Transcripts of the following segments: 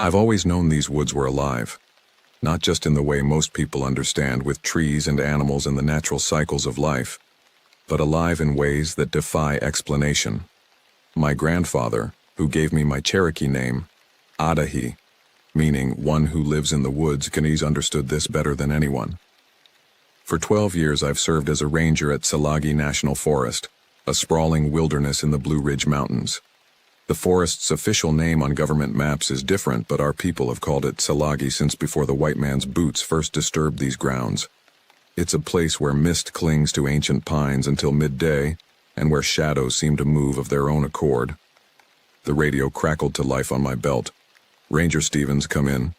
I've always known these woods were alive, not just in the way most people understand with trees and animals and the natural cycles of life, but alive in ways that defy explanation. My grandfather, who gave me my Cherokee name, Adahi, meaning one who lives in the woods, understood this better than anyone. For 12 years I've served as a ranger at Tsalagi National Forest, a sprawling wilderness in the Blue Ridge Mountains. The forest's official name on government maps is different, but our people have called it Tsalagi since before the white man's boots first disturbed these grounds. It's a place where mist clings to ancient pines until midday, and where shadows seem to move of their own accord. The radio crackled to life on my belt. "Ranger Stevens, come in."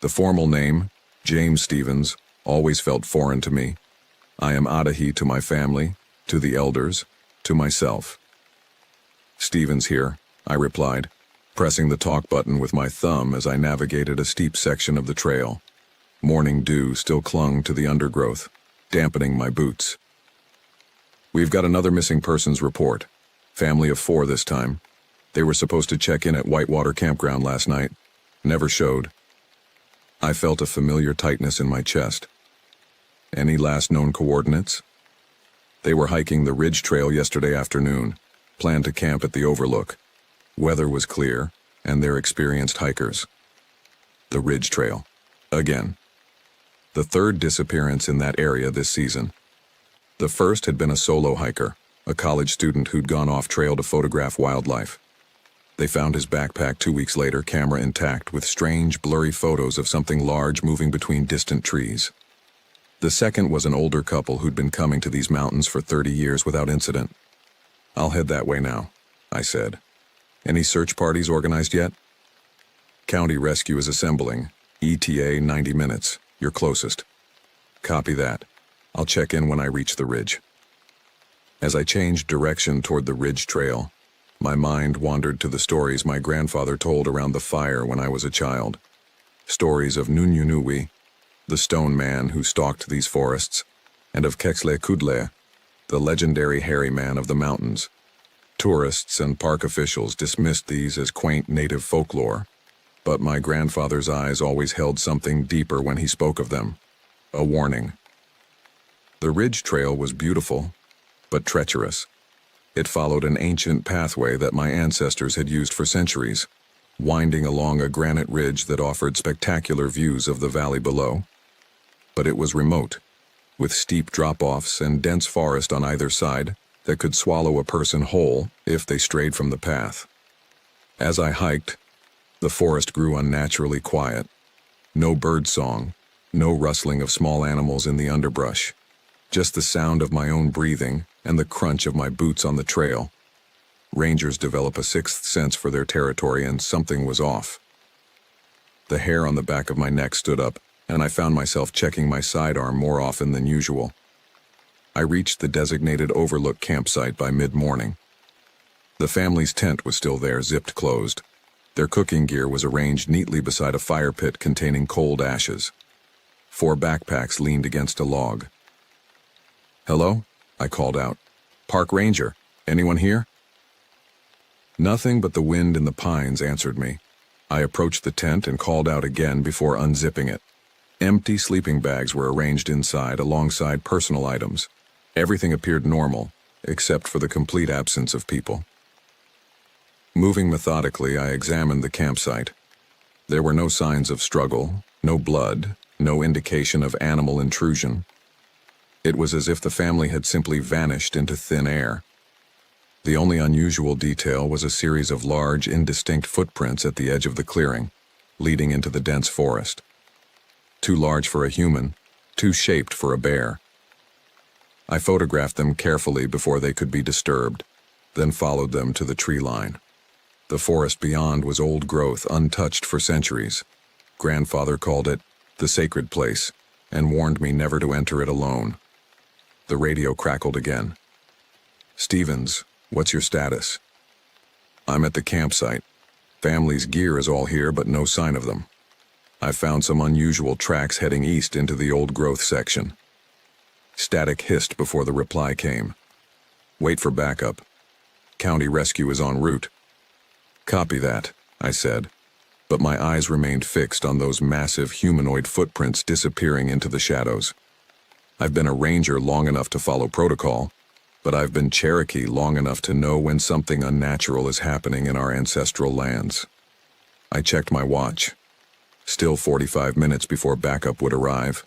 The formal name, James Stevens, always felt foreign to me. I am Adahi to my family, to the elders, to myself. "Stevens here," I replied, pressing the talk button with my thumb as I navigated a steep section of the trail. Morning dew still clung to the undergrowth, dampening my boots. "We've got another missing persons report. Family of 4 this time. They were supposed to check in at Whitewater Campground last night. Never showed." I felt a familiar tightness in my chest. "Any last known coordinates?" "They were hiking the Ridge Trail yesterday afternoon. Planned to camp at the Overlook. Weather was clear, and they're experienced hikers." The Ridge Trail. Again. The third disappearance in that area this season. The first had been a solo hiker, a college student who'd gone off trail to photograph wildlife. They found his backpack 2 weeks later, camera intact, with strange, blurry photos of something large moving between distant trees. The second was an older couple who'd been coming to these mountains for 30 years without incident. "I'll head that way now," I said. "Any search parties organized yet?" "County rescue is assembling. ETA 90 minutes. You're closest." "Copy that. I'll check in when I reach the ridge." As I changed direction toward the Ridge Trail, my mind wandered to the stories my grandfather told around the fire when I was a child. Stories of Nunyunui, the stone man who stalked these forests, and of Kexle Kudle, the legendary hairy man of the mountains. Tourists and park officials dismissed these as quaint native folklore, but my grandfather's eyes always held something deeper when he spoke of them. A warning. The Ridge Trail was beautiful, but treacherous. It followed an ancient pathway that my ancestors had used for centuries, winding along a granite ridge that offered spectacular views of the valley below. But it was remote, with steep drop-offs and dense forest on either side that could swallow a person whole if they strayed from the path. As I hiked, the forest grew unnaturally quiet. No bird song, no rustling of small animals in the underbrush, just the sound of my own breathing and the crunch of my boots on the trail. Rangers develop a sixth sense for their territory, and something was off. The hair on the back of my neck stood up, and I found myself checking my sidearm more often than usual. I reached the designated Overlook campsite by mid-morning. The family's tent was still there, zipped closed. Their cooking gear was arranged neatly beside a fire pit containing cold ashes. 4 backpacks leaned against a log. "Hello?" I called out. "Park Ranger. Anyone here?" Nothing but the wind in the pines answered me. I approached the tent and called out again before unzipping it. Empty sleeping bags were arranged inside alongside personal items. Everything appeared normal, except for the complete absence of people. Moving methodically, I examined the campsite. There were no signs of struggle, no blood, no indication of animal intrusion. It was as if the family had simply vanished into thin air. The only unusual detail was a series of large, indistinct footprints at the edge of the clearing, leading into the dense forest. Too large for a human, too shaped for a bear. I photographed them carefully before they could be disturbed, then followed them to the tree line. The forest beyond was old growth, untouched for centuries. Grandfather called it the sacred place, and warned me never to enter it alone. The radio crackled again. "Stevens, what's your status?" "I'm at the campsite. Family's gear is all here, but no sign of them. I found some unusual tracks heading east into the old growth section." Static hissed before the reply came. "Wait for backup. County rescue is en route." "Copy that," I said. but my eyes remained fixed on those massive humanoid footprints disappearing into the shadows. I've been a ranger long enough to follow protocol, but I've been Cherokee long enough to know when something unnatural is happening in our ancestral lands. I checked my watch. Still 45 minutes before backup would arrive.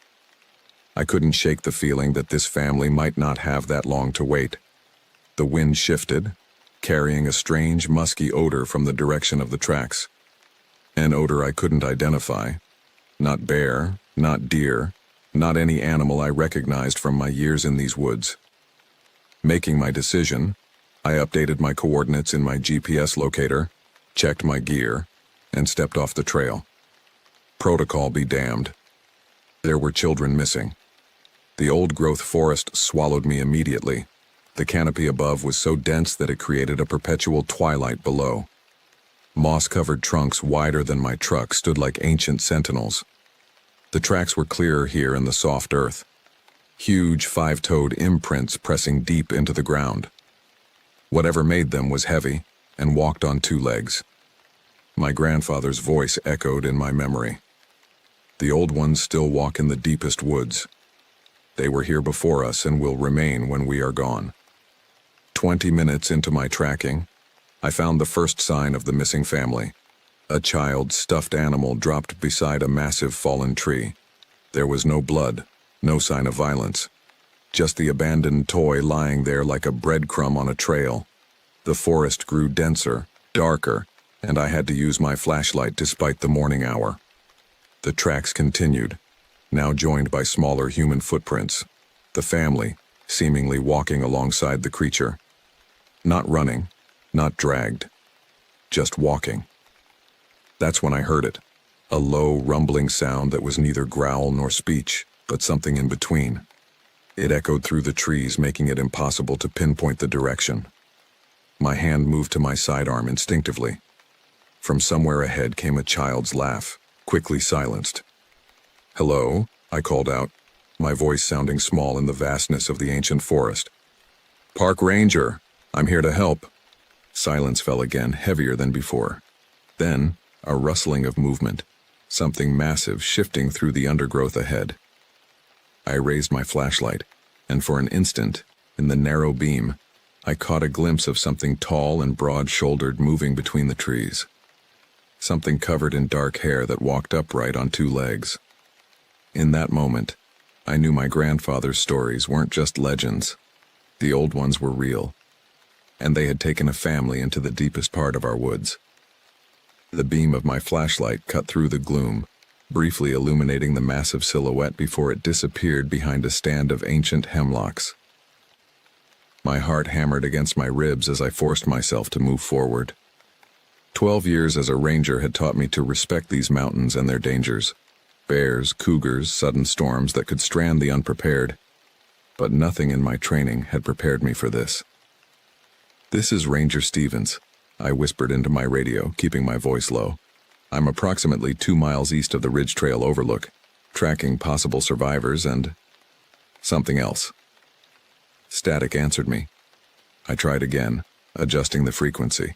I couldn't shake the feeling that this family might not have that long to wait. The wind shifted, carrying a strange, musky odor from the direction of the tracks. An odor I couldn't identify. Not bear, not deer, not any animal I recognized from my years in these woods. Making my decision, I updated my coordinates in my GPS locator, checked my gear, and stepped off the trail. Protocol be damned. There were children missing. The old-growth forest swallowed me immediately. The canopy above was so dense that it created a perpetual twilight below. Moss-covered trunks wider than my truck stood like ancient sentinels. The tracks were clearer here in the soft earth. Huge five-toed imprints pressing deep into the ground. Whatever made them was heavy and walked on two legs. My grandfather's voice echoed in my memory. The old ones still walk in the deepest woods. They were here before us and will remain when we are gone. 20 minutes into my tracking, I found the first sign of the missing family. A child's stuffed animal dropped beside a massive fallen tree. There was no blood, no sign of violence. Just the abandoned toy lying there like a breadcrumb on a trail. The forest grew denser, darker, and I had to use my flashlight despite the morning hour. The tracks continued, now joined by smaller human footprints. The family, seemingly walking alongside the creature. Not running, not dragged, just walking. That's when I heard it, a low, rumbling sound that was neither growl nor speech, but something in between. It echoed through the trees, making it impossible to pinpoint the direction. My hand moved to my sidearm instinctively. From somewhere ahead came a child's laugh, quickly silenced. "Hello," I called out, my voice sounding small in the vastness of the ancient forest. "Park Ranger, I'm here to help." Silence fell again, heavier than before. Then, a rustling of movement, something massive shifting through the undergrowth ahead. I raised my flashlight, and for an instant, in the narrow beam, I caught a glimpse of something tall and broad-shouldered moving between the trees. Something covered in dark hair that walked upright on two legs. In that moment, I knew my grandfather's stories weren't just legends. The old ones were real, and they had taken a family into the deepest part of our woods. The beam of my flashlight cut through the gloom, briefly illuminating the massive silhouette before it disappeared behind a stand of ancient hemlocks. My heart hammered against my ribs as I forced myself to move forward. 12 years as a ranger had taught me to respect these mountains and their dangers. Bears, cougars, sudden storms that could strand the unprepared. But nothing in my training had prepared me for this. "This is Ranger Stevens," I whispered into my radio, keeping my voice low. "I'm approximately 2 miles east of the Ridge Trail overlook, tracking possible survivors and something else." Static answered me. I tried again, adjusting the frequency.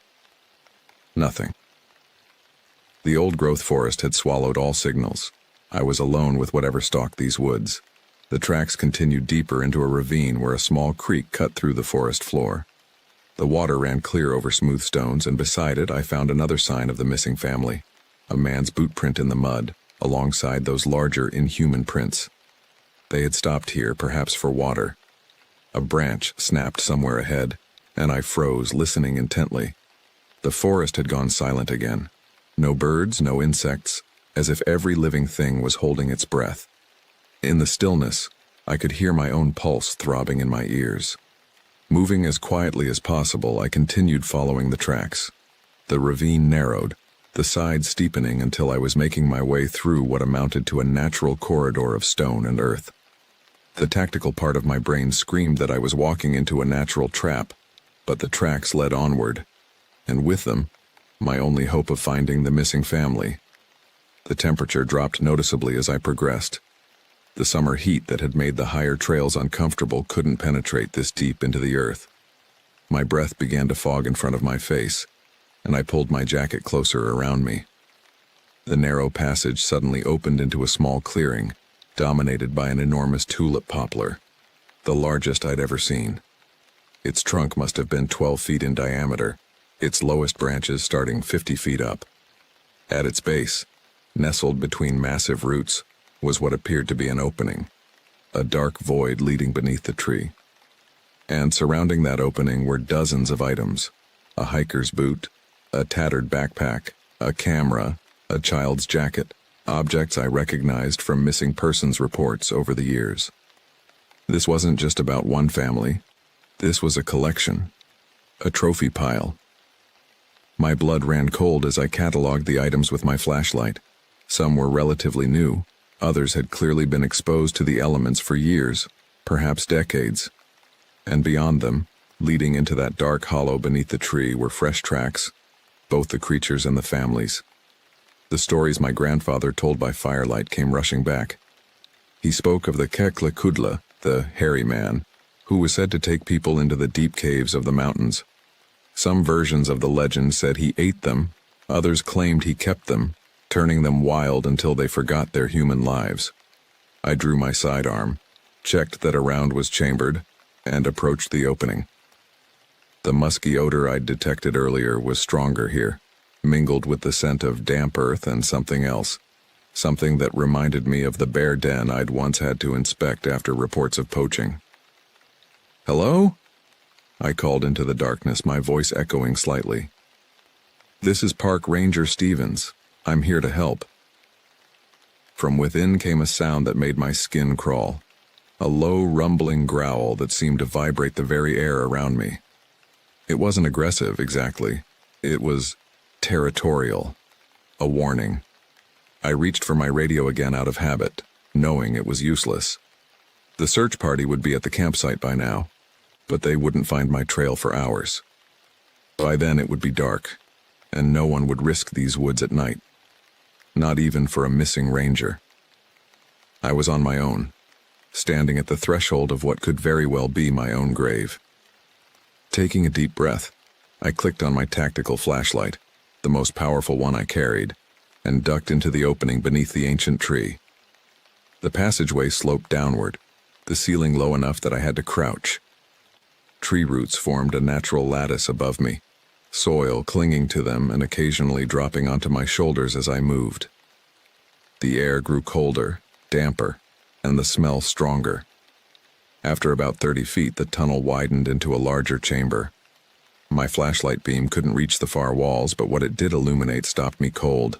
Nothing. The old-growth forest had swallowed all signals. I was alone with whatever stalked these woods. The tracks continued deeper into a ravine where a small creek cut through the forest floor. The water ran clear over smooth stones, and beside it I found another sign of the missing family. A man's boot print in the mud, alongside those larger, inhuman prints. They had stopped here, perhaps for water. A branch snapped somewhere ahead, and I froze, listening intently. The forest had gone silent again. No birds, no insects, as if every living thing was holding its breath. In the stillness, I could hear my own pulse throbbing in my ears. Moving as quietly as possible, I continued following the tracks. The ravine narrowed, the sides steepening until I was making my way through what amounted to a natural corridor of stone and earth. The tactical part of my brain screamed that I was walking into a natural trap, but the tracks led onward, and with them, my only hope of finding the missing family. The temperature dropped noticeably as I progressed. The summer heat that had made the higher trails uncomfortable couldn't penetrate this deep into the earth. My breath began to fog in front of my face, and I pulled my jacket closer around me. The narrow passage suddenly opened into a small clearing, dominated by an enormous tulip poplar, the largest I'd ever seen. Its trunk must have been 12 feet in diameter, its lowest branches starting 50 feet up. At its base, nestled between massive roots, was what appeared to be an opening, a dark void leading beneath the tree. And surrounding that opening were dozens of items: a hiker's boot, a tattered backpack, a camera, a child's jacket, objects I recognized from missing persons reports over the years. This wasn't just about one family. This was a collection, a trophy pile. My blood ran cold as I cataloged the items with my flashlight. Some were relatively new, others had clearly been exposed to the elements for years, perhaps decades. And beyond them, leading into that dark hollow beneath the tree, were fresh tracks, both the creatures and the families. The stories my grandfather told by firelight came rushing back. He spoke of the Kekla, the hairy man, who was said to take people into the deep caves of the mountains. Some versions of the legend said he ate them, others claimed he kept them, turning them wild until they forgot their human lives. I drew my sidearm, checked that a round was chambered, and approached the opening. The musky odor I'd detected earlier was stronger here, mingled with the scent of damp earth and something else, something that reminded me of the bear den I'd once had to inspect after reports of poaching. "Hello?" I called into the darkness, my voice echoing slightly. "This is Park Ranger Stevens. I'm here to help." From within came a sound that made my skin crawl, a low, rumbling growl that seemed to vibrate the very air around me. It wasn't aggressive, exactly. It was territorial, a warning. I reached for my radio again out of habit, knowing it was useless. The search party would be at the campsite by now, but they wouldn't find my trail for hours. By then it would be dark, and no one would risk these woods at night, not even for a missing ranger. I was on my own, standing at the threshold of what could very well be my own grave. Taking a deep breath, I clicked on my tactical flashlight, the most powerful one I carried, and ducked into the opening beneath the ancient tree. The passageway sloped downward, the ceiling low enough that I had to crouch. Tree roots formed a natural lattice above me, soil clinging to them and occasionally dropping onto my shoulders as I moved. The air grew colder, damper, and the smell stronger. After about 30 feet, the tunnel widened into a larger chamber. My flashlight beam couldn't reach the far walls, but what it did illuminate stopped me cold.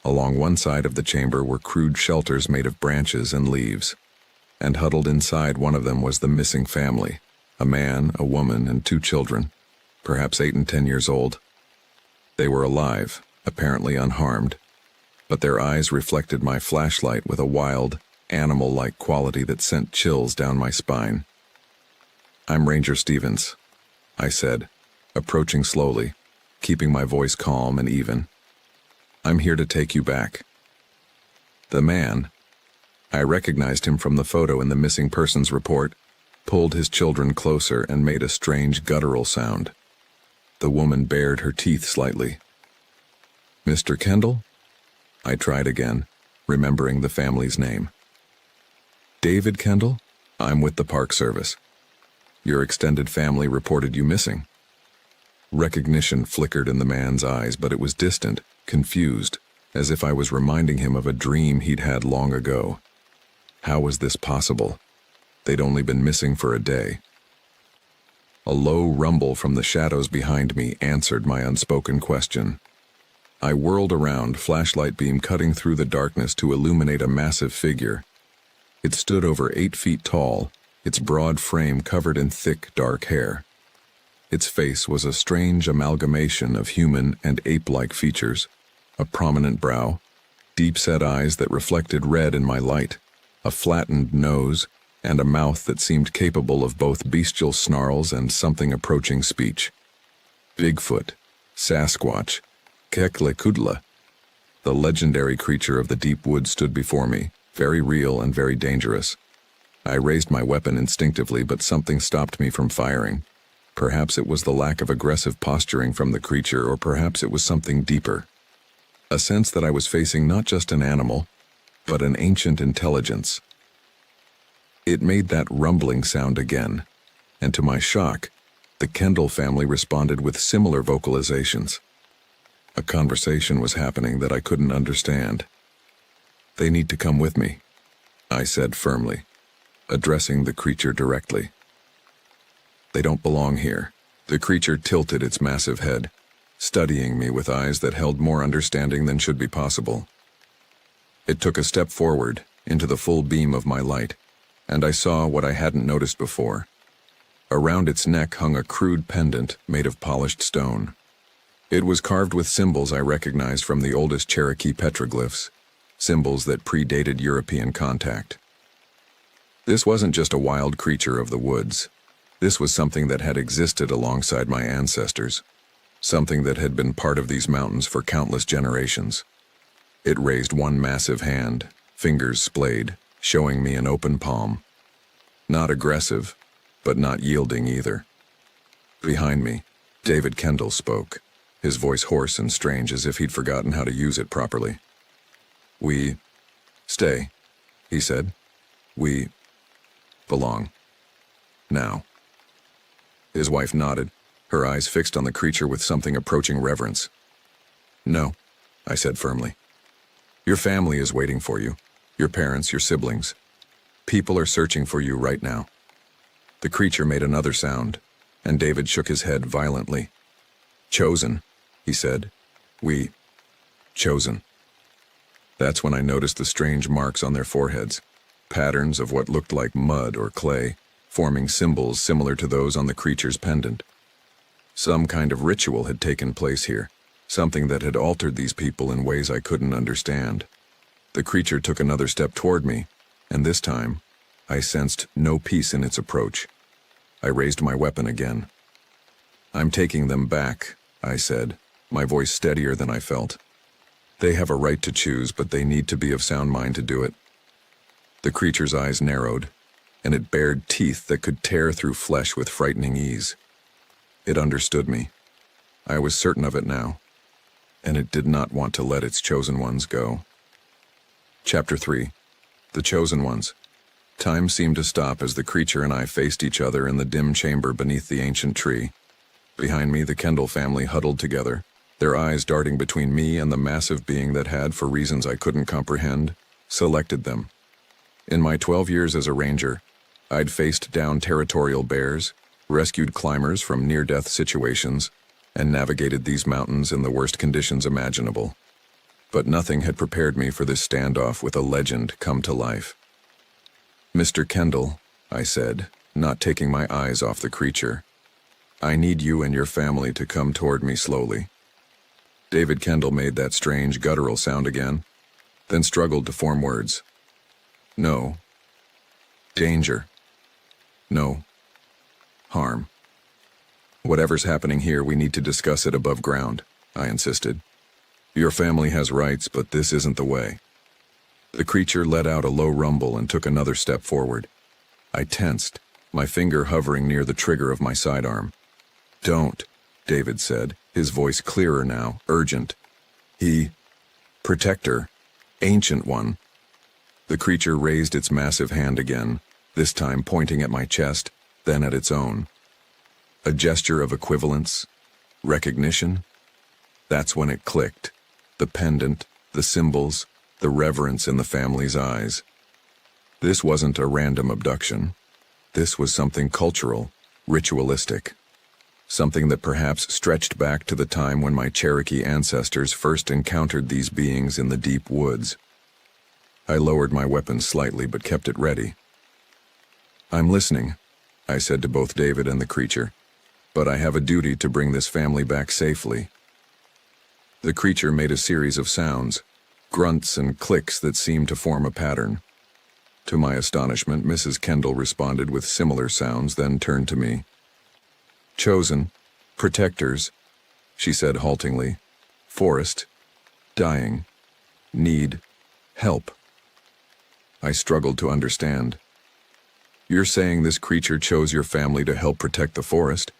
Along one side of the chamber were crude shelters made of branches and leaves, and huddled inside one of them was the missing family, a man, a woman, and 2 children, perhaps 8 and 10 years old. They were alive, apparently unharmed, but their eyes reflected my flashlight with a wild, animal-like quality that sent chills down my spine. "I'm Ranger Stevens," I said, approaching slowly, keeping my voice calm and even. "I'm here to take you back." The man, I recognized him from the photo in the missing persons report, pulled his children closer and made a strange guttural sound. The woman bared her teeth slightly. "Mr. Kendall?" I tried again, remembering the family's name. "David Kendall? I'm with the Park Service. Your extended family reported you missing." Recognition flickered in the man's eyes, but it was distant, confused, as if I was reminding him of a dream he'd had long ago. How was this possible? They'd only been missing for a day. A low rumble from the shadows behind me answered my unspoken question. I whirled around, flashlight beam cutting through the darkness to illuminate a massive figure. It stood over 8 feet tall, its broad frame covered in thick, dark hair. Its face was a strange amalgamation of human and ape-like features, a prominent brow, deep-set eyes that reflected red in my light, a flattened nose, and a mouth that seemed capable of both bestial snarls and something approaching speech. Bigfoot, Sasquatch, Kekla, the legendary creature of the deep woods stood before me, very real and very dangerous. I raised my weapon instinctively, but something stopped me from firing. Perhaps it was the lack of aggressive posturing from the creature, or perhaps it was something deeper. A sense that I was facing not just an animal, but an ancient intelligence. It made that rumbling sound again, and to my shock, the Kendall family responded with similar vocalizations. A conversation was happening that I couldn't understand. "They need to come with me," I said firmly, addressing the creature directly. "They don't belong here." The creature tilted its massive head, studying me with eyes that held more understanding than should be possible. It took a step forward, into the full beam of my light, and I saw what I hadn't noticed before. Around its neck hung a crude pendant made of polished stone. It was carved with symbols I recognized from the oldest Cherokee petroglyphs, symbols that predated European contact. This wasn't just a wild creature of the woods. This was something that had existed alongside my ancestors, something that had been part of these mountains for countless generations. It raised one massive hand, fingers splayed, showing me an open palm. Not aggressive, but not yielding either. Behind me, David Kendall spoke, his voice hoarse and strange as if he'd forgotten how to use it properly. "We stay," he said. "We belong. Now." His wife nodded, her eyes fixed on the creature with something approaching reverence. "No," I said firmly. "Your family is waiting for you, your parents, your siblings. People are searching for you right now." The creature made another sound, and David shook his head violently. "Chosen," he said. "We chosen." That's when I noticed the strange marks on their foreheads, patterns of what looked like mud or clay, forming symbols similar to those on the creature's pendant. Some kind of ritual had taken place here, something that had altered these people in ways I couldn't understand. The creature took another step toward me, and this time, I sensed no peace in its approach. I raised my weapon again. "I'm taking them back," I said, my voice steadier than I felt. "They have a right to choose, but they need to be of sound mind to do it." The creature's eyes narrowed, and it bared teeth that could tear through flesh with frightening ease. It understood me. I was certain of it now, and it did not want to let its chosen ones go. Chapter 3. The Chosen Ones. Time seemed to stop as the creature and I faced each other in the dim chamber beneath the ancient tree. Behind me, the Kendall family huddled together, their eyes darting between me and the massive being that had, for reasons I couldn't comprehend, selected them. In my 12 years as a ranger, I'd faced down territorial bears, rescued climbers from near-death situations, and navigated these mountains in the worst conditions imaginable. But nothing had prepared me for this standoff with a legend come to life. "Mr. Kendall," I said, not taking my eyes off the creature, "I need you and your family to come toward me slowly." David Kendall made that strange guttural sound again, then struggled to form words. "No. Danger. No. Harm. Whatever's happening here, we need to discuss it above ground," I insisted. "Your family has rights, but this isn't the way." The creature let out a low rumble and took another step forward. I tensed, my finger hovering near the trigger of my sidearm. "Don't," David said, his voice clearer now, urgent. Protector, Ancient One." The creature raised its massive hand again, this time pointing at my chest, then at its own. A gesture of equivalence, recognition. That's when it clicked. The pendant, the symbols, the reverence in the family's eyes. This wasn't a random abduction. This was something cultural, ritualistic. Something that perhaps stretched back to the time when my Cherokee ancestors first encountered these beings in the deep woods. I lowered my weapon slightly but kept it ready. "I'm listening," I said to both David and the creature, "but I have a duty to bring this family back safely." The creature made a series of sounds, grunts and clicks that seemed to form a pattern. To my astonishment, Mrs. Kendall responded with similar sounds, then turned to me. "Chosen, protectors," she said haltingly. "Forest, dying, need, help." I struggled to understand. "You're saying this creature chose your family to help protect the forest?"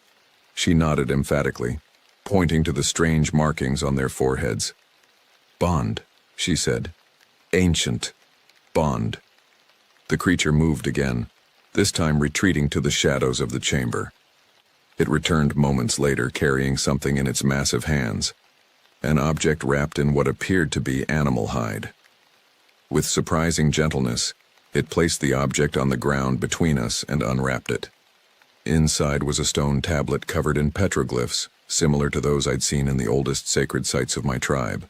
She nodded emphatically, pointing to the strange markings on their foreheads. Bond, she said. Ancient. Bond. The creature moved again, this time retreating to the shadows of the chamber. It returned moments later carrying something in its massive hands, an object wrapped in what appeared to be animal hide. With surprising gentleness, it placed the object on the ground between us and unwrapped it. Inside was a stone tablet covered in petroglyphs, similar to those I'd seen in the oldest sacred sites of my tribe.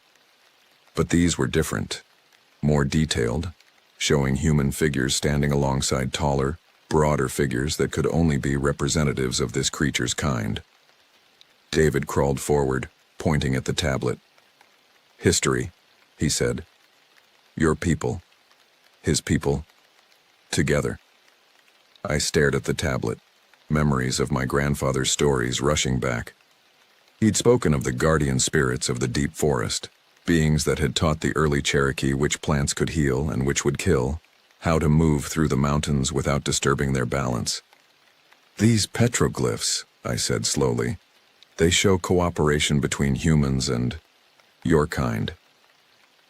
But these were different, more detailed, showing human figures standing alongside taller, broader figures that could only be representatives of this creature's kind. David crawled forward, pointing at the tablet. History, he said. Your people. His people. Together. I stared at the tablet, memories of my grandfather's stories rushing back. He'd spoken of the guardian spirits of the deep forest, beings that had taught the early Cherokee which plants could heal and which would kill, how to move through the mountains without disturbing their balance. These petroglyphs, I said slowly, they show cooperation between humans and your kind.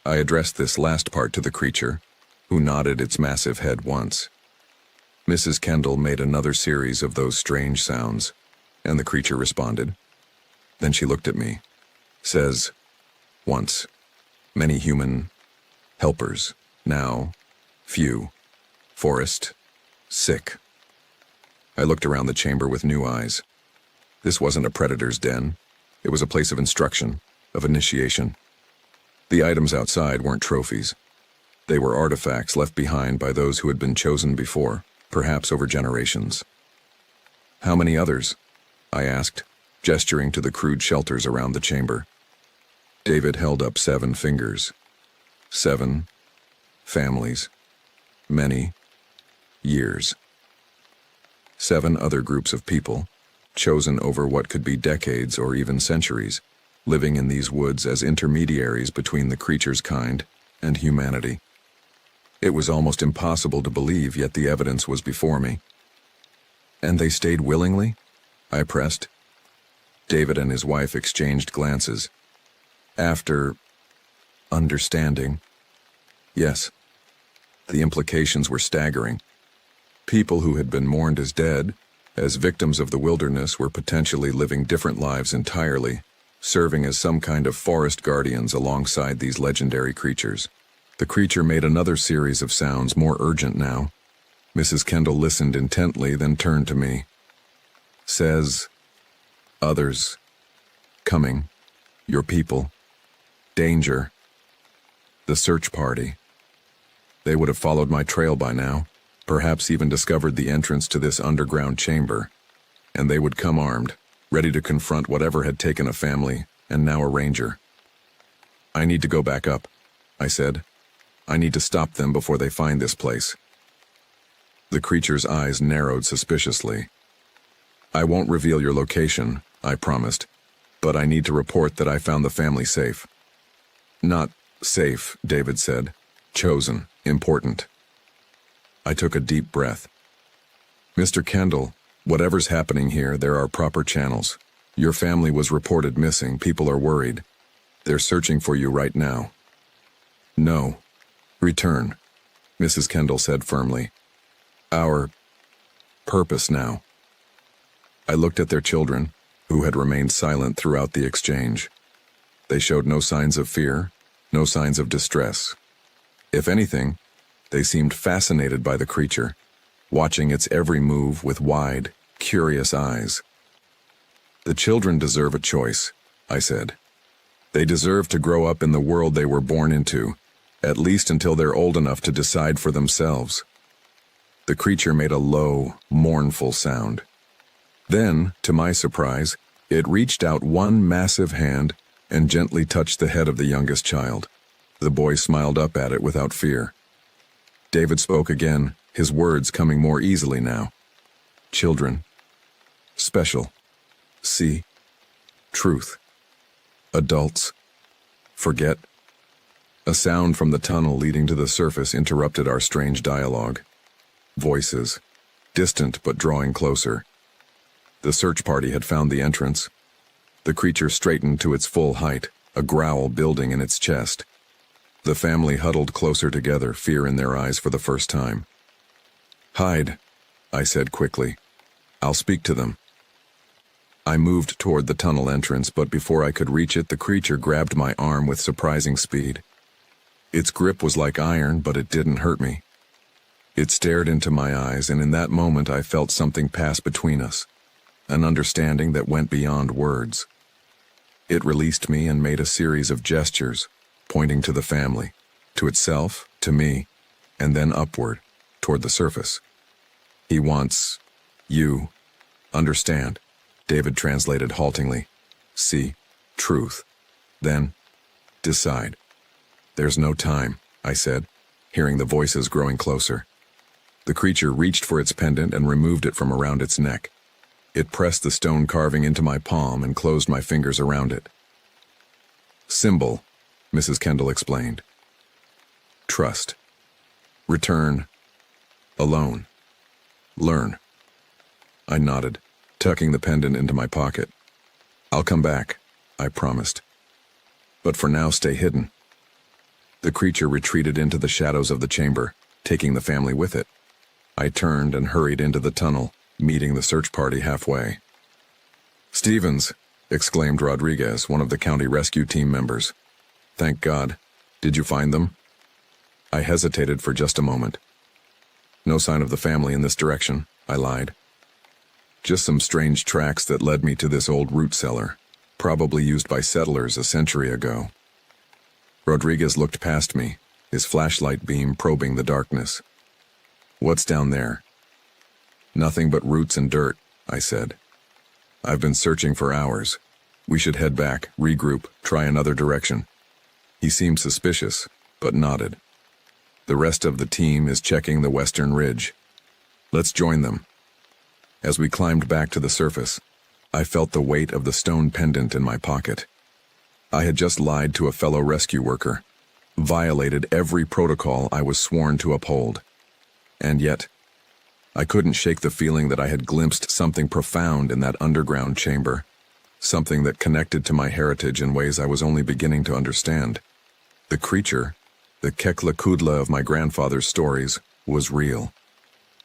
I addressed this last part to the creature, who nodded its massive head once. Mrs. Kendall made another series of those strange sounds, and the creature responded. Then she looked at me. Says, once, many human helpers, now, few, forest, sick. I looked around the chamber with new eyes. This wasn't a predator's den. It was a place of instruction, of initiation. The items outside weren't trophies. They were artifacts left behind by those who had been chosen before, perhaps over generations. How many others? I asked, gesturing to the crude shelters around the chamber. David held up 7 fingers. 7 families. Many years. 7 other groups of people, chosen over what could be decades or even centuries, living in these woods as intermediaries between the creature's kind and humanity. It was almost impossible to believe, yet the evidence was before me. And they stayed willingly? I pressed. David and his wife exchanged glances. After understanding, yes, the implications were staggering. People who had been mourned as dead, as victims of the wilderness, were potentially living different lives entirely, serving as some kind of forest guardians alongside these legendary creatures. The creature made another series of sounds, more urgent now. Mrs. Kendall listened intently, then turned to me. Says, others, coming, your people, danger, the search party. They would have followed my trail by now, perhaps even discovered the entrance to this underground chamber, and they would come armed, ready to confront whatever had taken a family, and now a ranger. I need to go back up, I said. I need to stop them before they find this place. The creature's eyes narrowed suspiciously. I won't reveal your location, I promised, but I need to report that I found the family safe. Not safe, David said. Chosen, important. I took a deep breath. Mr. Kendall, whatever's happening here, there are proper channels. Your family was reported missing. People are worried. They're searching for you right now. No. Return, Mrs. Kendall said firmly. Our purpose now. I looked at their children, who had remained silent throughout the exchange. They showed no signs of fear, no signs of distress. If anything, they seemed fascinated by the creature, watching its every move with wide, curious eyes. The children deserve a choice, I said. They deserve to grow up in the world they were born into, at least until they're old enough to decide for themselves. The creature made a low, mournful sound. Then, to my surprise, it reached out one massive hand and gently touched the head of the youngest child. The boy smiled up at it without fear. David spoke again, his words coming more easily now. Children. Special. See. Truth. Adults. Forget. A sound from the tunnel leading to the surface interrupted our strange dialogue. Voices. Distant but drawing closer. The search party had found the entrance. The creature straightened to its full height, a growl building in its chest. The family huddled closer together, fear in their eyes for the first time. "Hide," I said quickly. "I'll speak to them." I moved toward the tunnel entrance, but before I could reach it, the creature grabbed my arm with surprising speed. Its grip was like iron, but it didn't hurt me. It stared into my eyes, and in that moment I felt something pass between us, an understanding that went beyond words. It released me and made a series of gestures, pointing to the family, to itself, to me, and then upward, toward the surface. "He wants you. Understand," David translated haltingly. "See, truth. Then, decide." "There's no time," I said, hearing the voices growing closer. The creature reached for its pendant and removed it from around its neck. It pressed the stone carving into my palm and closed my fingers around it. "Symbol," Mrs. Kendall explained. "Trust. Return. Alone. Learn." I nodded, tucking the pendant into my pocket. "I'll come back," I promised. "But for now, stay hidden." The creature retreated into the shadows of the chamber, taking the family with it. I turned and hurried into the tunnel, meeting the search party halfway. "Stevens," exclaimed Rodriguez, one of the county rescue team members. "Thank God. Did you find them?" I hesitated for just a moment. "No sign of the family in this direction," I lied. "Just some strange tracks that led me to this old root cellar, probably used by settlers a century ago." Rodriguez looked past me, his flashlight beam probing the darkness. "What's down there?" "Nothing but roots and dirt," I said. "I've been searching for hours. We should head back, regroup, try another direction." He seemed suspicious, but nodded. "The rest of the team is checking the western ridge. Let's join them." As we climbed back to the surface, I felt the weight of the stone pendant in my pocket. I had just lied to a fellow rescue worker, violated every protocol I was sworn to uphold. And yet, I couldn't shake the feeling that I had glimpsed something profound in that underground chamber, something that connected to my heritage in ways I was only beginning to understand. The creature, the Kekla Kudla of my grandfather's stories, was real,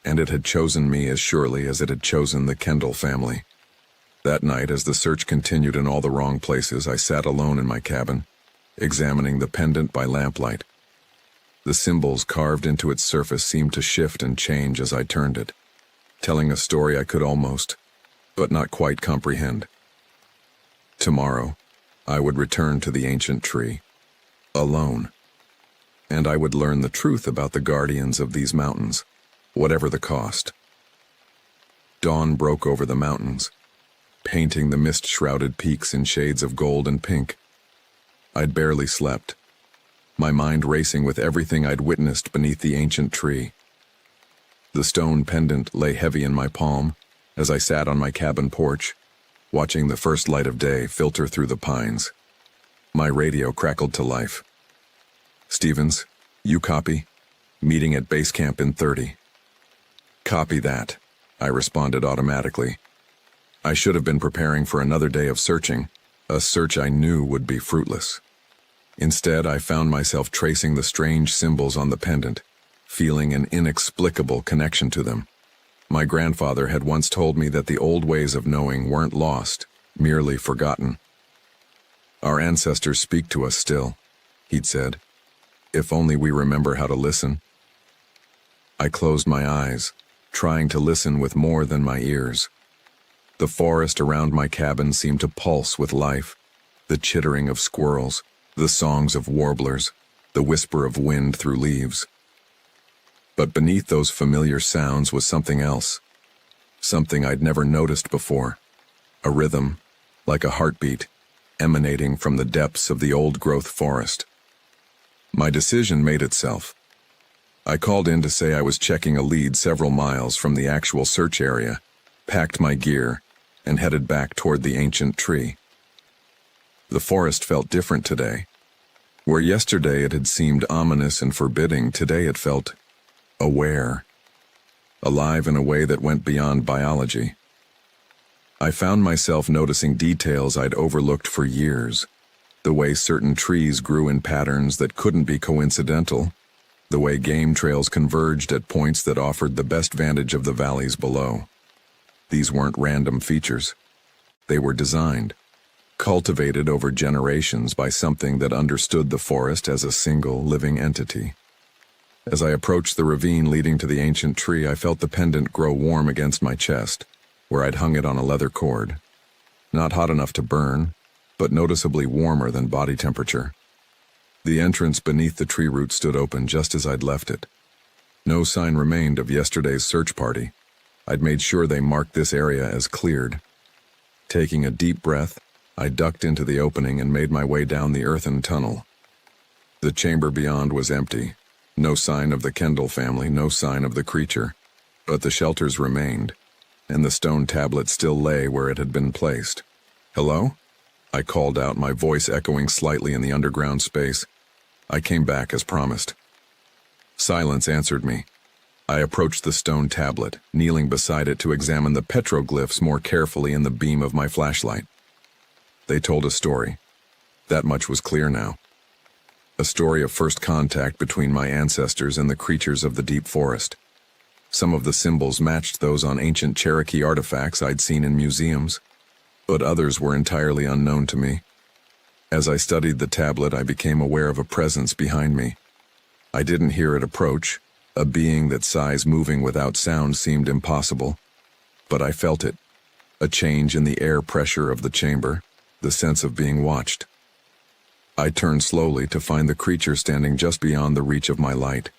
and it had chosen me as surely as it had chosen the Kendall family. That night, as the search continued in all the wrong places, I sat alone in my cabin, examining the pendant by lamplight. The symbols carved into its surface seemed to shift and change as I turned it, telling a story I could almost, but not quite comprehend. Tomorrow, I would return to the ancient tree, alone, and I would learn the truth about the guardians of these mountains, whatever the cost. Dawn broke over the mountains, painting the mist-shrouded peaks in shades of gold and pink. I'd barely slept, my mind racing with everything I'd witnessed beneath the ancient tree. The stone pendant lay heavy in my palm as I sat on my cabin porch, watching the first light of day filter through the pines. My radio crackled to life. "Stevens, you copy? Meeting at base camp in 30. "Copy that," I responded automatically. I should have been preparing for another day of searching, a search I knew would be fruitless. Instead, I found myself tracing the strange symbols on the pendant, feeling an inexplicable connection to them. My grandfather had once told me that the old ways of knowing weren't lost, merely forgotten. "Our ancestors speak to us still," he'd said. "If only we remember how to listen." I closed my eyes, trying to listen with more than my ears. The forest around my cabin seemed to pulse with life, the chittering of squirrels, the songs of warblers, the whisper of wind through leaves. But beneath those familiar sounds was something else, something I'd never noticed before, a rhythm, like a heartbeat, emanating from the depths of the old-growth forest. My decision made itself. I called in to say I was checking a lead several miles from the actual search area, packed my gear, and headed back toward the ancient tree. The forest felt different today. Where yesterday it had seemed ominous and forbidding, today it felt aware, alive in a way that went beyond biology. I found myself noticing details I'd overlooked for years, The way certain trees grew in patterns that couldn't be coincidental. The way game trails converged at points that offered the best vantage of the valleys below. These weren't random features. They were designed, cultivated over generations by something that understood the forest as a single living entity. As I approached the ravine leading to the ancient tree, I felt the pendant grow warm against my chest, where I'd hung it on a leather cord. Not hot enough to burn, but noticeably warmer than body temperature. The entrance beneath the tree root stood open just as I'd left it. No sign remained of yesterday's search party. I'd made sure they marked this area as cleared. Taking a deep breath, I ducked into the opening and made my way down the earthen tunnel. The chamber beyond was empty. No sign of the Kendall family, no sign of the creature. But the shelters remained, and the stone tablet still lay where it had been placed. "Hello?" I called out, my voice echoing slightly in the underground space. I came back as promised. Silence answered me. I approached the stone tablet, kneeling beside it to examine the petroglyphs more carefully in the beam of my flashlight. They told a story. That much was clear now. A story of first contact between my ancestors and the creatures of the deep forest. Some of the symbols matched those on ancient Cherokee artifacts I'd seen in museums, but others were entirely unknown to me. As I studied the tablet, I became aware of a presence behind me. I didn't hear it approach. A being that size moving without sound seemed impossible, but I felt it. A change in the air pressure of the chamber, the sense of being watched. I turned slowly to find the creature standing just beyond the reach of my light,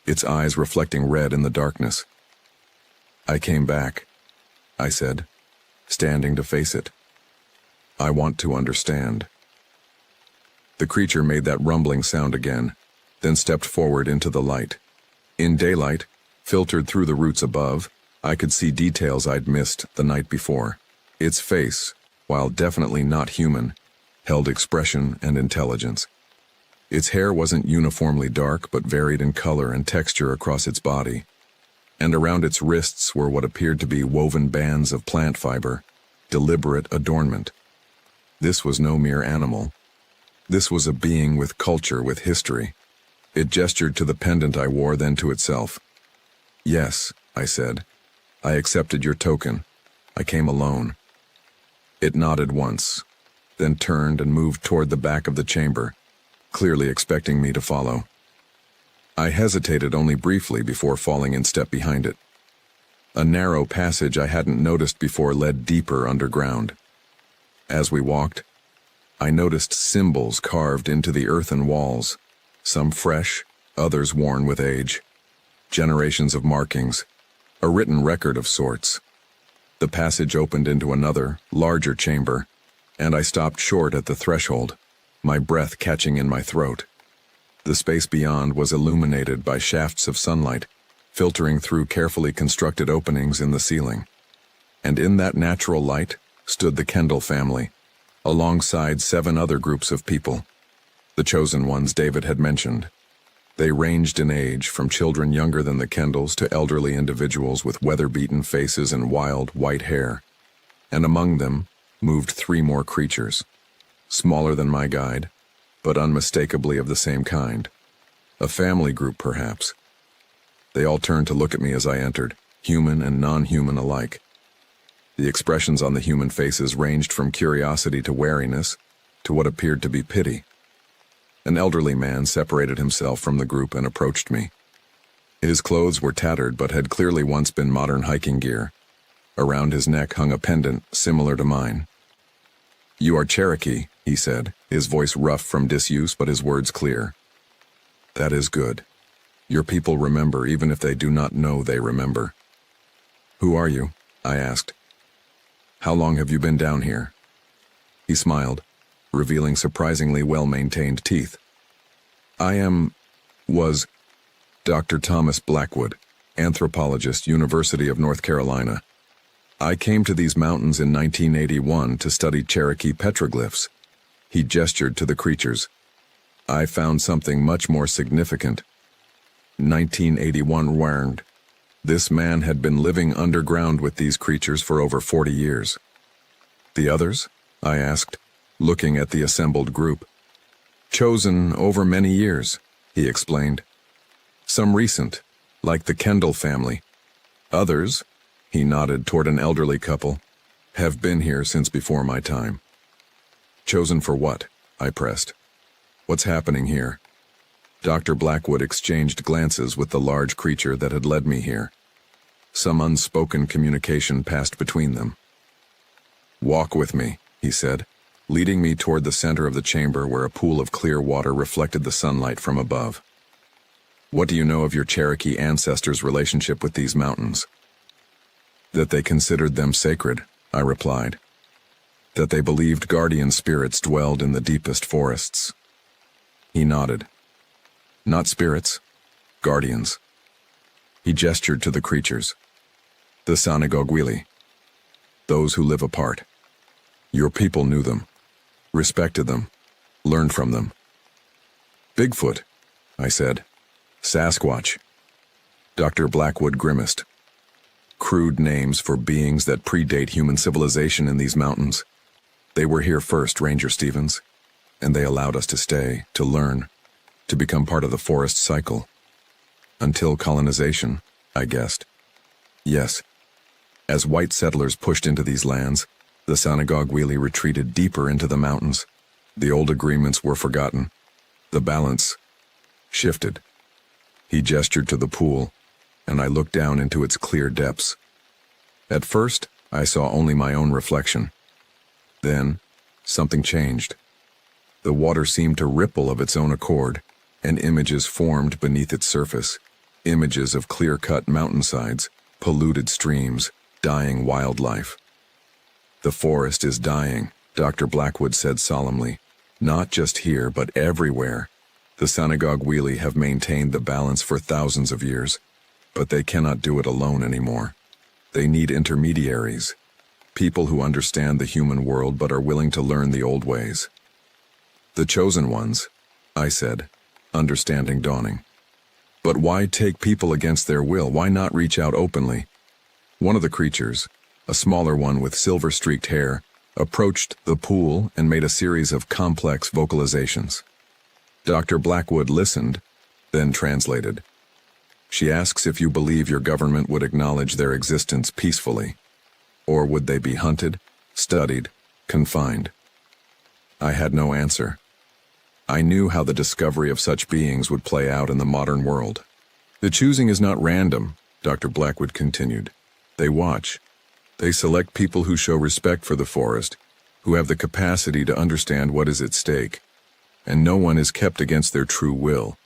its eyes reflecting red in the darkness. "I came back," I said, standing to face it. "I want to understand." The creature made that rumbling sound again, then stepped forward into the light. In daylight, filtered through the roots above, I could see details I'd missed the night before. Its face, while definitely not human, held expression and intelligence. Its hair wasn't uniformly dark, but varied in color and texture across its body, and around its wrists were what appeared to be woven bands of plant fiber, deliberate adornment. This was no mere animal. This was a being with culture, with history. It gestured to the pendant I wore, then to itself. "Yes," I said. "I accepted your token. I came alone." It nodded once, then turned and moved toward the back of the chamber, clearly expecting me to follow. I hesitated only briefly before falling in step behind it. A narrow passage I hadn't noticed before led deeper underground. As we walked, I noticed symbols carved into the earthen walls, some fresh, others worn with age. Generations of markings, a written record of sorts. The passage opened into another, larger chamber, and I stopped short at the threshold, my breath catching in my throat. The space beyond was illuminated by shafts of sunlight, filtering through carefully constructed openings in the ceiling. And in that natural light stood the Kendall family, alongside 7 other groups of people. The chosen ones David had mentioned. They ranged in age from children younger than the Kendalls to elderly individuals with weather-beaten faces and wild, white hair. And among them moved 3 more creatures, smaller than my guide, but unmistakably of the same kind. A family group, perhaps. They all turned to look at me as I entered, human and non-human alike. The expressions on the human faces ranged from curiosity to wariness, to what appeared to be pity. An elderly man separated himself from the group and approached me. His clothes were tattered but had clearly once been modern hiking gear. Around his neck hung a pendant similar to mine. "You are Cherokee," he said, his voice rough from disuse but his words clear. "That is good. Your people remember even if they do not know they remember." "Who are you?" I asked. "How long have you been down here?" He smiled, revealing surprisingly well-maintained teeth. Was Dr. Thomas Blackwood, anthropologist, University of North Carolina. I came to these mountains in 1981 to study Cherokee petroglyphs." He gestured to the creatures. "I found something much more significant." 1981 warned. This man had been living underground with these creatures for over 40 years. "The others?" I asked, looking at the assembled group. Chosen over many years, he explained. Some recent, like the Kendall family. Others, he nodded toward an elderly couple, have been here since before my time. Chosen for what? I pressed. What's happening here? Dr. Blackwood exchanged glances with the large creature that had led me here. Some unspoken communication passed between them. Walk with me, he said, leading me toward the center of the chamber where a pool of clear water reflected the sunlight from above. What do you know of your Cherokee ancestors' relationship with these mountains? That they considered them sacred, I replied. That they believed guardian spirits dwelled in the deepest forests. He nodded. Not spirits, guardians. He gestured to the creatures. The Sanagogwili. Those who live apart. Your people knew them, respected them, learned from them. Bigfoot, I said. Sasquatch. Dr. Blackwood grimaced. Crude names for beings that predate human civilization in these mountains. They were here first, Ranger Stevens, and they allowed us to stay, to learn, to become part of the forest cycle. Until colonization, I guessed. Yes. As white settlers pushed into these lands, the Sanagogwili retreated deeper into the mountains. The old agreements were forgotten. The balance shifted. He gestured to the pool, and I looked down into its clear depths. At first, I saw only my own reflection. Then, something changed. The water seemed to ripple of its own accord, and images formed beneath its surface. Images of clear-cut mountainsides, polluted streams, dying wildlife. The forest is dying, Dr. Blackwood said solemnly. Not just here, but everywhere. The Sanagogwili have maintained the balance for thousands of years, but they cannot do it alone anymore. They need intermediaries, people who understand the human world but are willing to learn the old ways. The chosen ones, I said, understanding dawning. But why take people against their will? Why not reach out openly? One of the creatures, a smaller one with silver-streaked hair, approached the pool and made a series of complex vocalizations. Dr. Blackwood listened, then translated. She asks if you believe your government would acknowledge their existence peacefully, or would they be hunted, studied, confined? I had no answer. I knew how the discovery of such beings would play out in the modern world. The choosing is not random, Dr. Blackwood continued. They watch. They select people who show respect for the forest, who have the capacity to understand what is at stake, and no one is kept against their true will.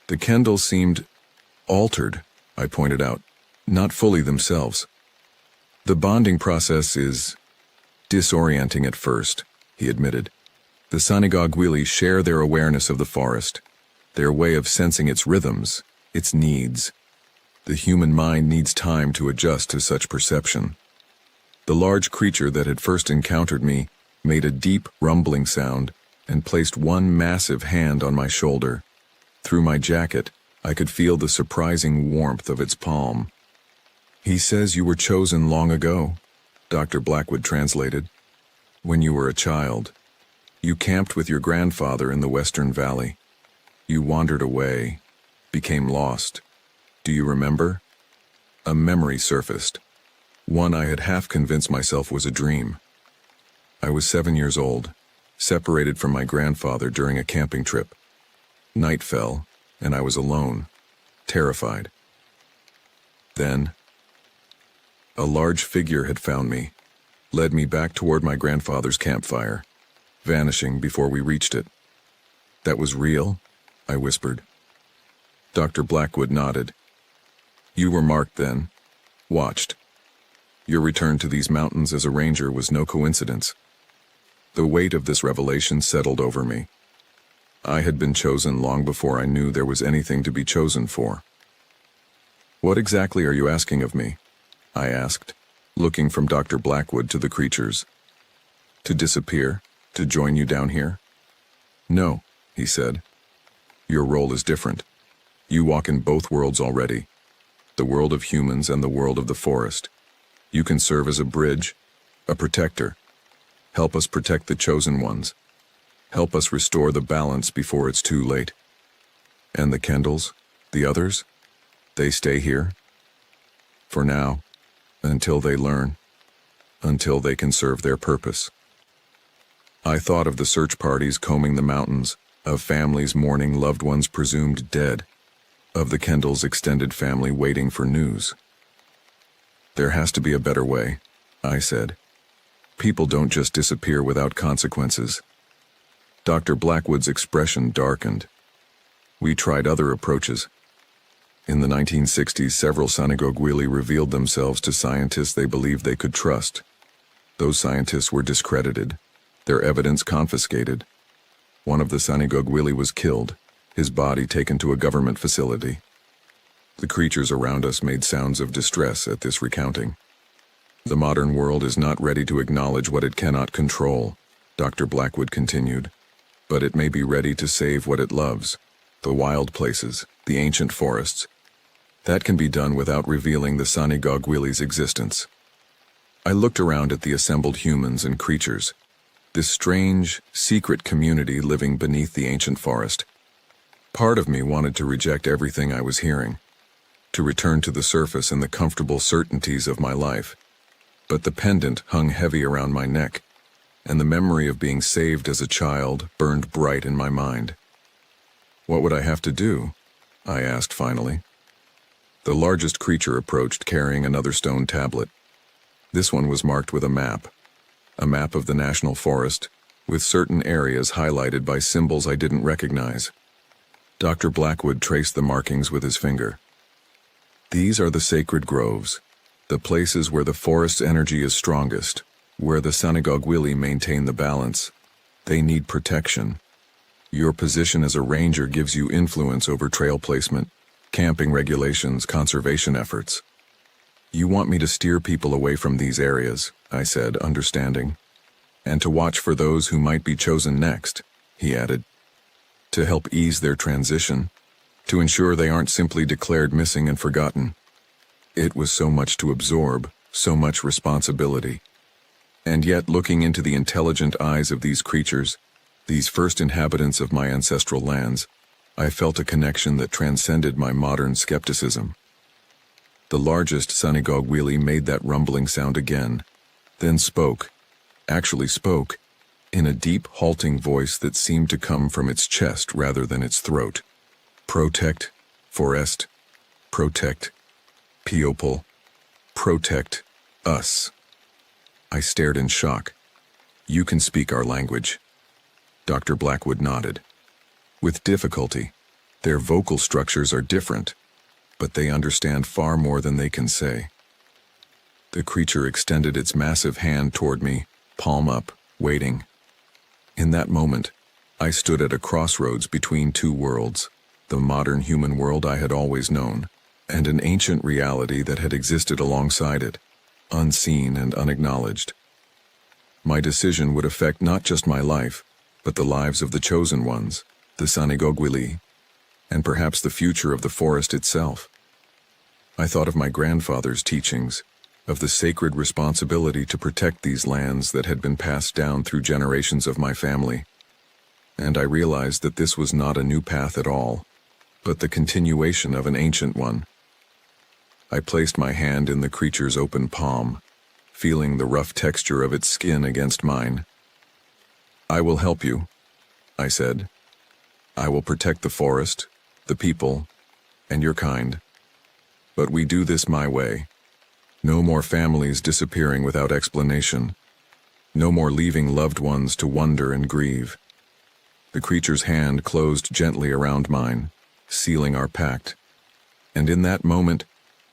The Kendall seemed altered, I pointed out, not fully themselves. The bonding process is disorienting at first, he admitted. The Sanagogwili share their awareness of the forest, their way of sensing its rhythms, its needs. The human mind needs time to adjust to such perception. The large creature that had first encountered me made a deep, rumbling sound and placed one massive hand on my shoulder. Through my jacket, I could feel the surprising warmth of its palm. He says you were chosen long ago, Dr. Blackwood translated. When you were a child. You camped with your grandfather in the Western Valley. You wandered away, became lost. Do you remember? A memory surfaced. One I had half convinced myself was a dream. I was 7 years old, separated from my grandfather during a camping trip. Night fell, and I was alone, terrified. Then, a large figure had found me, led me back toward my grandfather's campfire, vanishing before we reached it. That was real? I whispered. Dr. Blackwood nodded. You were marked then, watched. Your return to these mountains as a ranger was no coincidence. The weight of this revelation settled over me. I had been chosen long before I knew there was anything to be chosen for. What exactly are you asking of me? I asked, looking from Dr. Blackwood to the creatures. To disappear? To join you down here? No, he said. Your role is different. You walk in both worlds already, the world of humans and the world of the forest. You can serve as a bridge, a protector. Help us protect the chosen ones. Help us restore the balance before it's too late. And the Kendalls? The others? They stay here? For now, until they learn, until they can serve their purpose. I thought of the search parties combing the mountains, of families mourning loved ones presumed dead, of the Kendalls' extended family waiting for news. There has to be a better way, I said. People don't just disappear without consequences. Dr. Blackwood's expression darkened. We tried other approaches. In the 1960s, several Sanigogwili revealed themselves to scientists they believed they could trust. Those scientists were discredited, their evidence confiscated. One of the Sanigogwili was killed, his body taken to a government facility. The creatures around us made sounds of distress at this recounting. The modern world is not ready to acknowledge what it cannot control, Dr. Blackwood continued, but it may be ready to save what it loves, the wild places, the ancient forests. That can be done without revealing the Sanigogwili's existence. I looked around at the assembled humans and creatures, this strange, secret community living beneath the ancient forest. Part of me wanted to reject everything I was hearing, to return to the surface and the comfortable certainties of my life. But the pendant hung heavy around my neck, and the memory of being saved as a child burned bright in my mind. What would I have to do? I asked finally. The largest creature approached carrying another stone tablet. This one was marked with a map of the national forest, with certain areas highlighted by symbols I didn't recognize. Dr. Blackwood traced the markings with his finger. These are the sacred groves, the places where the forest's energy is strongest, where the Sanigogwili maintain the balance. They need protection. Your position as a ranger gives you influence over trail placement, camping regulations, conservation efforts. You want me to steer people away from these areas, I said, understanding. And to watch for those who might be chosen next, he added. To help ease their transition, to ensure they aren't simply declared missing and forgotten. It was so much to absorb, so much responsibility. And yet, looking into the intelligent eyes of these creatures, these first inhabitants of my ancestral lands, I felt a connection that transcended my modern skepticism. The largest Sanigogwili made that rumbling sound again, then actually spoke, in a deep, halting voice that seemed to come from its chest rather than its throat. Protect, forest, protect, people, protect us. I stared in shock. You can speak our language. Dr. Blackwood nodded. With difficulty. Their vocal structures are different, but they understand far more than they can say. The creature extended its massive hand toward me, palm up, waiting. In that moment, I stood at a crossroads between two worlds, the modern human world I had always known, and an ancient reality that had existed alongside it, unseen and unacknowledged. My decision would affect not just my life, but the lives of the chosen ones, the Sanigogwili, and perhaps the future of the forest itself. I thought of my grandfather's teachings, of the sacred responsibility to protect these lands that had been passed down through generations of my family, and I realized that this was not a new path at all, but the continuation of an ancient one. I placed my hand in the creature's open palm, feeling the rough texture of its skin against mine. I will help you, I said. I will protect the forest, the people, and your kind. But we do this my way. No more families disappearing without explanation. No more leaving loved ones to wonder and grieve. The creature's hand closed gently around mine, sealing our pact. And in that moment,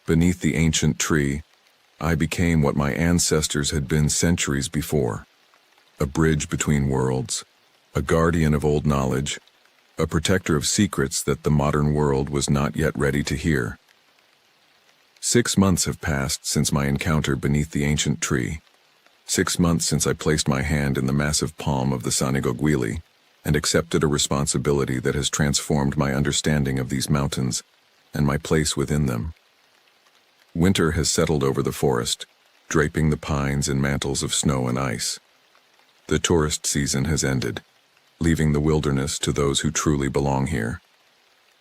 beneath the ancient tree, I became what my ancestors had been centuries before. A bridge between worlds, a guardian of old knowledge, a protector of secrets that the modern world was not yet ready to hear. 6 months have passed since my encounter beneath the ancient tree. 6 months since I placed my hand in the massive palm of the Sanigogwili and accepted a responsibility that has transformed my understanding of these mountains and my place within them. Winter has settled over the forest, draping the pines in mantles of snow and ice. The tourist season has ended, leaving the wilderness to those who truly belong here.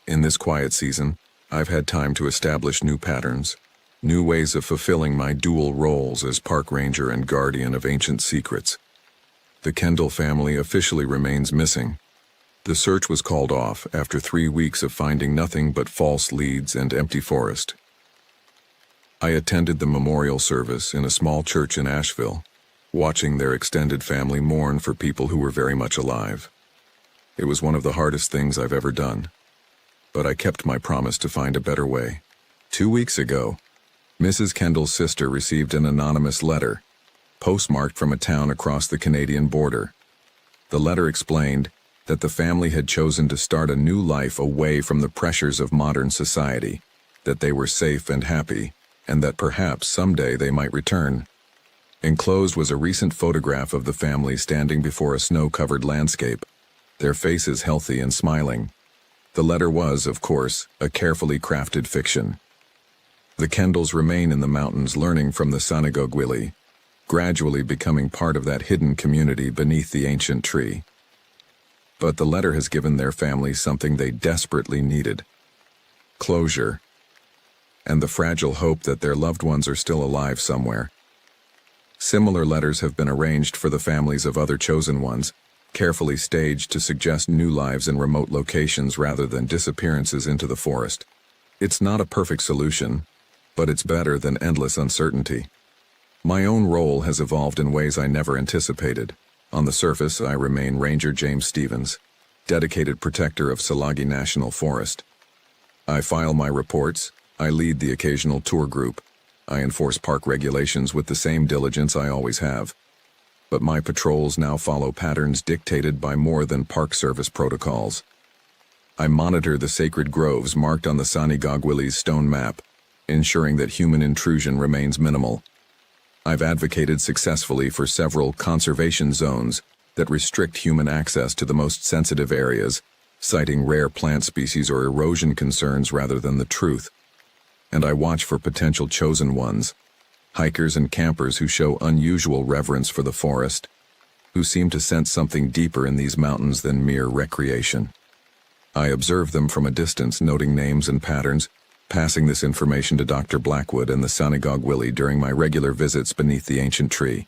In this quiet season, I've had time to establish new patterns, new ways of fulfilling my dual roles as park ranger and guardian of ancient secrets. The Kendall family officially remains missing. The search was called off after 3 weeks of finding nothing but false leads and empty forest. I attended the memorial service in a small church in Asheville, watching their extended family mourn for people who were very much alive. It was one of the hardest things I've ever done, but I kept my promise to find a better way. 2 weeks ago, Mrs. Kendall's sister received an anonymous letter, postmarked from a town across the Canadian border. The letter explained that the family had chosen to start a new life away from the pressures of modern society, that they were safe and happy, and that perhaps someday they might return. Enclosed was a recent photograph of the family standing before a snow-covered landscape, their faces healthy and smiling. The letter was, of course, a carefully crafted fiction. The Kendalls remain in the mountains learning from the Sanigogwili, gradually becoming part of that hidden community beneath the ancient tree. But the letter has given their family something they desperately needed: closure, and the fragile hope that their loved ones are still alive somewhere. Similar letters have been arranged for the families of other chosen ones, carefully staged to suggest new lives in remote locations rather than disappearances into the forest. It's not a perfect solution, but it's better than endless uncertainty. My own role has evolved in ways I never anticipated. On the surface, I remain Ranger James Stevens, dedicated protector of Salagi National Forest. I file my reports, I lead the occasional tour group, I enforce park regulations with the same diligence I always have. But my patrols now follow patterns dictated by more than Park Service protocols. I monitor the sacred groves marked on the Sanigogwili's stone map, ensuring that human intrusion remains minimal. I've advocated successfully for several conservation zones that restrict human access to the most sensitive areas, citing rare plant species or erosion concerns rather than the truth. And I watch for potential chosen ones, hikers and campers who show unusual reverence for the forest, who seem to sense something deeper in these mountains than mere recreation. I observe them from a distance, noting names and patterns, passing this information to Dr. Blackwood and the Sanigogwili during my regular visits beneath the ancient tree.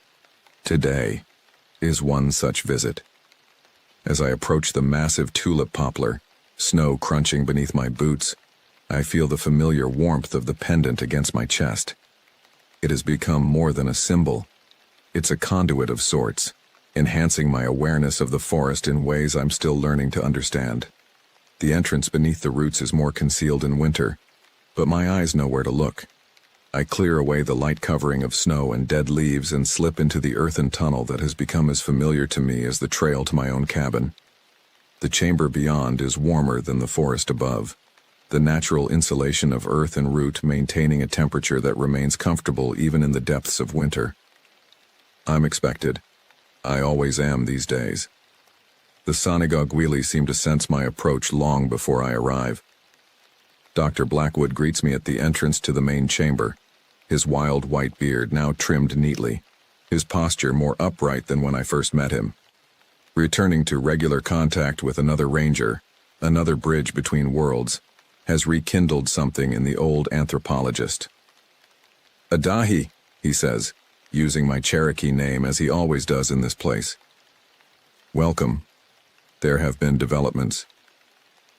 Today is one such visit. As I approach the massive tulip poplar, snow crunching beneath my boots, I feel the familiar warmth of the pendant against my chest. It has become more than a symbol. It's a conduit of sorts, enhancing my awareness of the forest in ways I'm still learning to understand. The entrance beneath the roots is more concealed in winter, but my eyes know where to look. I clear away the light covering of snow and dead leaves and slip into the earthen tunnel that has become as familiar to me as the trail to my own cabin. The chamber beyond is warmer than the forest above, the natural insulation of earth and root maintaining a temperature that remains comfortable even in the depths of winter. I'm expected. I always am these days. The Sanigogwili seem to sense my approach long before I arrive. Dr. Blackwood greets me at the entrance to the main chamber, his wild white beard now trimmed neatly, his posture more upright than when I first met him. Returning to regular contact with another ranger, another bridge between worlds, has rekindled something in the old anthropologist. Adahi, he says, using my Cherokee name as he always does in this place. Welcome. There have been developments.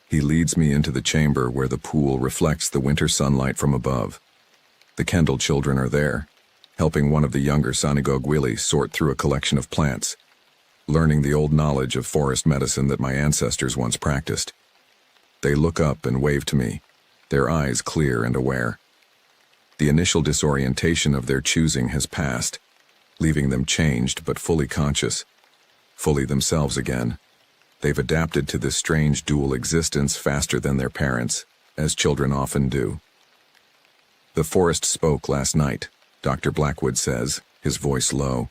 He leads me into the chamber where the pool reflects the winter sunlight from above. The Kendall children are there, helping one of the younger Sanigogwili sort through a collection of plants, learning the old knowledge of forest medicine that my ancestors once practiced. They look up and wave to me, their eyes clear and aware. The initial disorientation of their choosing has passed, leaving them changed but fully conscious, fully themselves again. They've adapted to this strange dual existence faster than their parents, as children often do. The forest spoke last night, Dr. Blackwood says, his voice low.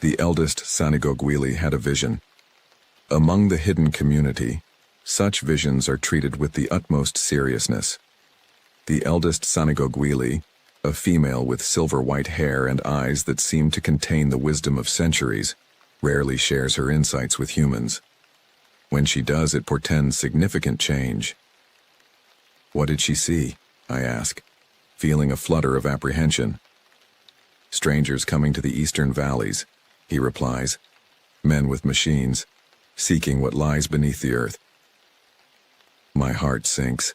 The eldest Sanigogwili had a vision. Among the hidden community, such visions are treated with the utmost seriousness. The eldest Sanigogwili, a female with silver-white hair and eyes that seem to contain the wisdom of centuries, rarely shares her insights with humans. When she does, it portends significant change. What did she see? I ask, feeling a flutter of apprehension. Strangers coming to the eastern valleys, he replies. Men with machines, seeking what lies beneath the earth. My heart sinks.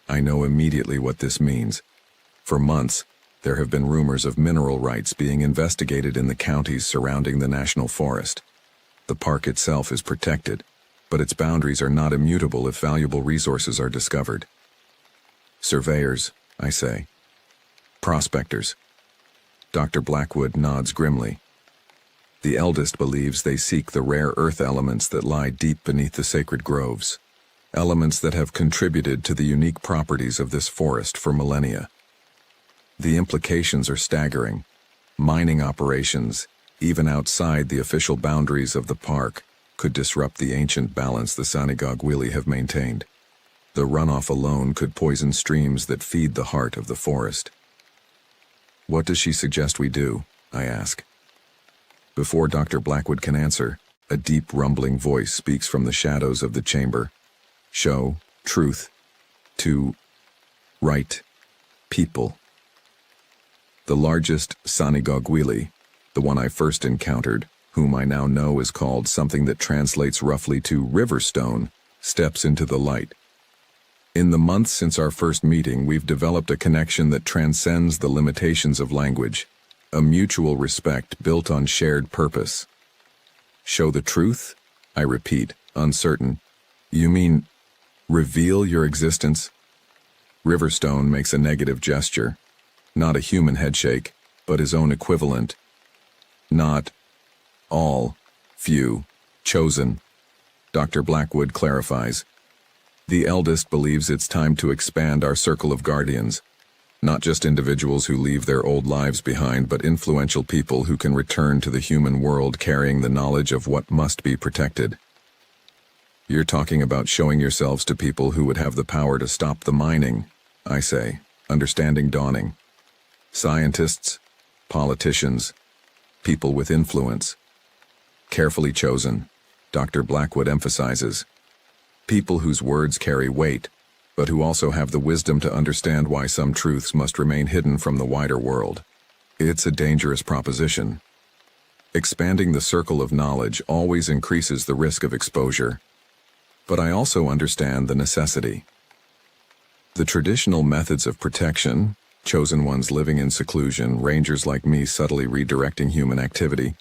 I know immediately what this means. For months, there have been rumors of mineral rights being investigated in the counties surrounding the national forest. The park itself is protected, but its boundaries are not immutable if valuable resources are discovered. Surveyors, I say. Prospectors. Dr. Blackwood nods grimly. The eldest believes they seek the rare earth elements that lie deep beneath the sacred groves, elements that have contributed to the unique properties of this forest for millennia. The implications are staggering. Mining operations, even outside the official boundaries of the park, could disrupt the ancient balance the Sanigogwili have maintained. The runoff alone could poison streams that feed the heart of the forest. What does she suggest we do? I ask. Before Dr. Blackwood can answer, a deep rumbling voice speaks from the shadows of the chamber. Show, truth, to, right, people. The largest Sanigogwili, the one I first encountered, whom I now know is called something that translates roughly to Riverstone, steps into the light. In the months since our first meeting, we've developed a connection that transcends the limitations of language, a mutual respect built on shared purpose. Show the truth? I repeat, uncertain. You mean, reveal your existence? Riverstone makes a negative gesture. Not a human headshake, but his own equivalent. Not all, few, chosen. Dr. Blackwood clarifies. The eldest believes it's time to expand our circle of guardians. Not just individuals who leave their old lives behind, but influential people who can return to the human world carrying the knowledge of what must be protected. You're talking about showing yourselves to people who would have the power to stop the mining, I say, understanding dawning. Scientists, politicians, people with influence. Carefully chosen, Dr. Blackwood emphasizes. People whose words carry weight, but who also have the wisdom to understand why some truths must remain hidden from the wider world. It's a dangerous proposition. Expanding the circle of knowledge always increases the risk of exposure. But I also understand the necessity. The traditional methods of protection, chosen ones living in seclusion, rangers like me subtly redirecting human activity,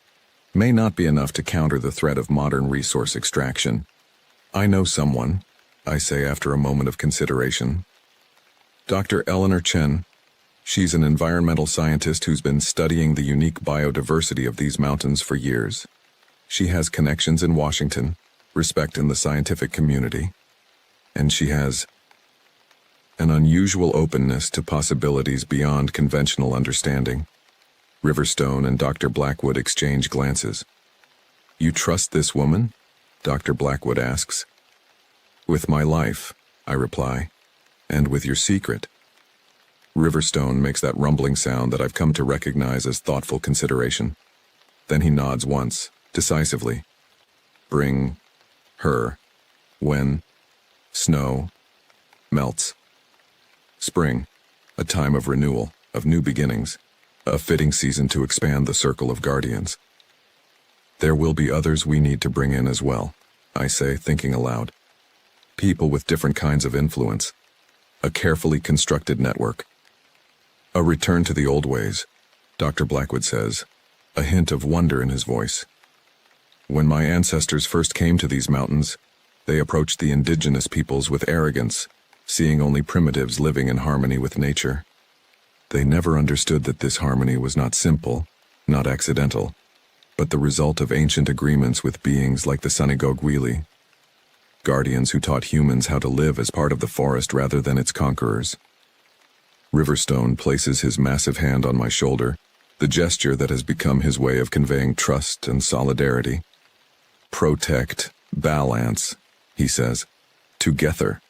may not be enough to counter the threat of modern resource extraction. I know someone, I say after a moment of consideration. Dr. Eleanor Chen. She's an environmental scientist who's been studying the unique biodiversity of these mountains for years. She has connections in Washington, respect in the scientific community, and she has an unusual openness to possibilities beyond conventional understanding. Riverstone and Dr. Blackwood exchange glances. You trust this woman? Dr. Blackwood asks. With my life, I reply, and with your secret. Riverstone makes that rumbling sound that I've come to recognize as thoughtful consideration. Then he nods once, decisively. Bring her when snow melts. Spring, a time of renewal, of new beginnings, a fitting season to expand the circle of guardians. There will be others we need to bring in as well, I say, thinking aloud. People with different kinds of influence. A carefully constructed network. A return to the old ways, Dr. Blackwood says, a hint of wonder in his voice. When my ancestors first came to these mountains, they approached the indigenous peoples with arrogance, seeing only primitives living in harmony with nature. They never understood that this harmony was not simple, not accidental, but the result of ancient agreements with beings like the Sanigogwili, guardians who taught humans how to live as part of the forest rather than its conquerors. Riverstone places his massive hand on my shoulder, the gesture that has become his way of conveying trust and solidarity. Protect, balance, he says, together.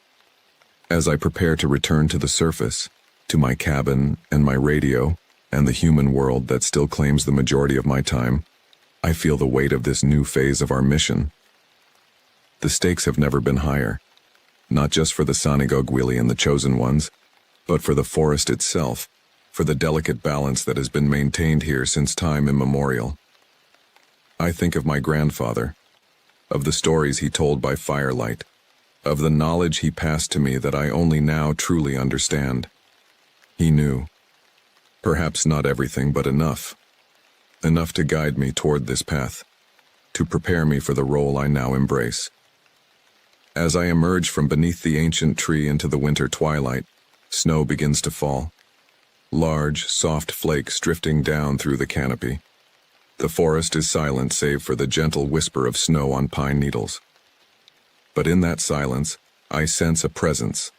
As I prepare to return to the surface, to my cabin and my radio, and the human world that still claims the majority of my time, I feel the weight of this new phase of our mission. The stakes have never been higher, not just for the Sanigogwili and the Chosen Ones, but for the forest itself, for the delicate balance that has been maintained here since time immemorial. I think of my grandfather, of the stories he told by firelight, of the knowledge he passed to me that I only now truly understand. He knew. Perhaps not everything, but enough. Enough to guide me toward this path, to prepare me for the role I now embrace. As I emerge from beneath the ancient tree into the winter twilight, snow begins to fall. Large, soft flakes drifting down through the canopy. The forest is silent save for the gentle whisper of snow on pine needles. But in that silence, I sense a presence,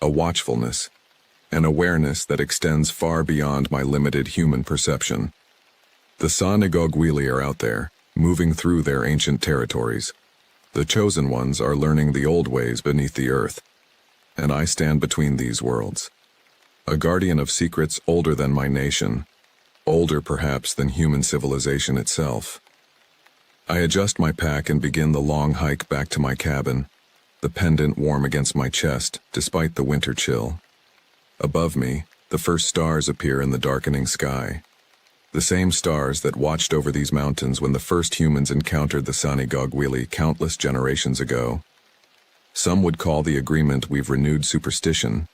a watchfulness, an awareness that extends far beyond my limited human perception. The Sanigogwili are out there, moving through their ancient territories. The Chosen Ones are learning the old ways beneath the earth, and I stand between these worlds. A guardian of secrets older than my nation, older perhaps than human civilization itself. I adjust my pack and begin the long hike back to my cabin, the pendant warm against my chest despite the winter chill. Above me, the first stars appear in the darkening sky. The same stars that watched over these mountains when the first humans encountered the Sanigogwili countless generations ago. Some would call the agreement we've renewed superstition,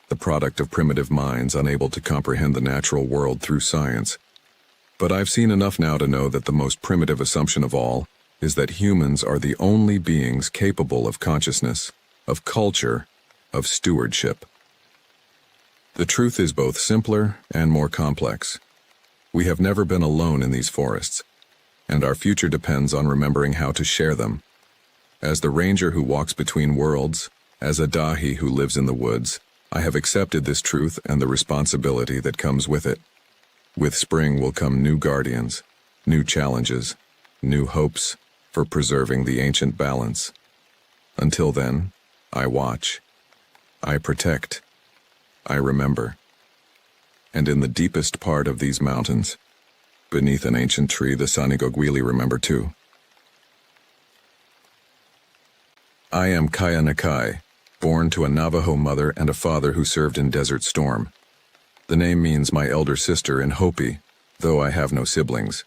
the product of primitive minds unable to comprehend the natural world through science. But I've seen enough now to know that the most primitive assumption of all is that humans are the only beings capable of consciousness, of culture, of stewardship. The truth is both simpler and more complex. We have never been alone in these forests, and our future depends on remembering how to share them. As the ranger who walks between worlds, as a dahi who lives in the woods, I have accepted this truth and the responsibility that comes with it. With spring will come new guardians, new challenges, new hopes for preserving the ancient balance. Until then, I watch, I protect, I remember. And in the deepest part of these mountains, beneath an ancient tree, the Sanigogwili remember too. I am Kaya Nakai, born to a Navajo mother and a father who served in Desert Storm. The name means my elder sister in Hopi, though I have no siblings.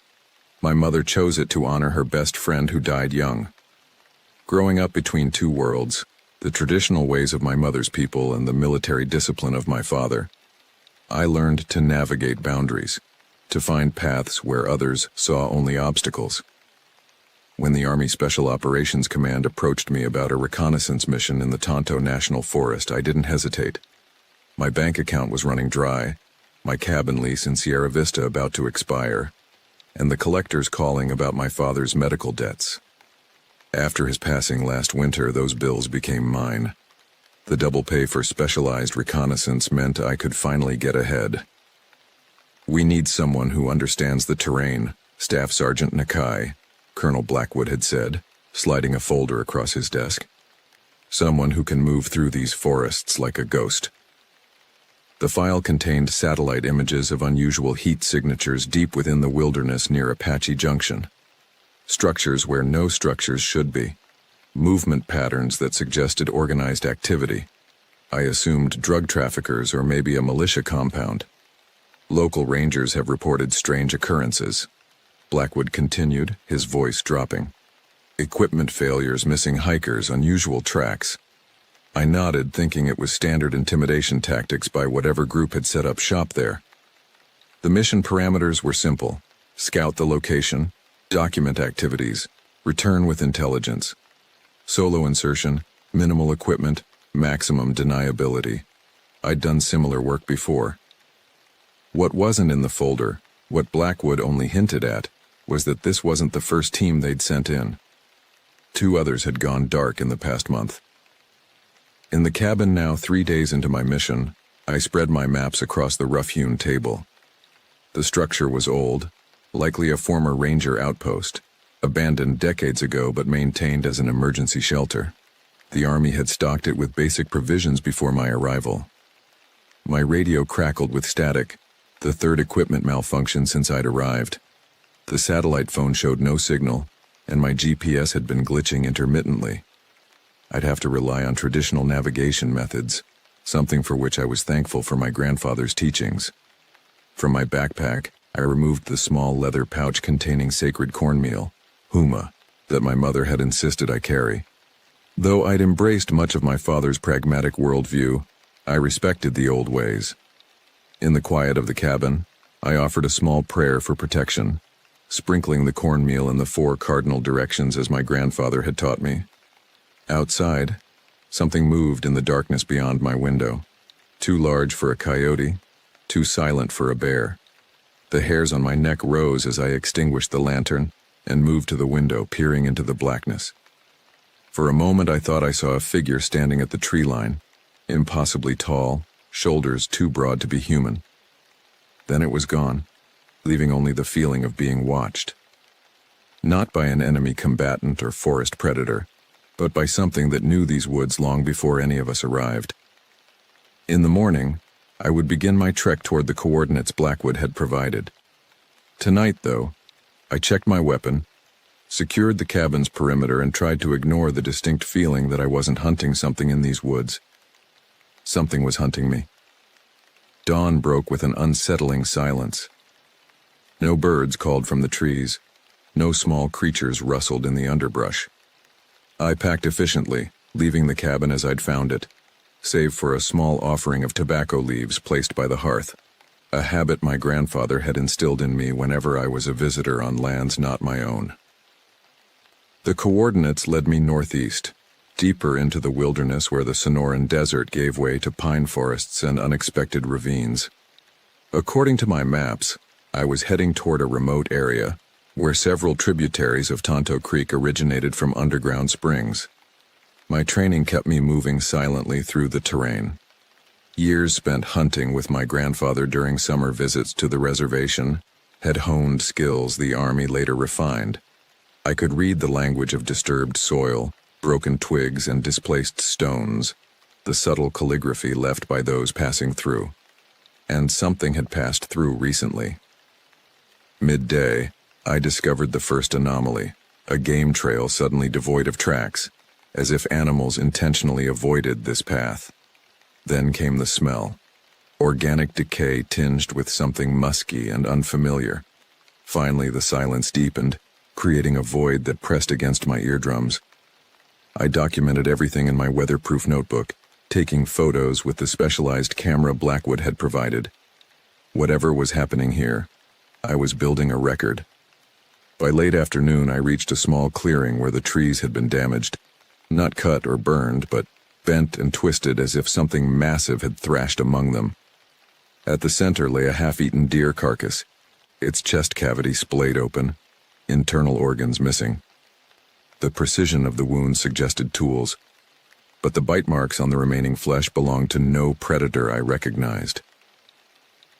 My mother chose it to honor her best friend who died young. Growing up between two worlds, the traditional ways of my mother's people and the military discipline of my father, I learned to navigate boundaries, to find paths where others saw only obstacles. When the Army Special Operations Command approached me about a reconnaissance mission in the Tonto National Forest, I didn't hesitate. My bank account was running dry, my cabin lease in Sierra Vista about to expire, and the collectors calling about my father's medical debts. After his passing last winter, those bills became mine. The double pay for specialized reconnaissance meant I could finally get ahead. We need someone who understands the terrain, Staff Sergeant Nakai, Colonel Blackwood had said, sliding a folder across his desk. Someone who can move through these forests like a ghost. The file contained satellite images of unusual heat signatures deep within the wilderness near Apache Junction. Structures where no structures should be. Movement patterns that suggested organized activity. I assumed drug traffickers or maybe a militia compound. Local rangers have reported strange occurrences. Blackwood continued, his voice dropping. Equipment failures, missing hikers, unusual tracks. I nodded, thinking it was standard intimidation tactics by whatever group had set up shop there. The mission parameters were simple. Scout the location, document activities, return with intelligence. Solo insertion, minimal equipment, maximum deniability. I'd done similar work before. What wasn't in the folder, what Blackwood only hinted at, was that this wasn't the first team they'd sent in. 2 others had gone dark in the past month. In the cabin now 3 days into my mission, I spread my maps across the rough-hewn table. The structure was old, likely a former ranger outpost, abandoned decades ago but maintained as an emergency shelter. The Army had stocked it with basic provisions before my arrival. My radio crackled with static, the third equipment malfunction since I'd arrived. The satellite phone showed no signal, and my GPS had been glitching intermittently. I'd have to rely on traditional navigation methods, something for which I was thankful for my grandfather's teachings. From my backpack, I removed the small leather pouch containing sacred cornmeal, huma, that my mother had insisted I carry. Though I'd embraced much of my father's pragmatic worldview, I respected the old ways. In the quiet of the cabin, I offered a small prayer for protection, sprinkling the cornmeal in the 4 cardinal directions as my grandfather had taught me. Outside, something moved in the darkness beyond my window, too large for a coyote, too silent for a bear. The hairs on my neck rose as I extinguished the lantern and moved to the window, peering into the blackness. For a moment I thought I saw a figure standing at the tree line, impossibly tall, shoulders too broad to be human. Then it was gone, leaving only the feeling of being watched. Not by an enemy combatant or forest predator, but by something that knew these woods long before any of us arrived. In the morning, I would begin my trek toward the coordinates Blackwood had provided. Tonight, though, I checked my weapon, secured the cabin's perimeter, and tried to ignore the distinct feeling that I wasn't hunting something in these woods. Something was hunting me. Dawn broke with an unsettling silence. No birds called from the trees. No small creatures rustled in the underbrush. I packed efficiently, leaving the cabin as I'd found it, save for a small offering of tobacco leaves placed by the hearth, a habit my grandfather had instilled in me whenever I was a visitor on lands not my own. The coordinates led me northeast, deeper into the wilderness where the Sonoran Desert gave way to pine forests and unexpected ravines. According to my maps, I was heading toward a remote area where several tributaries of Tonto Creek originated from underground springs. My training kept me moving silently through the terrain. Years spent hunting with my grandfather during summer visits to the reservation had honed skills the Army later refined. I could read the language of disturbed soil, broken twigs, and displaced stones, the subtle calligraphy left by those passing through. And something had passed through recently. Midday, I discovered the first anomaly, a game trail suddenly devoid of tracks, as if animals intentionally avoided this path. Then came the smell, organic decay tinged with something musky and unfamiliar. Finally, the silence deepened, creating a void that pressed against my eardrums. I documented everything in my weatherproof notebook, taking photos with the specialized camera Blackwood had provided. Whatever was happening here, I was building a record. By late afternoon, I reached a small clearing where the trees had been damaged, not cut or burned, but bent and twisted as if something massive had thrashed among them. At the center lay a half-eaten deer carcass, its chest cavity splayed open, internal organs missing. The precision of the wound suggested tools, but the bite marks on the remaining flesh belonged to no predator I recognized.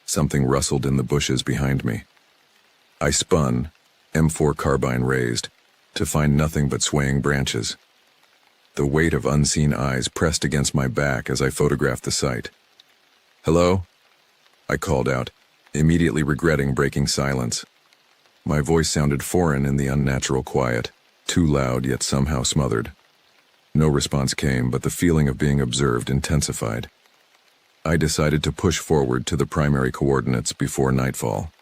Something rustled in the bushes behind me. I spun, M4 carbine raised, to find nothing but swaying branches. The weight of unseen eyes pressed against my back as I photographed the site. "Hello?" I called out, immediately regretting breaking silence. My voice sounded foreign in the unnatural quiet, too loud yet somehow smothered. No response came, but the feeling of being observed intensified. I decided to push forward to the primary coordinates before nightfall.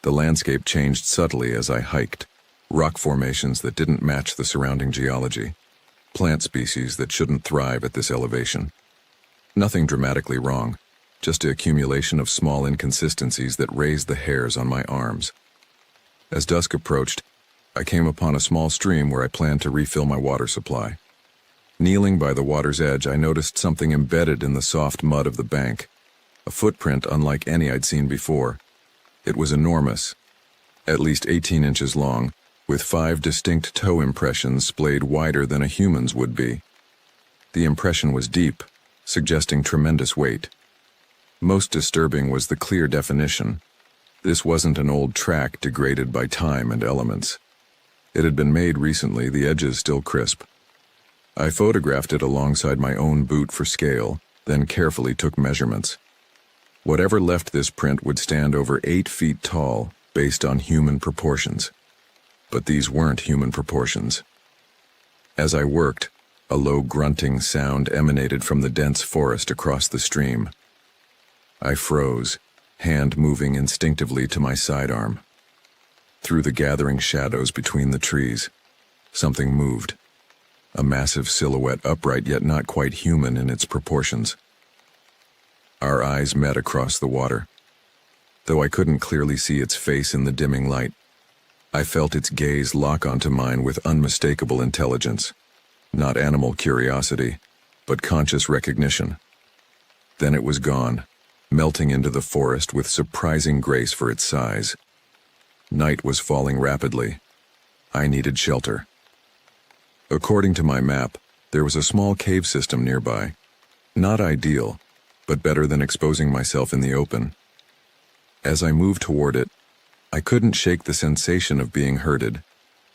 The landscape changed subtly as I hiked, rock formations that didn't match the surrounding geology, plant species that shouldn't thrive at this elevation. Nothing dramatically wrong, just an accumulation of small inconsistencies that raised the hairs on my arms. As dusk approached, I came upon a small stream where I planned to refill my water supply. Kneeling by the water's edge, I noticed something embedded in the soft mud of the bank, a footprint unlike any I'd seen before. It was enormous, at least 18 inches long, with 5 distinct toe impressions splayed wider than a human's would be. The impression was deep, suggesting tremendous weight. Most disturbing was the clear definition. This wasn't an old track degraded by time and elements. It had been made recently, the edges still crisp. I photographed it alongside my own boot for scale, then carefully took measurements. Whatever left this print would stand over 8 feet tall, based on human proportions. But these weren't human proportions. As I worked, a low grunting sound emanated from the dense forest across the stream. I froze, hand moving instinctively to my sidearm. Through the gathering shadows between the trees, something moved. A massive silhouette, upright yet not quite human in its proportions. Our eyes met across the water. Though I couldn't clearly see its face in the dimming light, I felt its gaze lock onto mine with unmistakable intelligence. Not animal curiosity, but conscious recognition. Then it was gone, melting into the forest with surprising grace for its size. Night was falling rapidly. I needed shelter. According to my map, there was a small cave system nearby. Not ideal, but better than exposing myself in the open. As I moved toward it, I couldn't shake the sensation of being herded,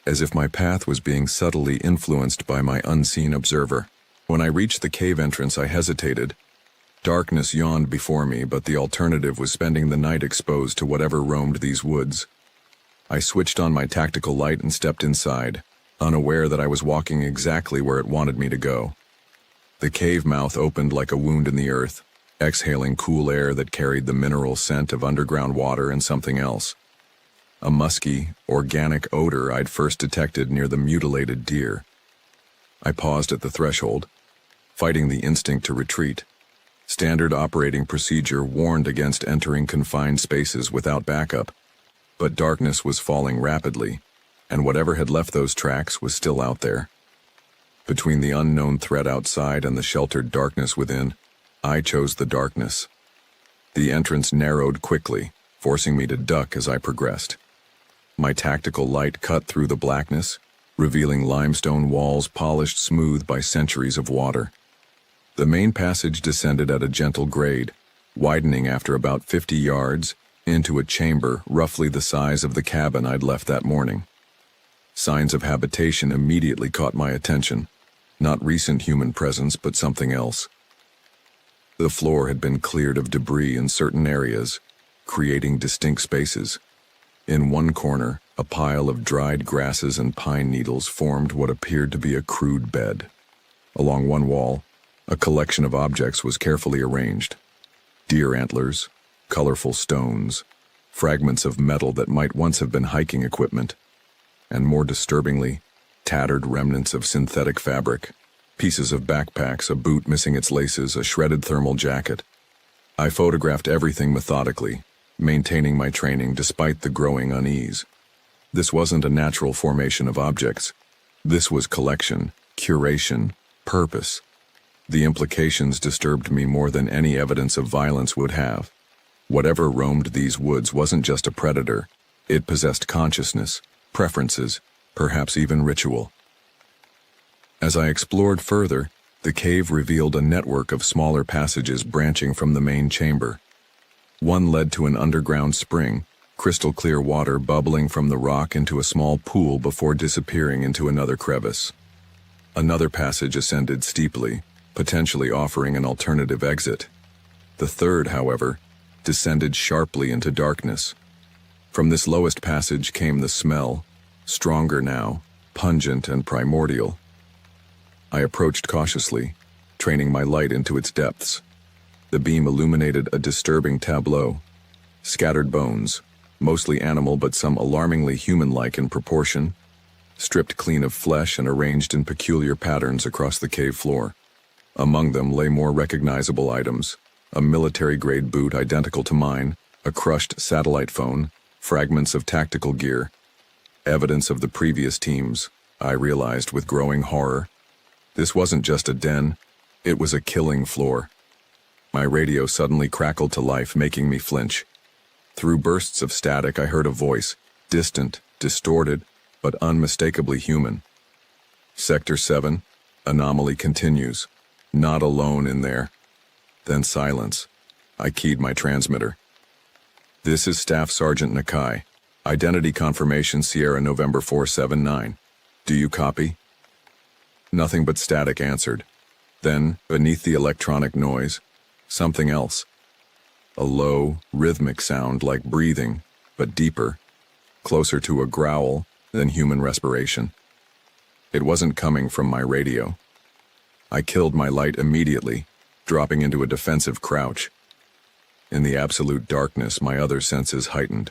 as if my path was being subtly influenced by my unseen observer. When I reached the cave entrance, I hesitated. Darkness yawned before me, but the alternative was spending the night exposed to whatever roamed these woods. I switched on my tactical light and stepped inside, unaware that I was walking exactly where it wanted me to go. The cave mouth opened like a wound in the earth, exhaling cool air that carried the mineral scent of underground water and something else. A musky, organic odor I'd first detected near the mutilated deer. I paused at the threshold, fighting the instinct to retreat. Standard operating procedure warned against entering confined spaces without backup, but darkness was falling rapidly, and whatever had left those tracks was still out there. Between the unknown threat outside and the sheltered darkness within, I chose the darkness. The entrance narrowed quickly, forcing me to duck as I progressed. My tactical light cut through the blackness, revealing limestone walls polished smooth by centuries of water. The main passage descended at a gentle grade, widening after about 50 yards into a chamber roughly the size of the cabin I'd left that morning. Signs of habitation immediately caught my attention. Not recent human presence, but something else. The floor had been cleared of debris in certain areas, creating distinct spaces. In one corner, a pile of dried grasses and pine needles formed what appeared to be a crude bed. Along one wall, a collection of objects was carefully arranged. Deer antlers, colorful stones, fragments of metal that might once have been hiking equipment, and more disturbingly, tattered remnants of synthetic fabric, pieces of backpacks, a boot missing its laces, a shredded thermal jacket. I photographed everything methodically, maintaining my training despite the growing unease. This wasn't a natural formation of objects. This was collection, curation, purpose. The implications disturbed me more than any evidence of violence would have. Whatever roamed these woods wasn't just a predator. It possessed consciousness, preferences, perhaps even ritual. As I explored further, the cave revealed a network of smaller passages branching from the main chamber. One led to an underground spring, crystal clear water bubbling from the rock into a small pool before disappearing into another crevice. Another passage ascended steeply, potentially offering an alternative exit. The third, however, descended sharply into darkness. From this lowest passage came the smell, stronger now, pungent and primordial. I approached cautiously, training my light into its depths. The beam illuminated a disturbing tableau. Scattered bones, mostly animal but some alarmingly human-like in proportion, stripped clean of flesh and arranged in peculiar patterns across the cave floor. Among them lay more recognizable items: a military-grade boot identical to mine, a crushed satellite phone, fragments of tactical gear. Evidence of the previous teams, I realized with growing horror. This wasn't just a den, it was a killing floor. My radio suddenly crackled to life, making me flinch. Through bursts of static, I heard a voice, distant, distorted, but unmistakably human. Sector 7, anomaly continues. Not alone in there. Then silence. I keyed my transmitter. This is Staff Sergeant Nakai. Identity confirmation Sierra November 479. Do you copy? Nothing but static answered. Then, beneath the electronic noise, something else. A low, rhythmic sound like breathing, but deeper, closer to a growl, than human respiration. It wasn't coming from my radio. I killed my light immediately, dropping into a defensive crouch. In the absolute darkness, my other senses heightened.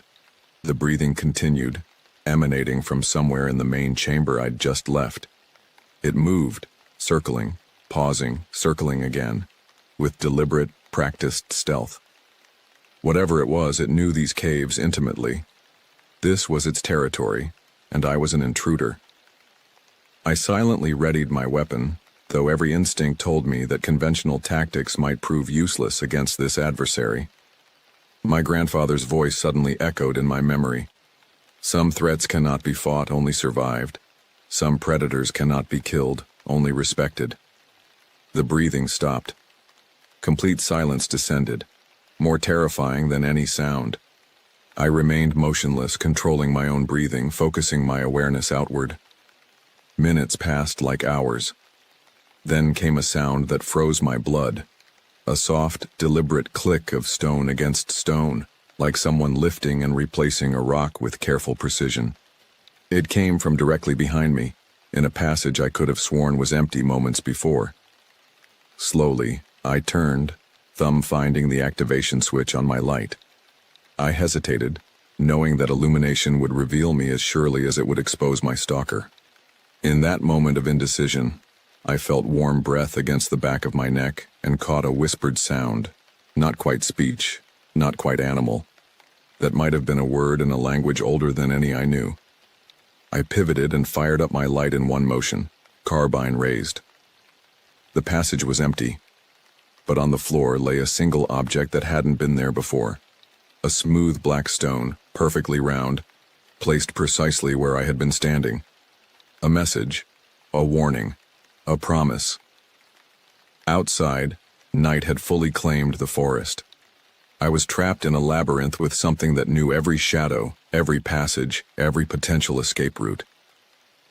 The breathing continued, emanating from somewhere in the main chamber I'd just left. It moved, circling, pausing, circling again, with deliberate, practiced stealth. Whatever it was, it knew these caves intimately. This was its territory, and I was an intruder. I silently readied my weapon, though every instinct told me that conventional tactics might prove useless against this adversary. My grandfather's voice suddenly echoed in my memory. Some threats cannot be fought, only survived. Some predators cannot be killed, only respected. The breathing stopped. Complete silence descended, more terrifying than any sound. I remained motionless, controlling my own breathing, focusing my awareness outward. Minutes passed like hours. Then came a sound that froze my blood. A soft, deliberate click of stone against stone, like someone lifting and replacing a rock with careful precision. It came from directly behind me, in a passage I could have sworn was empty moments before. Slowly, I turned, thumb finding the activation switch on my light. I hesitated, knowing that illumination would reveal me as surely as it would expose my stalker. In that moment of indecision, I felt warm breath against the back of my neck and caught a whispered sound, not quite speech, not quite animal, that might have been a word in a language older than any I knew. I pivoted and fired up my light in one motion, carbine raised. The passage was empty, but on the floor lay a single object that hadn't been there before. A smooth black stone, perfectly round, placed precisely where I had been standing. A message, a warning, a promise. Outside, night had fully claimed the forest. I was trapped in a labyrinth with something that knew every shadow, every passage, every potential escape route.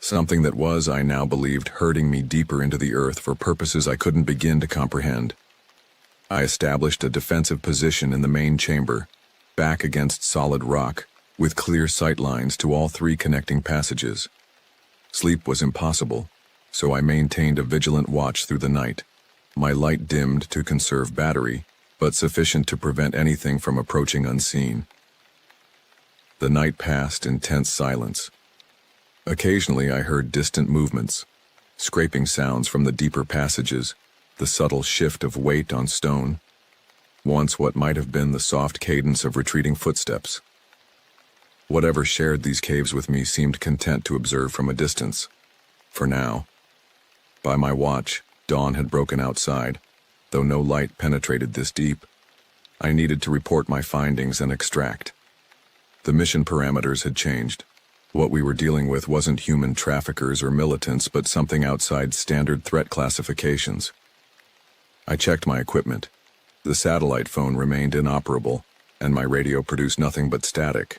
Something that was, I now believed, herding me deeper into the earth for purposes I couldn't begin to comprehend. I established a defensive position in the main chamber, back against solid rock, with clear sight lines to all three connecting passages. Sleep was impossible, so I maintained a vigilant watch through the night. My light dimmed to conserve battery, but sufficient to prevent anything from approaching unseen. The night passed in tense silence. Occasionally I heard distant movements, scraping sounds from the deeper passages, the subtle shift of weight on stone. Once what might have been the soft cadence of retreating footsteps. Whatever shared these caves with me seemed content to observe from a distance. For now. By my watch, dawn had broken outside, though no light penetrated this deep. I needed to report my findings and extract. The mission parameters had changed. What we were dealing with wasn't human traffickers or militants, but something outside standard threat classifications. I checked my equipment. The satellite phone remained inoperable, and my radio produced nothing but static.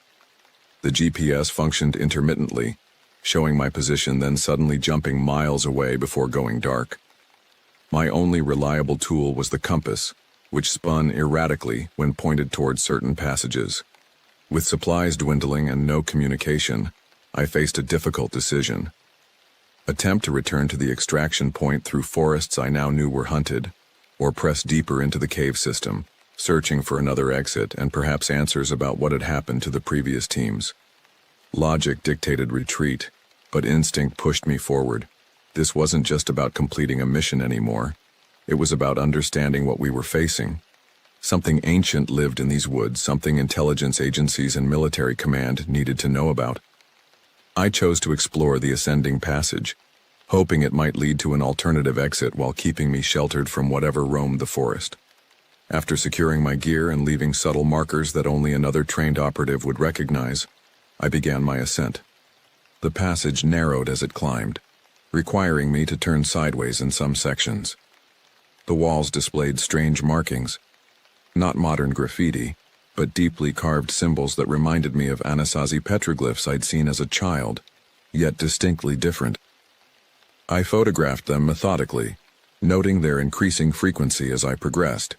The GPS functioned intermittently, showing my position then suddenly jumping miles away before going dark. My only reliable tool was the compass, which spun erratically when pointed towards certain passages. With supplies dwindling and no communication, I faced a difficult decision. Attempt to return to the extraction point through forests I now knew were hunted, or press deeper into the cave system, searching for another exit and perhaps answers about what had happened to the previous teams. Logic dictated retreat, but instinct pushed me forward. This wasn't just about completing a mission anymore. It was about understanding what we were facing. Something ancient lived in these woods, something intelligence agencies and military command needed to know about. I chose to explore the ascending passage, hoping it might lead to an alternative exit while keeping me sheltered from whatever roamed the forest. After securing my gear and leaving subtle markers that only another trained operative would recognize, I began my ascent. The passage narrowed as it climbed, requiring me to turn sideways in some sections. The walls displayed strange markings, not modern graffiti, but deeply carved symbols that reminded me of Anasazi petroglyphs I'd seen as a child, yet distinctly different. I photographed them methodically, noting their increasing frequency as I progressed.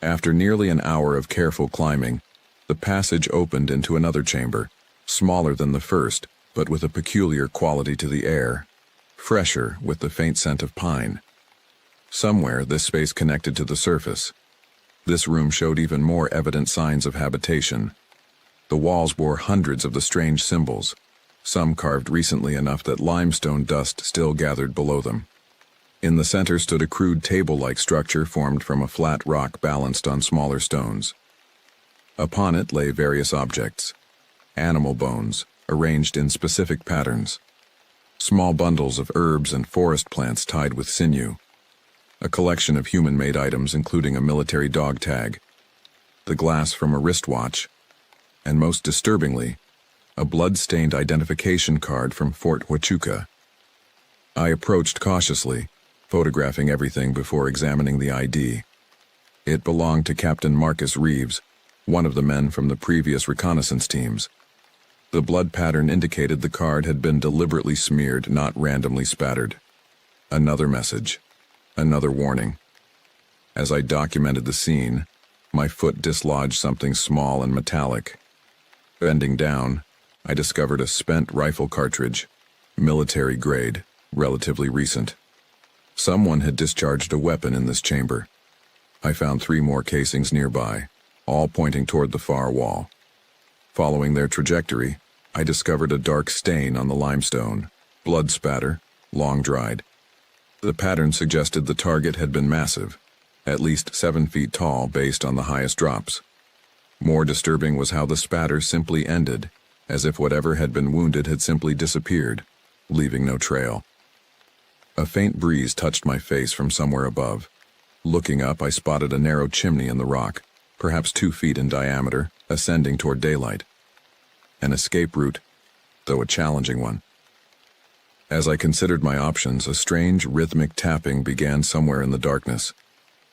After nearly an hour of careful climbing, the passage opened into another chamber, smaller than the first, but with a peculiar quality to the air, fresher with the faint scent of pine. Somewhere this space connected to the surface. This room showed even more evident signs of habitation. The walls bore hundreds of the strange symbols, some carved recently enough that limestone dust still gathered below them. In the center stood a crude table-like structure formed from a flat rock balanced on smaller stones. Upon it lay various objects, animal bones, arranged in specific patterns, small bundles of herbs and forest plants tied with sinew, a collection of human-made items including a military dog tag, the glass from a wristwatch, and most disturbingly, a blood-stained identification card from Fort Huachuca. I approached cautiously, photographing everything before examining the ID. It belonged to Captain Marcus Reeves, one of the men from the previous reconnaissance teams. The blood pattern indicated the card had been deliberately smeared, not randomly spattered. Another message. Another warning. As I documented the scene, my foot dislodged something small and metallic. Bending down, I discovered a spent rifle cartridge, military grade, relatively recent. Someone had discharged a weapon in this chamber. I found 3 more casings nearby, all pointing toward the far wall. Following their trajectory, I discovered a dark stain on the limestone, blood spatter, long dried. The pattern suggested the target had been massive, at least 7 feet tall based on the highest drops. More disturbing was how the spatter simply ended, as if whatever had been wounded had simply disappeared, leaving no trail. A faint breeze touched my face from somewhere above. Looking up, I spotted a narrow chimney in the rock, perhaps 2 feet in diameter, ascending toward daylight. An escape route, though a challenging one. As I considered my options, a strange rhythmic tapping began somewhere in the darkness.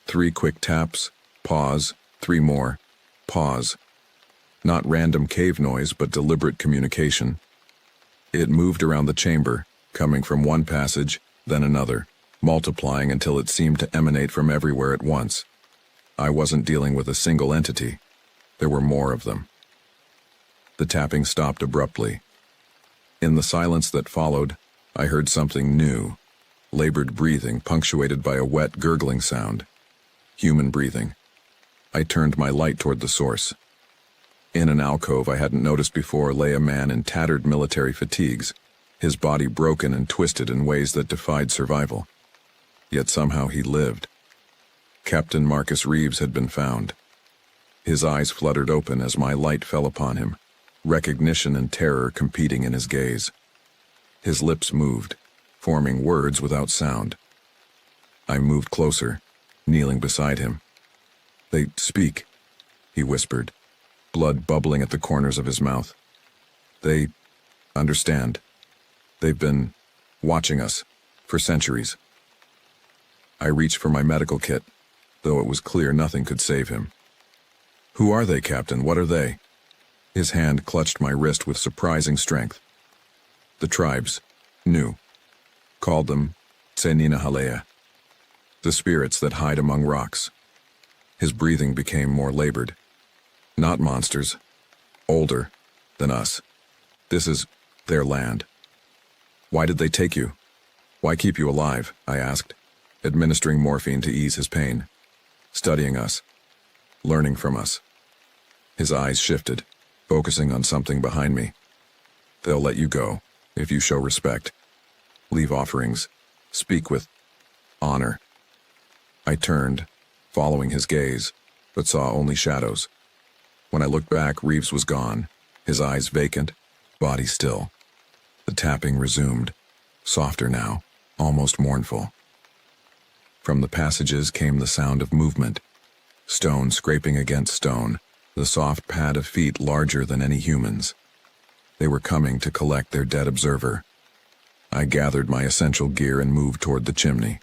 3 quick taps, pause, 3 more, pause. Not random cave noise, but deliberate communication. It moved around the chamber, coming from one passage, then another, multiplying until it seemed to emanate from everywhere at once. I wasn't dealing with a single entity. There were more of them. The tapping stopped abruptly. In the silence that followed, I heard something new, labored breathing punctuated by a wet, gurgling sound. Human breathing. I turned my light toward the source. In an alcove I hadn't noticed before lay a man in tattered military fatigues, his body broken and twisted in ways that defied survival. Yet somehow he lived. Captain Marcus Reeves had been found. His eyes fluttered open as my light fell upon him, recognition and terror competing in his gaze. His lips moved, forming words without sound. I moved closer, kneeling beside him. "They speak," he whispered, blood bubbling at the corners of his mouth. "They understand. They've been watching us for centuries." I reached for my medical kit, though it was clear nothing could save him. "Who are they, Captain? What are they?" His hand clutched my wrist with surprising strength. "The tribes, knew. Called them Tseninahalea, the spirits that hide among rocks." His breathing became more labored. "Not monsters. Older than us. This is their land." "Why did they take you? Why keep you alive?" I asked, administering morphine to ease his pain. "Studying us. Learning from us." His eyes shifted, focusing on something behind me. "They'll let you go, if you show respect. Leave offerings. Speak with honor." I turned, following his gaze, but saw only shadows. When I looked back, Reeves was gone, his eyes vacant, body still. The tapping resumed, softer now, almost mournful. From the passages came the sound of movement, stone scraping against stone, the soft pad of feet larger than any human's. They were coming to collect their dead observer. I gathered my essential gear and moved toward the chimney.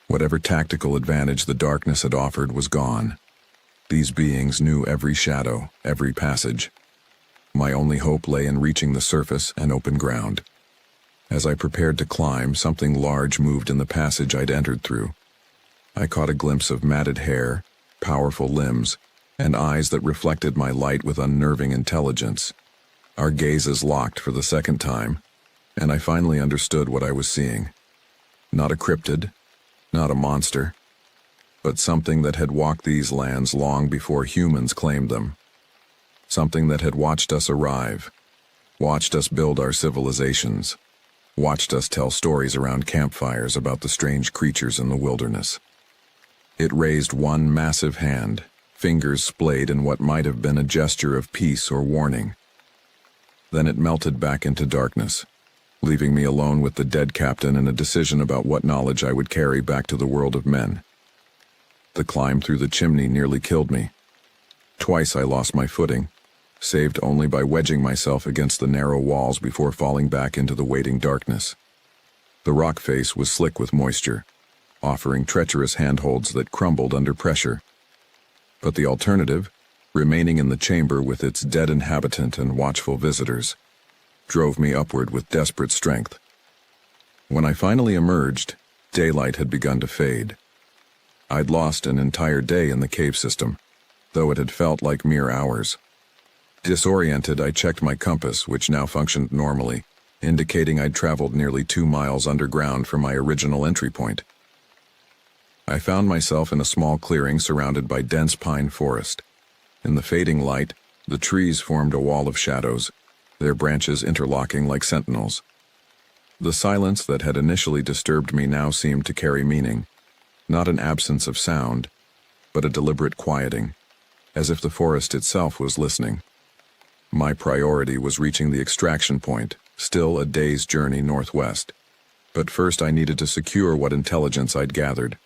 Whatever tactical advantage the darkness had offered was gone. These beings knew every shadow, every passage. My only hope lay in reaching the surface and open ground. As I prepared to climb, something large moved in the passage I'd entered through. I caught a glimpse of matted hair, powerful limbs, and eyes that reflected my light with unnerving intelligence. Our gazes locked for the second time, and I finally understood what I was seeing. Not a cryptid, not a monster, but something that had walked these lands long before humans claimed them. Something that had watched us arrive, watched us build our civilizations, watched us tell stories around campfires about the strange creatures in the wilderness. It raised one massive hand, fingers splayed in what might have been a gesture of peace or warning. Then it melted back into darkness, leaving me alone with the dead captain and a decision about what knowledge I would carry back to the world of men. The climb through the chimney nearly killed me. Twice I lost my footing, saved only by wedging myself against the narrow walls before falling back into the waiting darkness. The rock face was slick with moisture, offering treacherous handholds that crumbled under pressure. But the alternative, remaining in the chamber with its dead inhabitant and watchful visitors, drove me upward with desperate strength. When I finally emerged, daylight had begun to fade. I'd lost an entire day in the cave system, though it had felt like mere hours. Disoriented, I checked my compass, which now functioned normally, indicating I'd traveled nearly 2 miles underground from my original entry point. I found myself in a small clearing surrounded by dense pine forest. In the fading light, the trees formed a wall of shadows, their branches interlocking like sentinels. The silence that had initially disturbed me now seemed to carry meaning, not an absence of sound, but a deliberate quieting, as if the forest itself was listening. My priority was reaching the extraction point, still a day's journey northwest. But first I needed to secure what intelligence I'd gathered.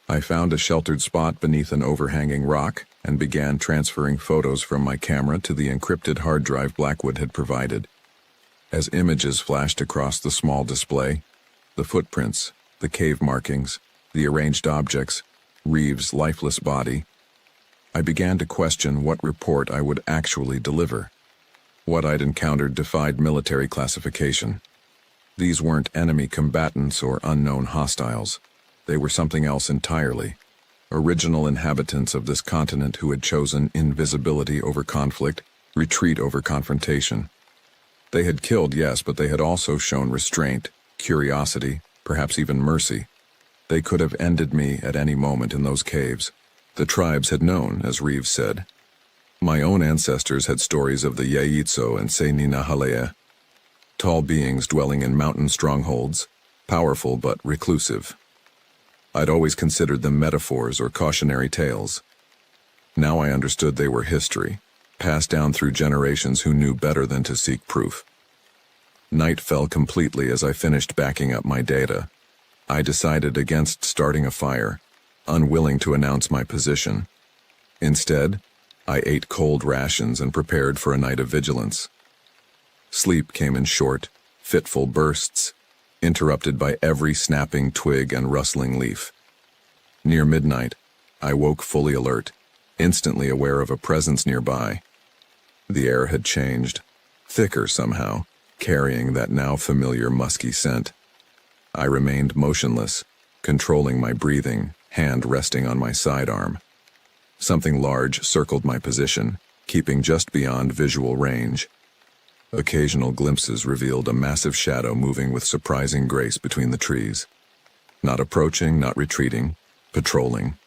I found a sheltered spot beneath an overhanging rock and began transferring photos from my camera to the encrypted hard drive Blackwood had provided. As images flashed across the small display, the footprints, the cave markings, the arranged objects, Reeves' lifeless body, I began to question what report I would actually deliver. What I'd encountered defied military classification. These weren't enemy combatants or unknown hostiles. They were something else entirely. Original inhabitants of this continent who had chosen invisibility over conflict, retreat over confrontation. They had killed, yes, but they had also shown restraint, curiosity, perhaps even mercy. They could have ended me at any moment in those caves. The tribes had known, as Reeves said. My own ancestors had stories of the Yaitso and Seininahalea, tall beings dwelling in mountain strongholds, powerful but reclusive. I'd always considered them metaphors or cautionary tales. Now I understood they were history, passed down through generations who knew better than to seek proof. Night fell completely as I finished backing up my data. I decided against starting a fire, unwilling to announce my position. Instead, I ate cold rations and prepared for a night of vigilance. Sleep came in short, fitful bursts, interrupted by every snapping twig and rustling leaf. Near midnight, I woke fully alert, instantly aware of a presence nearby. The air had changed, thicker somehow, carrying that now familiar musky scent. I remained motionless, controlling my breathing, hand resting on my sidearm. Something large circled my position, keeping just beyond visual range. Occasional glimpses revealed a massive shadow moving with surprising grace between the trees. Not approaching, not retreating, patrolling.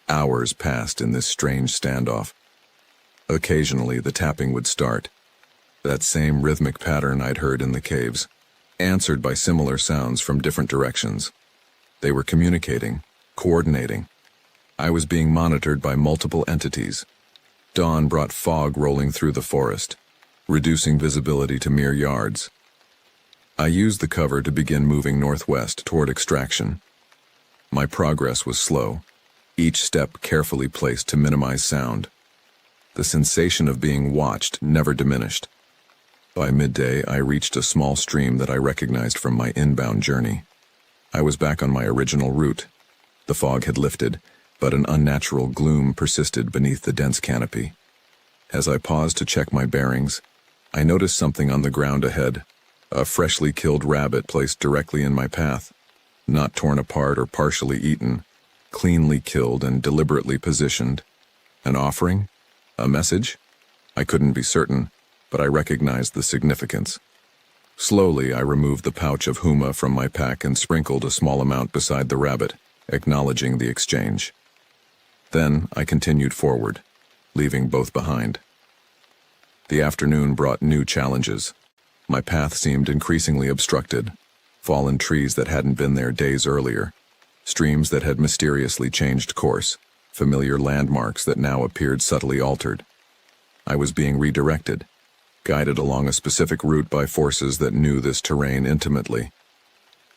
Hours passed in this strange standoff. Occasionally the tapping would start, that same rhythmic pattern I'd heard in the caves, answered by similar sounds from different directions. They were communicating, coordinating. I was being monitored by multiple entities. Dawn brought fog rolling through the forest, reducing visibility to mere yards. I used the cover to begin moving northwest toward extraction. My progress was slow, each step carefully placed to minimize sound. The sensation of being watched never diminished. By midday, I reached a small stream that I recognized from my inbound journey. I was back on my original route. The fog had lifted, but an unnatural gloom persisted beneath the dense canopy. As I paused to check my bearings, I noticed something on the ground ahead, a freshly killed rabbit placed directly in my path, not torn apart or partially eaten, cleanly killed and deliberately positioned. An offering? A message? I couldn't be certain, but I recognized the significance. Slowly, I removed the pouch of huma from my pack and sprinkled a small amount beside the rabbit, acknowledging the exchange. Then I continued forward, leaving both behind. The afternoon brought new challenges. My path seemed increasingly obstructed. Fallen trees that hadn't been there days earlier, streams that had mysteriously changed course, familiar landmarks that now appeared subtly altered. I was being redirected, guided along a specific route by forces that knew this terrain intimately.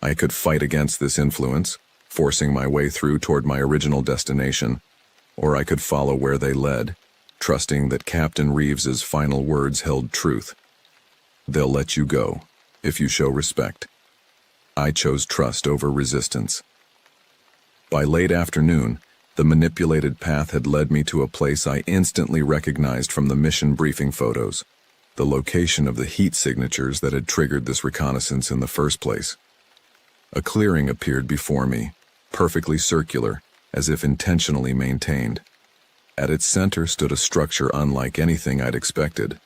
I could fight against this influence, forcing my way through toward my original destination, or I could follow where they led, trusting that Captain Reeves's final words held truth. They'll let you go, if you show respect. I chose trust over resistance. By late afternoon, the manipulated path had led me to a place I instantly recognized from the mission briefing photos, the location of the heat signatures that had triggered this reconnaissance in the first place. A clearing appeared before me, perfectly circular, as if intentionally maintained. At its center stood a structure unlike anything I'd expected.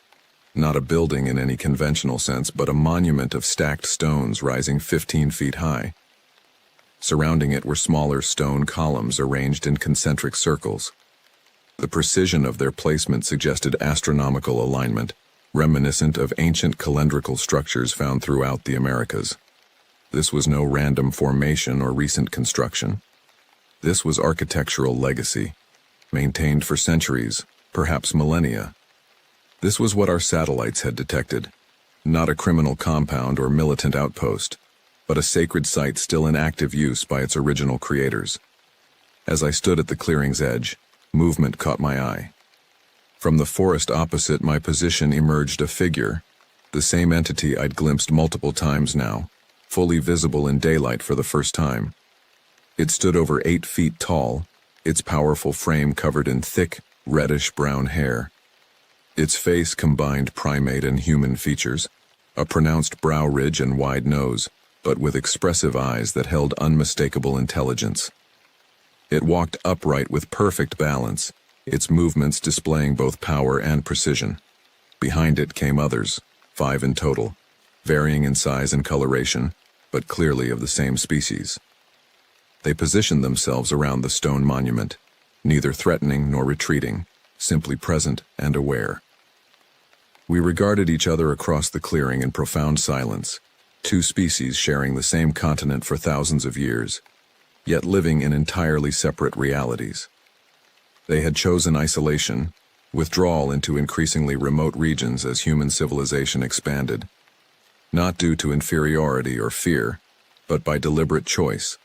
Not a building in any conventional sense, but a monument of stacked stones rising 15 feet high. Surrounding it were smaller stone columns arranged in concentric circles. The precision of their placement suggested astronomical alignment, reminiscent of ancient calendrical structures found throughout the Americas. This was no random formation or recent construction. This was architectural legacy, maintained for centuries, perhaps millennia. This was what our satellites had detected, not a criminal compound or militant outpost, but a sacred site still in active use by its original creators. As I stood at the clearing's edge, movement caught my eye. From the forest opposite my position emerged a figure, the same entity I'd glimpsed multiple times now, fully visible in daylight for the first time. It stood over 8 feet tall, its powerful frame covered in thick, reddish-brown hair. Its face combined primate and human features, a pronounced brow ridge and wide nose, but with expressive eyes that held unmistakable intelligence. It walked upright with perfect balance, its movements displaying both power and precision. Behind it came others, 5 in total, varying in size and coloration, but clearly of the same species. They positioned themselves around the stone monument, neither threatening nor retreating, simply present and aware. We regarded each other across the clearing in profound silence, 2 species sharing the same continent for thousands of years, yet living in entirely separate realities. They had chosen isolation, withdrawal into increasingly remote regions as human civilization expanded, not due to inferiority or fear, but by deliberate choice,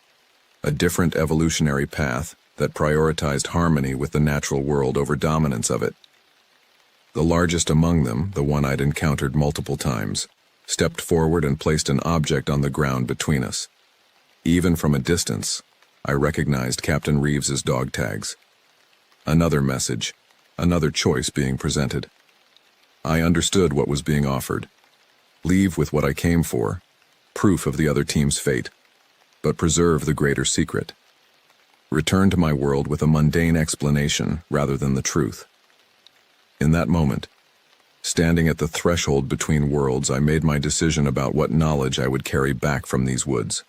a different evolutionary path that prioritized harmony with the natural world over dominance of it. The largest among them, the one I'd encountered multiple times, stepped forward and placed an object on the ground between us. Even from a distance, I recognized Captain Reeves's dog tags. Another message, another choice being presented. I understood what was being offered. Leave with what I came for, proof of the other team's fate, but preserve the greater secret. Return to my world with a mundane explanation rather than the truth. In that moment, standing at the threshold between worlds, I made my decision about what knowledge I would carry back from these woods.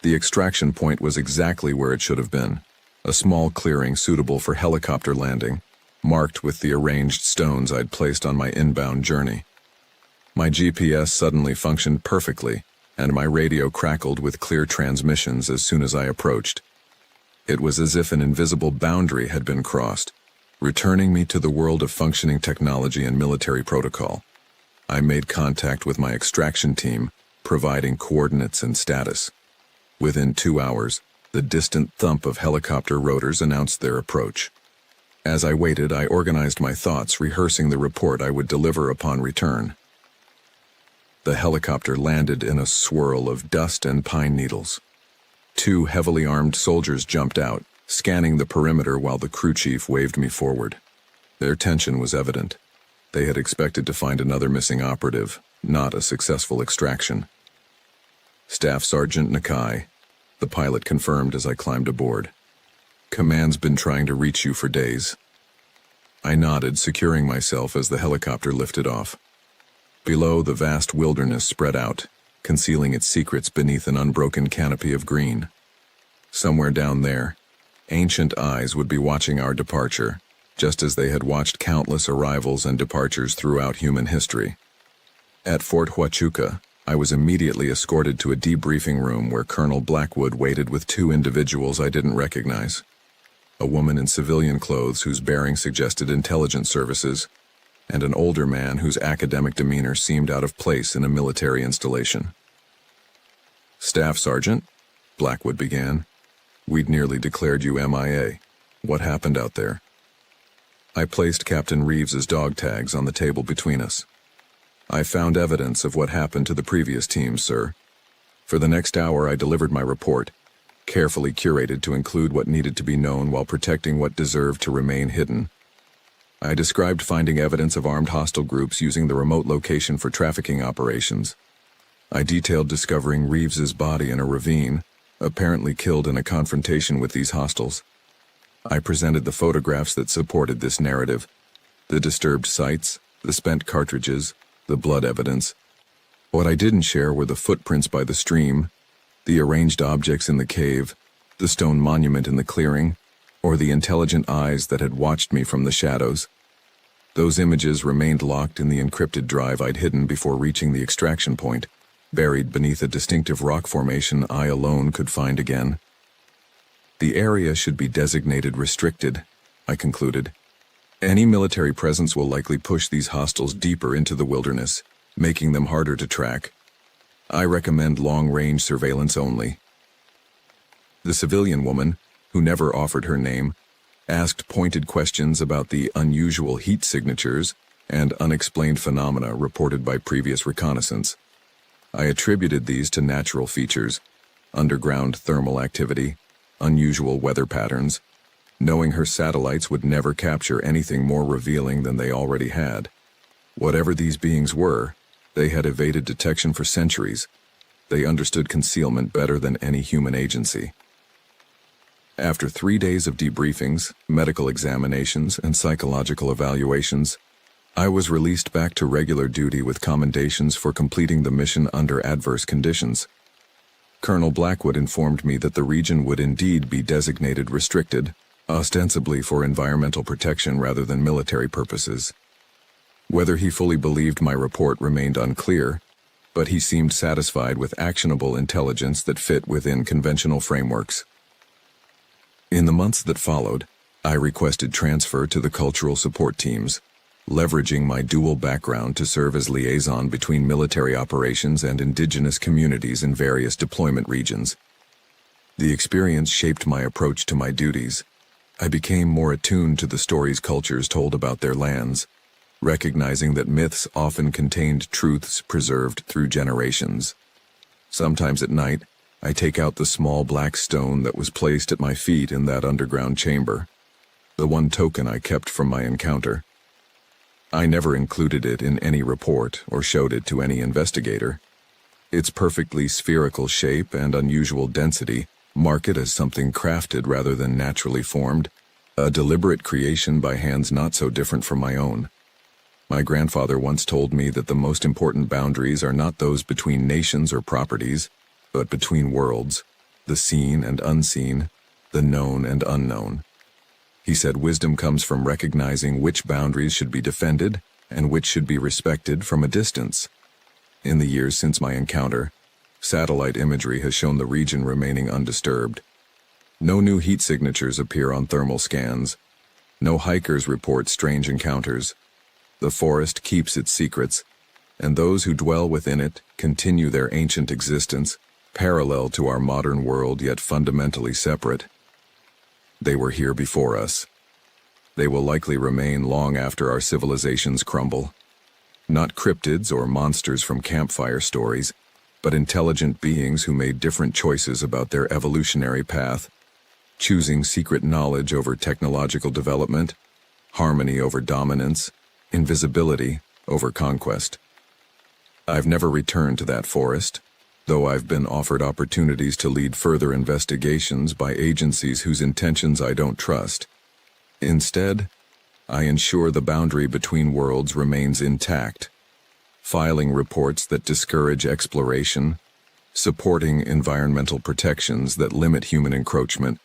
The extraction point was exactly where it should have been, a small clearing suitable for helicopter landing, marked with the arranged stones I'd placed on my inbound journey. My GPS suddenly functioned perfectly, and my radio crackled with clear transmissions as soon as I approached. It was as if an invisible boundary had been crossed, returning me to the world of functioning technology and military protocol. I made contact with my extraction team, providing coordinates and status. Within 2 hours, the distant thump of helicopter rotors announced their approach. As I waited, I organized my thoughts, rehearsing the report I would deliver upon return. The helicopter landed in a swirl of dust and pine needles. 2 heavily armed soldiers jumped out, scanning the perimeter while the crew chief waved me forward. Their tension was evident. They had expected to find another missing operative, not a successful extraction. Staff Sergeant Nakai, the pilot confirmed as I climbed aboard. Command's been trying to reach you for days. I nodded, securing myself as the helicopter lifted off. Below, the vast wilderness spread out, concealing its secrets beneath an unbroken canopy of green. Somewhere down there, ancient eyes would be watching our departure, just as they had watched countless arrivals and departures throughout human history. At Fort Huachuca, I was immediately escorted to a debriefing room where Colonel Blackwood waited with two individuals I didn't recognize. A woman in civilian clothes whose bearing suggested intelligence services, and an older man whose academic demeanor seemed out of place in a military installation. "Staff Sergeant," Blackwood began, "we'd nearly declared you MIA. What happened out there?" I placed Captain Reeves's dog tags on the table between us. "I found evidence of what happened to the previous teams, sir. For the next hour I delivered my report, carefully curated to include what needed to be known while protecting what deserved to remain hidden. I described finding evidence of armed hostile groups using the remote location for trafficking operations. I detailed discovering Reeves's body in a ravine, apparently killed in a confrontation with these hostiles. I presented the photographs that supported this narrative, the disturbed sites, the spent cartridges, the blood evidence. What I didn't share were the footprints by the stream, the arranged objects in the cave, the stone monument in the clearing, or the intelligent eyes that had watched me from the shadows. Those images remained locked in the encrypted drive I'd hidden before reaching the extraction point, buried beneath a distinctive rock formation I alone could find again. The area should be designated restricted, I concluded. Any military presence will likely push these hostiles deeper into the wilderness, making them harder to track. I recommend long-range surveillance only. The civilian woman, who never offered her name, asked pointed questions about the unusual heat signatures and unexplained phenomena reported by previous reconnaissance. I attributed these to natural features, underground thermal activity, unusual weather patterns, knowing her satellites would never capture anything more revealing than they already had. Whatever these beings were, they had evaded detection for centuries. They understood concealment better than any human agency. After 3 days of debriefings, medical examinations, and psychological evaluations, I was released back to regular duty with commendations for completing the mission under adverse conditions. Colonel Blackwood informed me that the region would indeed be designated restricted, ostensibly for environmental protection rather than military purposes. Whether he fully believed my report remained unclear, but he seemed satisfied with actionable intelligence that fit within conventional frameworks. In the months that followed, I requested transfer to the cultural support teams, leveraging my dual background to serve as liaison between military operations and indigenous communities in various deployment regions. The experience shaped my approach to my duties. I became more attuned to the stories cultures told about their lands, recognizing that myths often contained truths preserved through generations. Sometimes at night, I take out the small black stone that was placed at my feet in that underground chamber, the one token I kept from my encounter. I never included it in any report or showed it to any investigator. Its perfectly spherical shape and unusual density mark it as something crafted rather than naturally formed, a deliberate creation by hands not so different from my own. My grandfather once told me that the most important boundaries are not those between nations or properties, but between worlds, the seen and unseen, the known and unknown. He said wisdom comes from recognizing which boundaries should be defended and which should be respected from a distance. In the years since my encounter, satellite imagery has shown the region remaining undisturbed. No new heat signatures appear on thermal scans. No hikers report strange encounters. The forest keeps its secrets, and those who dwell within it continue their ancient existence, parallel to our modern world yet fundamentally separate. They were here before us. They will likely remain long after our civilizations crumble. Not cryptids or monsters from campfire stories, but intelligent beings who made different choices about their evolutionary path, choosing secret knowledge over technological development, harmony over dominance, invisibility over conquest. I've never returned to that forest, though I've been offered opportunities to lead further investigations by agencies whose intentions I don't trust. Instead, I ensure the boundary between worlds remains intact, filing reports that discourage exploration, supporting environmental protections that limit human encroachment,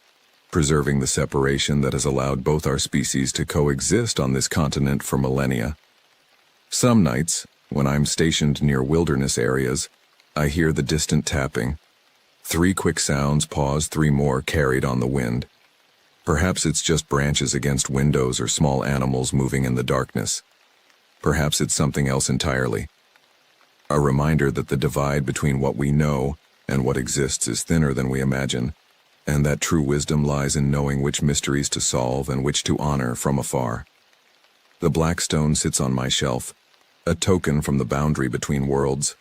preserving the separation that has allowed both our species to coexist on this continent for millennia. Some nights, when I'm stationed near wilderness areas, I hear the distant tapping. 3 quick sounds, pause, 3 more carried on the wind. Perhaps it's just branches against windows or small animals moving in the darkness. Perhaps it's something else entirely. A reminder that the divide between what we know and what exists is thinner than we imagine, and that true wisdom lies in knowing which mysteries to solve and which to honor from afar. The black stone sits on my shelf, a token from the boundary between worlds.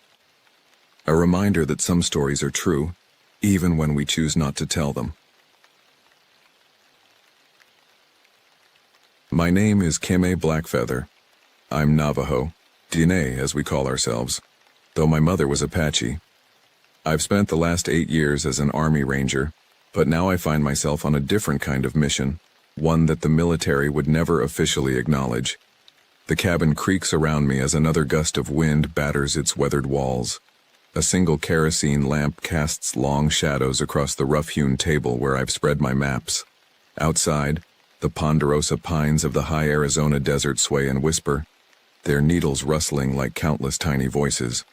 A reminder that some stories are true, even when we choose not to tell them. My name is Keme Blackfeather. I'm Navajo, Diné as we call ourselves, though my mother was Apache. I've spent the last 8 years as an Army Ranger, but now I find myself on a different kind of mission, one that the military would never officially acknowledge. The cabin creaks around me as another gust of wind batters its weathered walls. A single kerosene lamp casts long shadows across the rough-hewn table where I've spread my maps. Outside, the ponderosa pines of the high Arizona desert sway and whisper, their needles rustling like countless tiny voices.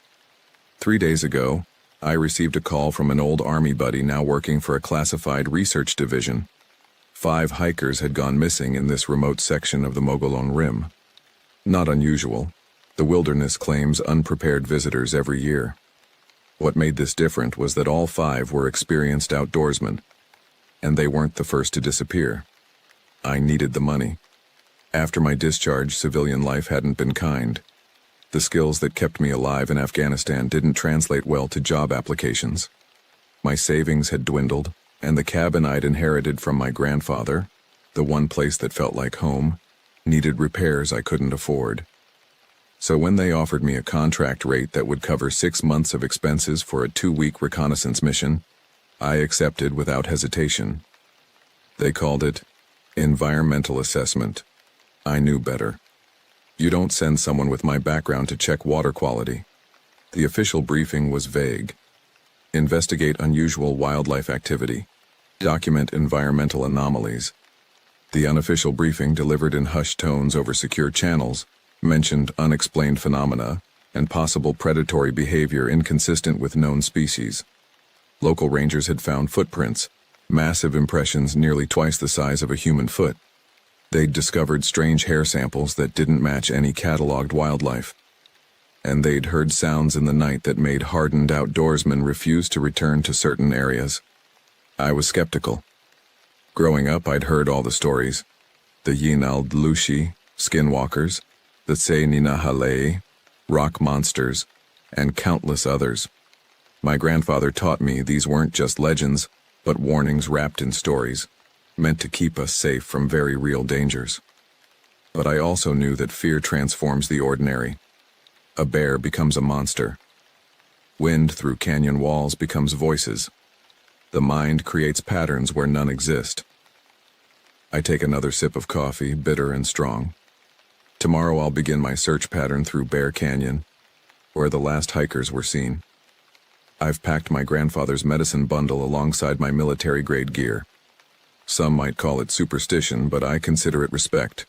3 days ago, I received a call from an old Army buddy now working for a classified research division. 5 hikers had gone missing in this remote section of the Mogollon Rim. Not unusual. The wilderness claims unprepared visitors every year. What made this different was that all 5 were experienced outdoorsmen, and they weren't the first to disappear. I needed the money. After my discharge, civilian life hadn't been kind. The skills that kept me alive in Afghanistan didn't translate well to job applications. My savings had dwindled, and the cabin I'd inherited from my grandfather, the one place that felt like home, needed repairs I couldn't afford. So when they offered me a contract rate that would cover 6 months of expenses for a 2-week reconnaissance mission, I accepted without hesitation. They called it environmental assessment. I knew better. You don't send someone with my background to check water quality. The official briefing was vague. Investigate unusual wildlife activity. Document environmental anomalies. The unofficial briefing, delivered in hushed tones over secure channels, mentioned unexplained phenomena and possible predatory behavior inconsistent with known species. Local rangers had found footprints, massive impressions nearly twice the size of a human foot. They'd discovered strange hair samples that didn't match any cataloged wildlife. And they'd heard sounds in the night that made hardened outdoorsmen refuse to return to certain areas. I was skeptical. Growing up, I'd heard all the stories. The Yinald Lushi, skinwalkers, the Se Ninahale, rock monsters, and countless others. My grandfather taught me these weren't just legends, but warnings wrapped in stories, meant to keep us safe from very real dangers. But I also knew that fear transforms the ordinary. A bear becomes a monster. Wind through canyon walls becomes voices. The mind creates patterns where none exist. I take another sip of coffee, bitter and strong. Tomorrow I'll begin my search pattern through Bear Canyon, where the last hikers were seen. I've packed my grandfather's medicine bundle alongside my military-grade gear. Some might call it superstition, but I consider it respect,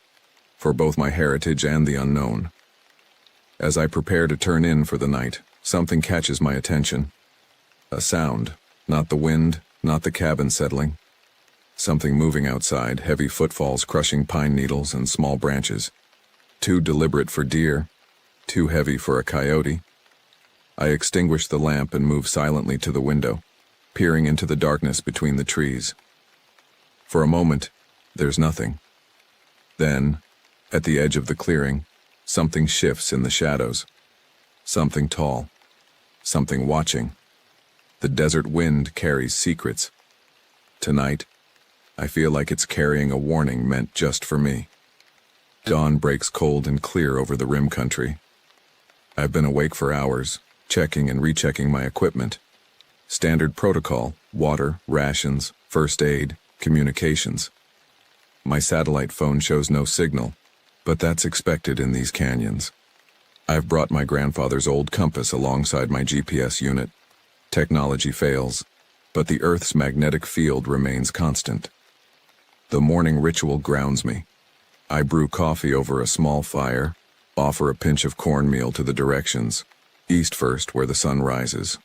for both my heritage and the unknown. As I prepare to turn in for the night, something catches my attention. A sound, not the wind, not the cabin settling. Something moving outside, heavy footfalls crushing pine needles and small branches. Too deliberate for deer, too heavy for a coyote. I extinguish the lamp and move silently to the window, peering into the darkness between the trees. For a moment, there's nothing. Then, at the edge of the clearing, something shifts in the shadows. Something tall. Something watching. The desert wind carries secrets. Tonight, I feel like it's carrying a warning meant just for me. Dawn breaks cold and clear over the rim country. I've been awake for hours, checking and rechecking my equipment. Standard protocol, water, rations, first aid, communications. My satellite phone shows no signal, But that's expected in these canyons. I've brought my grandfather's old compass alongside my GPS unit. Technology fails, but the Earth's magnetic field remains constant. The morning ritual grounds me. I brew coffee over a small fire, offer a pinch of cornmeal to the directions, east first where the sun rises.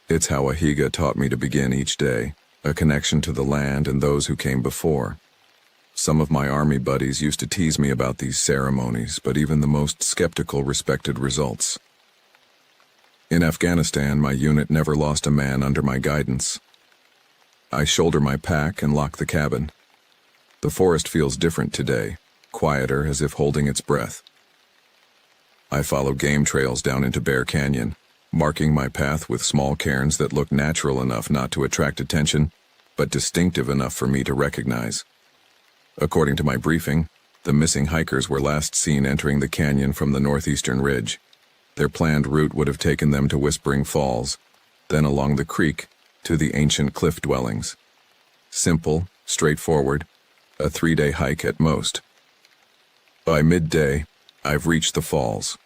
It's how Ahiga taught me to begin each day, a connection to the land and those who came before. Some of my army buddies used to tease me about these ceremonies, but even the most skeptical respected results. In Afghanistan, my unit never lost a man under my guidance. I shoulder my pack and lock the cabin. The forest feels different today, quieter as if holding its breath. I follow game trails down into Bear Canyon, marking my path with small cairns that look natural enough not to attract attention, but distinctive enough for me to recognize. According to my briefing, the missing hikers were last seen entering the canyon from the northeastern ridge. Their planned route would have taken them to Whispering Falls, then along the creek to the ancient cliff dwellings. Simple, straightforward, a 3-day hike at most. By midday, I've reached the falls.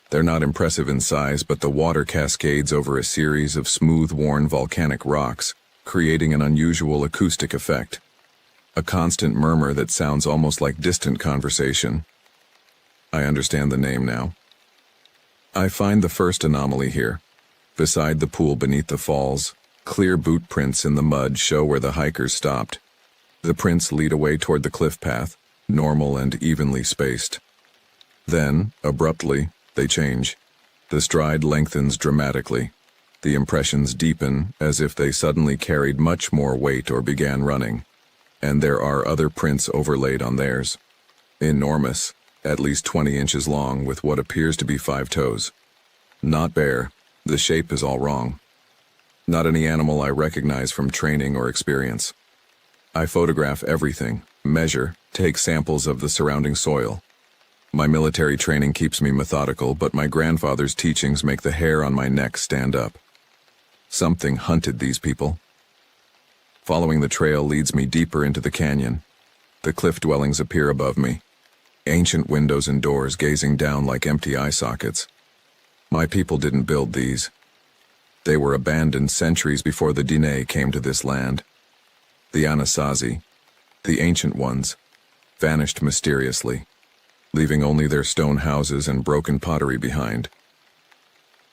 They're not impressive in size, but the water cascades over a series of smooth-worn volcanic rocks, creating an unusual acoustic effect. A constant murmur that sounds almost like distant conversation. I understand the name now. I find the first anomaly here. Beside the pool beneath the falls, clear boot prints in the mud show where the hikers stopped. The prints lead away toward the cliff path, normal and evenly spaced. Then, abruptly, they change. The stride lengthens dramatically. The impressions deepen as if they suddenly carried much more weight or began running. And there are other prints overlaid on theirs. Enormous, at least 20 inches long with what appears to be 5 toes. Not bear, the shape is all wrong. Not any animal I recognize from training or experience. I photograph everything, measure, take samples of the surrounding soil. My military training keeps me methodical, but my grandfather's teachings make the hair on my neck stand up. Something hunted these people. Following the trail leads me deeper into the canyon. The cliff dwellings appear above me. Ancient windows and doors gazing down like empty eye sockets. My people didn't build these. They were abandoned centuries before the Diné came to this land. The Anasazi, the ancient ones, vanished mysteriously, leaving only their stone houses and broken pottery behind.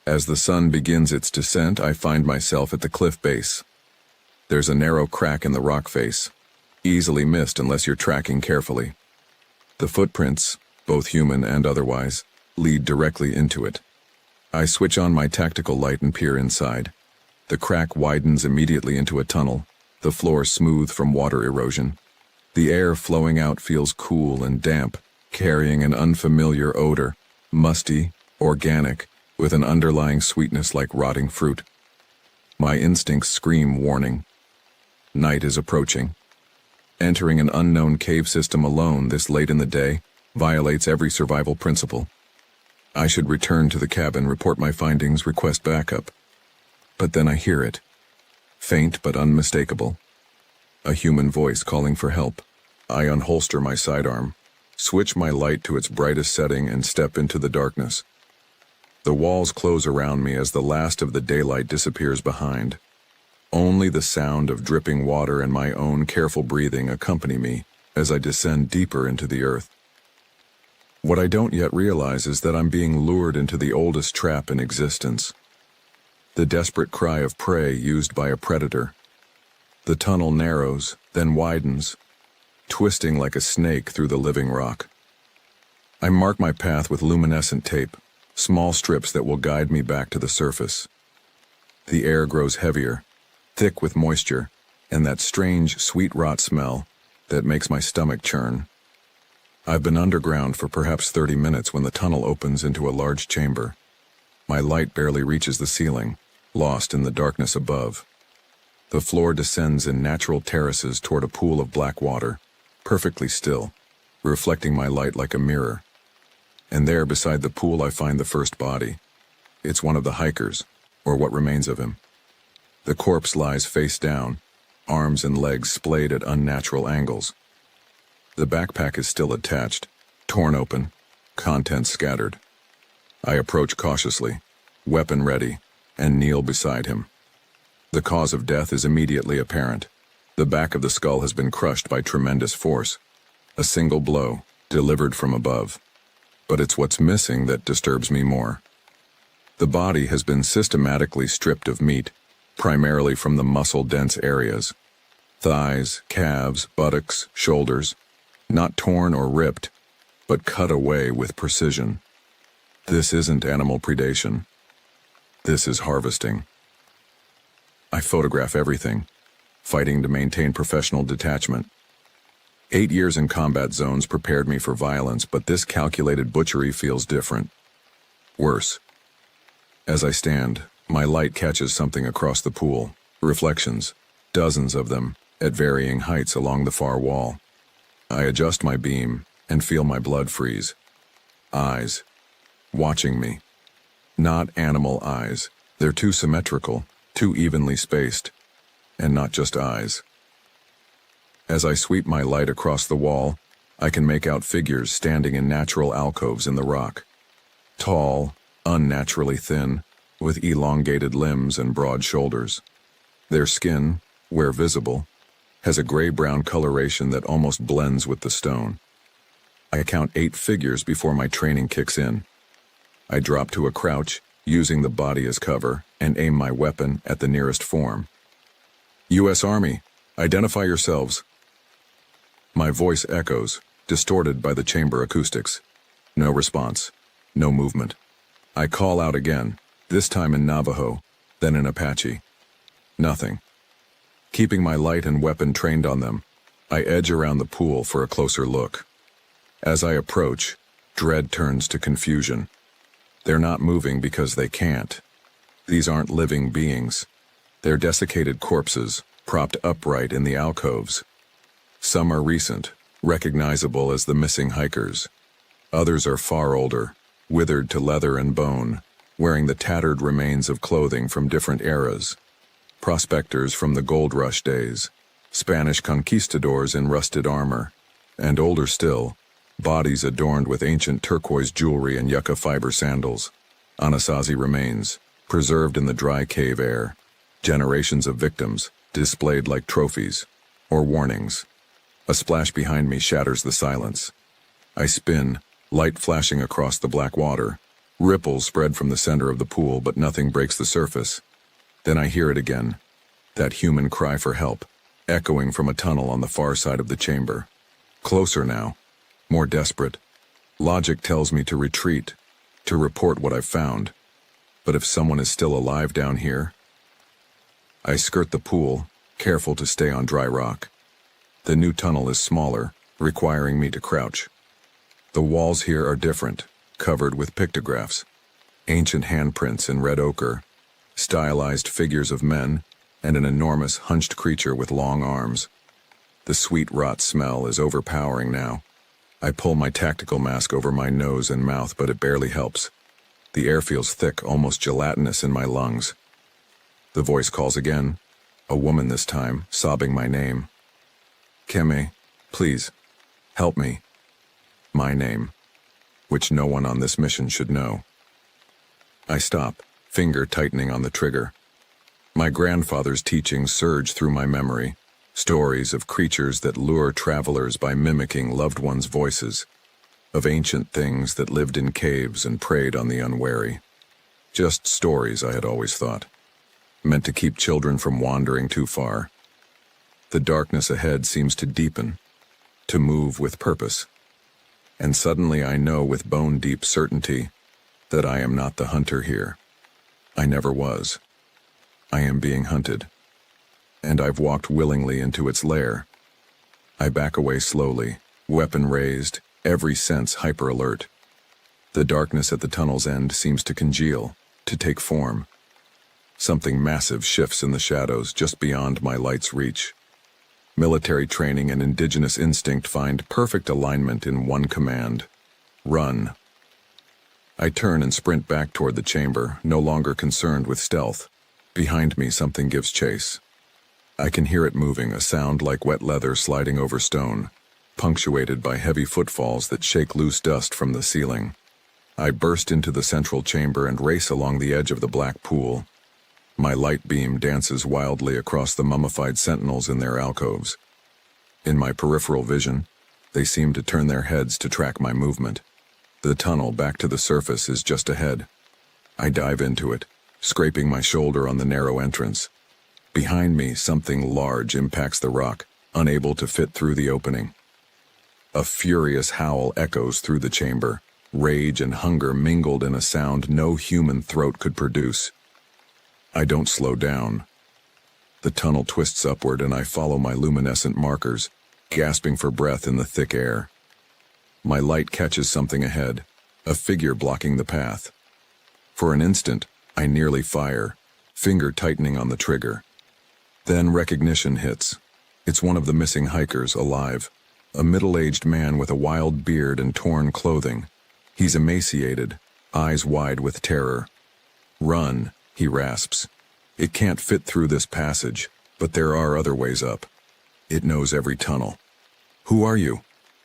As the sun begins its descent, I find myself at the cliff base. There's a narrow crack in the rock face, easily missed unless you're tracking carefully. The footprints, both human and otherwise, lead directly into it. I switch on my tactical light and peer inside. The crack widens immediately into a tunnel, the floor smooth from water erosion. The air flowing out feels cool and damp, carrying an unfamiliar odor, musty, organic, with an underlying sweetness like rotting fruit. My instincts scream warning. Night is approaching. Entering an unknown cave system alone this late in the day violates every survival principle. I should return to the cabin, report my findings, request backup. But then I hear it. Faint but unmistakable. A human voice calling for help. I unholster my sidearm, switch my light to its brightest setting, and step into the darkness. The walls close around me as the last of the daylight disappears behind. Only the sound of dripping water and my own careful breathing accompany me as I descend deeper into the earth. What I don't yet realize is that I'm being lured into the oldest trap in existence. The desperate cry of prey used by a predator. The tunnel narrows, then widens, twisting like a snake through the living rock. I mark my path with luminescent tape, small strips that will guide me back to the surface. The air grows heavier, thick with moisture, and that strange sweet rot smell that makes my stomach churn. I've been underground for perhaps 30 minutes when the tunnel opens into a large chamber. My light barely reaches the ceiling, lost in the darkness above. The floor descends in natural terraces toward a pool of black water, perfectly still, reflecting my light like a mirror. And there beside the pool I find the first body. It's one of the hikers, or what remains of him. The corpse lies face down, arms and legs splayed at unnatural angles. The backpack is still attached, torn open, contents scattered. I approach cautiously, weapon ready, and kneel beside him. The cause of death is immediately apparent. The back of the skull has been crushed by tremendous force. A single blow, delivered from above. But it's what's missing that disturbs me more. The body has been systematically stripped of meat, primarily from the muscle-dense areas. Thighs, calves, buttocks, shoulders, not torn or ripped, but cut away with precision. This isn't animal predation. This is harvesting. I photograph everything, fighting to maintain professional detachment. 8 years in combat zones prepared me for violence, but this calculated butchery feels different. Worse. As I stand, my light catches something across the pool. Reflections, dozens of them, at varying heights along the far wall. I adjust my beam and feel my blood freeze. Eyes, watching me. Not animal eyes. They're too symmetrical, too evenly spaced, and not just eyes. As I sweep my light across the wall, I can make out figures standing in natural alcoves in the rock. Tall, unnaturally thin, with elongated limbs and broad shoulders. Their skin, where visible, has a gray-brown coloration that almost blends with the stone. I count 8 figures before my training kicks in. I drop to a crouch, using the body as cover, and aim my weapon at the nearest form. U.S. Army, identify yourselves. My voice echoes, distorted by the chamber acoustics. No response. No movement. I call out again, this time in Navajo, then in Apache. Nothing. Keeping my light and weapon trained on them, I edge around the pool for a closer look. As I approach, dread turns to confusion. They're not moving because they can't. These aren't living beings. They're desiccated corpses, propped upright in the alcoves. Some are recent, recognizable as the missing hikers. Others are far older, withered to leather and bone, wearing the tattered remains of clothing from different eras. Prospectors from the gold rush days, Spanish conquistadors in rusted armor, and older still, bodies adorned with ancient turquoise jewelry and yucca fiber sandals. Anasazi remains, preserved in the dry cave air. Generations of victims, displayed like trophies, or warnings. A splash behind me shatters the silence. I spin, light flashing across the black water. Ripples spread from the center of the pool, but nothing breaks the surface. Then I hear it again, that human cry for help, echoing from a tunnel on the far side of the chamber. Closer now, more desperate. Logic tells me to retreat, to report what I've found. But if someone is still alive down here? I skirt the pool, careful to stay on dry rock. The new tunnel is smaller, requiring me to crouch. The walls here are different, covered with pictographs, ancient handprints in red ochre, stylized figures of men, and an enormous hunched creature with long arms. The sweet rot smell is overpowering now. I pull my tactical mask over my nose and mouth, but it barely helps. The air feels thick, almost gelatinous in my lungs. The voice calls again, a woman this time, sobbing my name. Keme, please, help me. My name, which no one on this mission should know. I stop, finger tightening on the trigger. My grandfather's teachings surge through my memory, stories of creatures that lure travelers by mimicking loved ones' voices, of ancient things that lived in caves and preyed on the unwary. Just stories, I had always thought, meant to keep children from wandering too far. The darkness ahead seems to deepen, to move with purpose. And suddenly I know with bone-deep certainty that I am not the hunter here. I never was. I am being hunted. And I've walked willingly into its lair. I back away slowly, weapon raised, every sense hyper-alert. The darkness at the tunnel's end seems to congeal, to take form. Something massive shifts in the shadows just beyond my light's reach. Military training and indigenous instinct find perfect alignment in one command: run. I turn and sprint back toward the chamber, no longer concerned with stealth. Behind me, something gives chase. I can hear it moving, a sound like wet leather sliding over stone. punctuated by heavy footfalls that shake loose dust from the ceiling. I burst into the central chamber and race along the edge of the black pool. My light beam dances wildly across the mummified sentinels in their alcoves. In my peripheral vision, they seem to turn their heads to track my movement. The tunnel back to the surface is just ahead. I dive into it, scraping my shoulder on the narrow entrance. Behind me, something large impacts the rock, unable to fit through the opening. A furious howl echoes through the chamber, rage and hunger mingled in a sound no human throat could produce. I don't slow down. The tunnel twists upward and I follow my luminescent markers, gasping for breath in the thick air. My light catches something ahead, a figure blocking the path. For an instant, I nearly fire, finger tightening on the trigger. Then recognition hits. It's one of the missing hikers, alive. A middle-aged man with a wild beard and torn clothing. He's emaciated, eyes wide with terror. "Run," he rasps. "It can't fit through this passage, but there are other ways up. It knows every tunnel." "Who are you?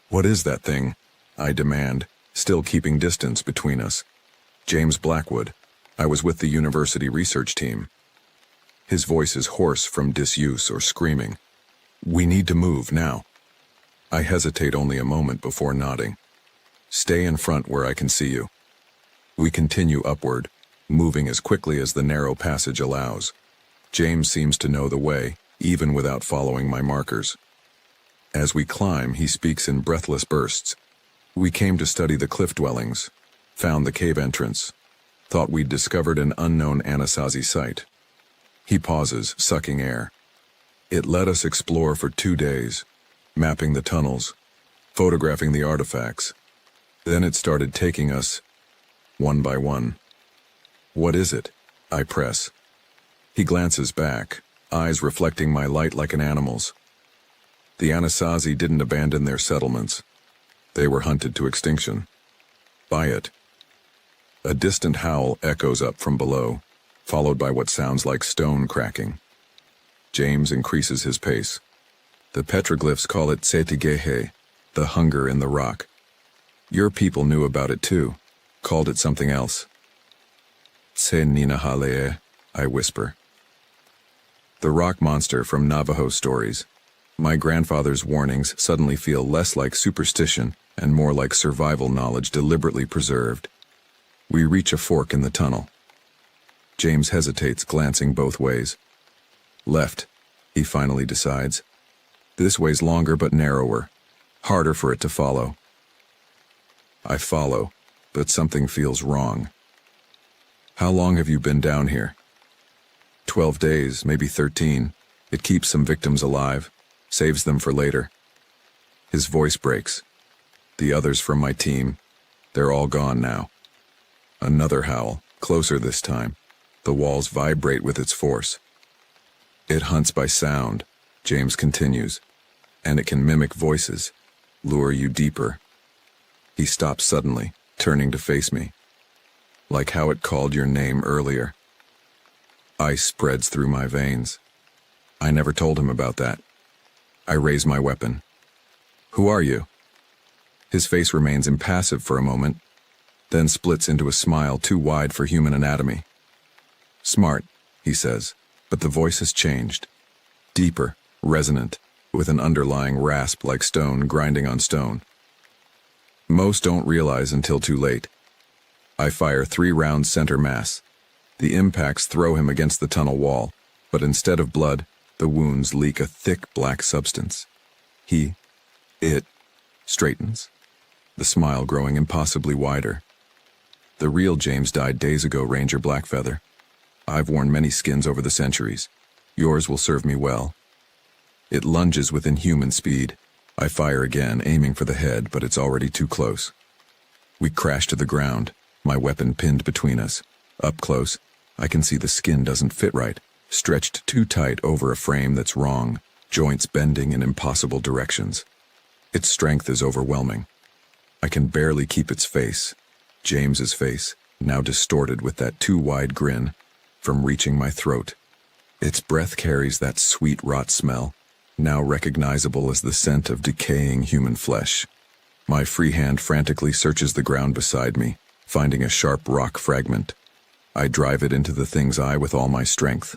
What is that thing?" I demand, still keeping distance between us. "James Blackwood. I was with the university research team." His voice is hoarse from disuse or screaming. "We need to move now." I hesitate only a moment before nodding. "Stay in front where I can see you." We continue upward, moving as quickly as the narrow passage allows. James seems to know the way, even without following my markers. As we climb, he speaks in breathless bursts. "We came to study the cliff dwellings, found the cave entrance, thought we'd discovered an unknown Anasazi site." He pauses, sucking air. "It let us explore for 2 days, mapping the tunnels, photographing the artifacts. Then it started taking us, one by one." "What is it?" I press. He glances back, eyes reflecting my light like an animal's. "The Anasazi didn't abandon their settlements. They were hunted to extinction. By it." A distant howl echoes up from below, followed by what sounds like stone cracking. James increases his pace. "The petroglyphs call it Setigehe, the hunger in the rock. Your people knew about it too, called it something else." "Se Ninahalea," I whisper. The rock monster from Navajo stories. My grandfather's warnings suddenly feel less like superstition and more like survival knowledge deliberately preserved. We reach a fork in the tunnel. James hesitates, glancing both ways. "Left," he finally decides. "This way's longer but narrower, harder for it to follow." I follow, but something feels wrong. "How long have you been down here?" 12 days, maybe 13. It keeps some victims alive, saves them for later." His voice breaks. "The others from my team, they're all gone now." Another howl, closer this time. The walls vibrate with its force. "It hunts by sound," James continues, "and it can mimic voices, lure you deeper." He stops suddenly, turning to face me. "Like how it called your name earlier." Ice spreads through my veins. I never told him about that. I raise my weapon. "Who are you?" His face remains impassive for a moment, then splits into a smile too wide for human anatomy. "Smart," he says, but the voice has changed. Deeper, resonant, with an underlying rasp like stone grinding on stone. Most don't realize until too late. I fire 3 rounds center mass. The impacts throw him against the tunnel wall, but instead of blood, the wounds leak a thick black substance. It straightens, the smile growing impossibly wider. "The real James died days ago, Ranger Blackfeather. I've worn many skins over the centuries. Yours will serve me well." It lunges with inhuman speed. I fire again, aiming for the head, but it's already too close. We crash to the ground, my weapon pinned between us. Up close, I can see the skin doesn't fit right, stretched too tight over a frame that's wrong, joints bending in impossible directions. Its strength is overwhelming. I can barely keep its face, James's face, now distorted with that too wide grin, from reaching my throat. Its breath carries that sweet rot smell, now recognizable as the scent of decaying human flesh. My free hand frantically searches the ground beside me, finding a sharp rock fragment. I drive it into the thing's eye with all my strength.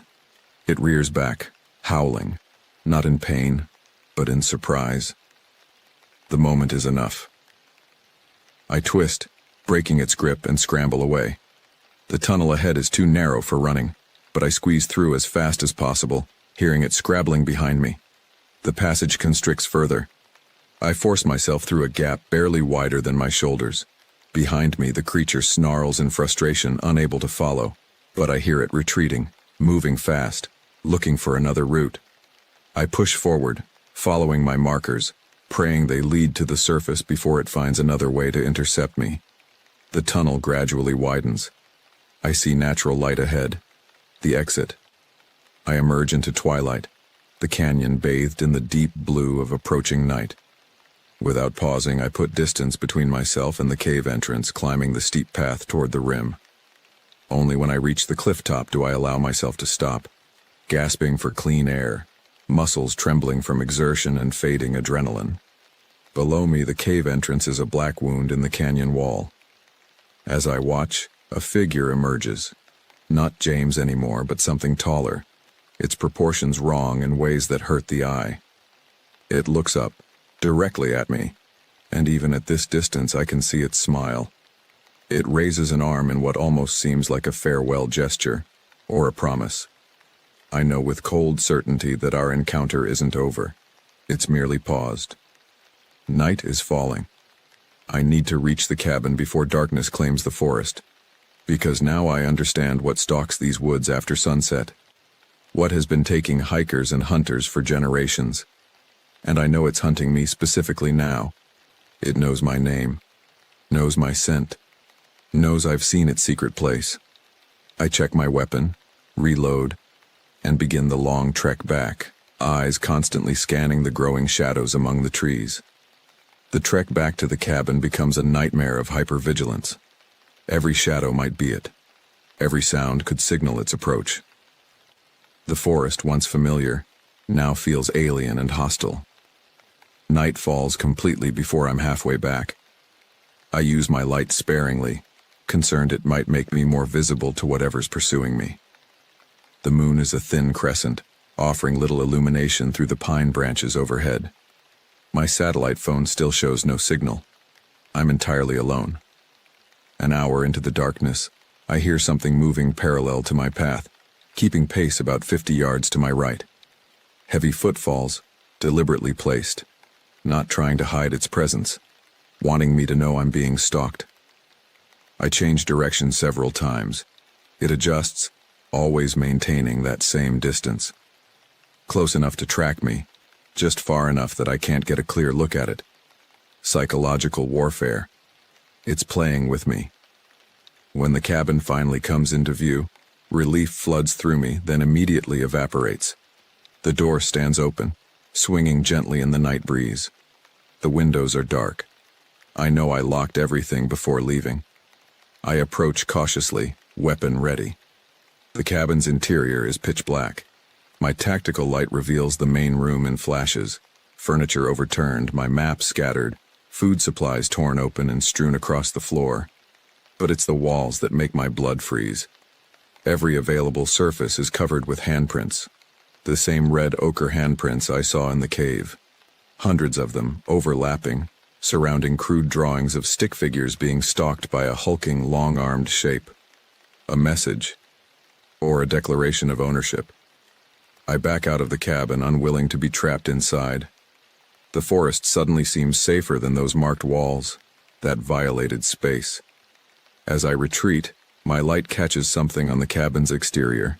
It rears back, howling, not in pain, but in surprise. The moment is enough. I twist, breaking its grip, and scramble away. The tunnel ahead is too narrow for running, but I squeeze through as fast as possible, hearing it scrabbling behind me. The passage constricts further. I force myself through a gap barely wider than my shoulders. Behind me, the creature snarls in frustration, unable to follow, but I hear it retreating, moving fast, looking for another route. I push forward, following my markers, praying they lead to the surface before it finds another way to intercept me. The tunnel gradually widens. I see natural light ahead, the exit. I emerge into twilight, the canyon bathed in the deep blue of approaching night. Without pausing, I put distance between myself and the cave entrance, climbing the steep path toward the rim. Only when I reach the cliff top do I allow myself to stop, gasping for clean air, muscles trembling from exertion and fading adrenaline. Below me, the cave entrance is a black wound in the canyon wall. As I watch, a figure emerges. Not James anymore, but something taller, its proportions wrong in ways that hurt the eye. It looks up, directly at me, and even at this distance I can see its smile. It raises an arm in what almost seems like a farewell gesture, or a promise. I know with cold certainty that our encounter isn't over. It's merely paused. Night is falling. I need to reach the cabin before darkness claims the forest, because now I understand what stalks these woods after sunset, what has been taking hikers and hunters for generations. And I know it's hunting me specifically now. It knows my name, knows my scent, knows I've seen its secret place. I check my weapon, reload, and begin the long trek back, eyes constantly scanning the growing shadows among the trees. The trek back to the cabin becomes a nightmare of hypervigilance. Every shadow might be it. Every sound could signal its approach. The forest, once familiar, now feels alien and hostile. Night falls completely before I'm halfway back. I use my light sparingly, concerned it might make me more visible to whatever's pursuing me. The moon is a thin crescent, offering little illumination through the pine branches overhead. My satellite phone still shows no signal. I'm entirely alone. An hour into the darkness, I hear something moving parallel to my path, keeping pace about 50 yards to my right. Heavy footfalls, deliberately placed, not trying to hide its presence, wanting me to know I'm being stalked. I change direction several times. It adjusts, always maintaining that same distance. Close enough to track me, just far enough that I can't get a clear look at it. Psychological warfare. It's playing with me. When the cabin finally comes into view, relief floods through me, then immediately evaporates. The door stands open, swinging gently in the night breeze. The windows are dark. I know I locked everything before leaving. I approach cautiously, weapon ready. The cabin's interior is pitch black. My tactical light reveals the main room in flashes, furniture overturned, my map scattered, food supplies torn open and strewn across the floor. But it's the walls that make my blood freeze. Every available surface is covered with handprints, the same red ochre handprints I saw in the cave. Hundreds of them, overlapping, surrounding crude drawings of stick figures being stalked by a hulking, long-armed shape. A message, or a declaration of ownership. I back out of the cabin, unwilling to be trapped inside. The forest suddenly seems safer than those marked walls, that violated space. As I retreat, my light catches something on the cabin's exterior.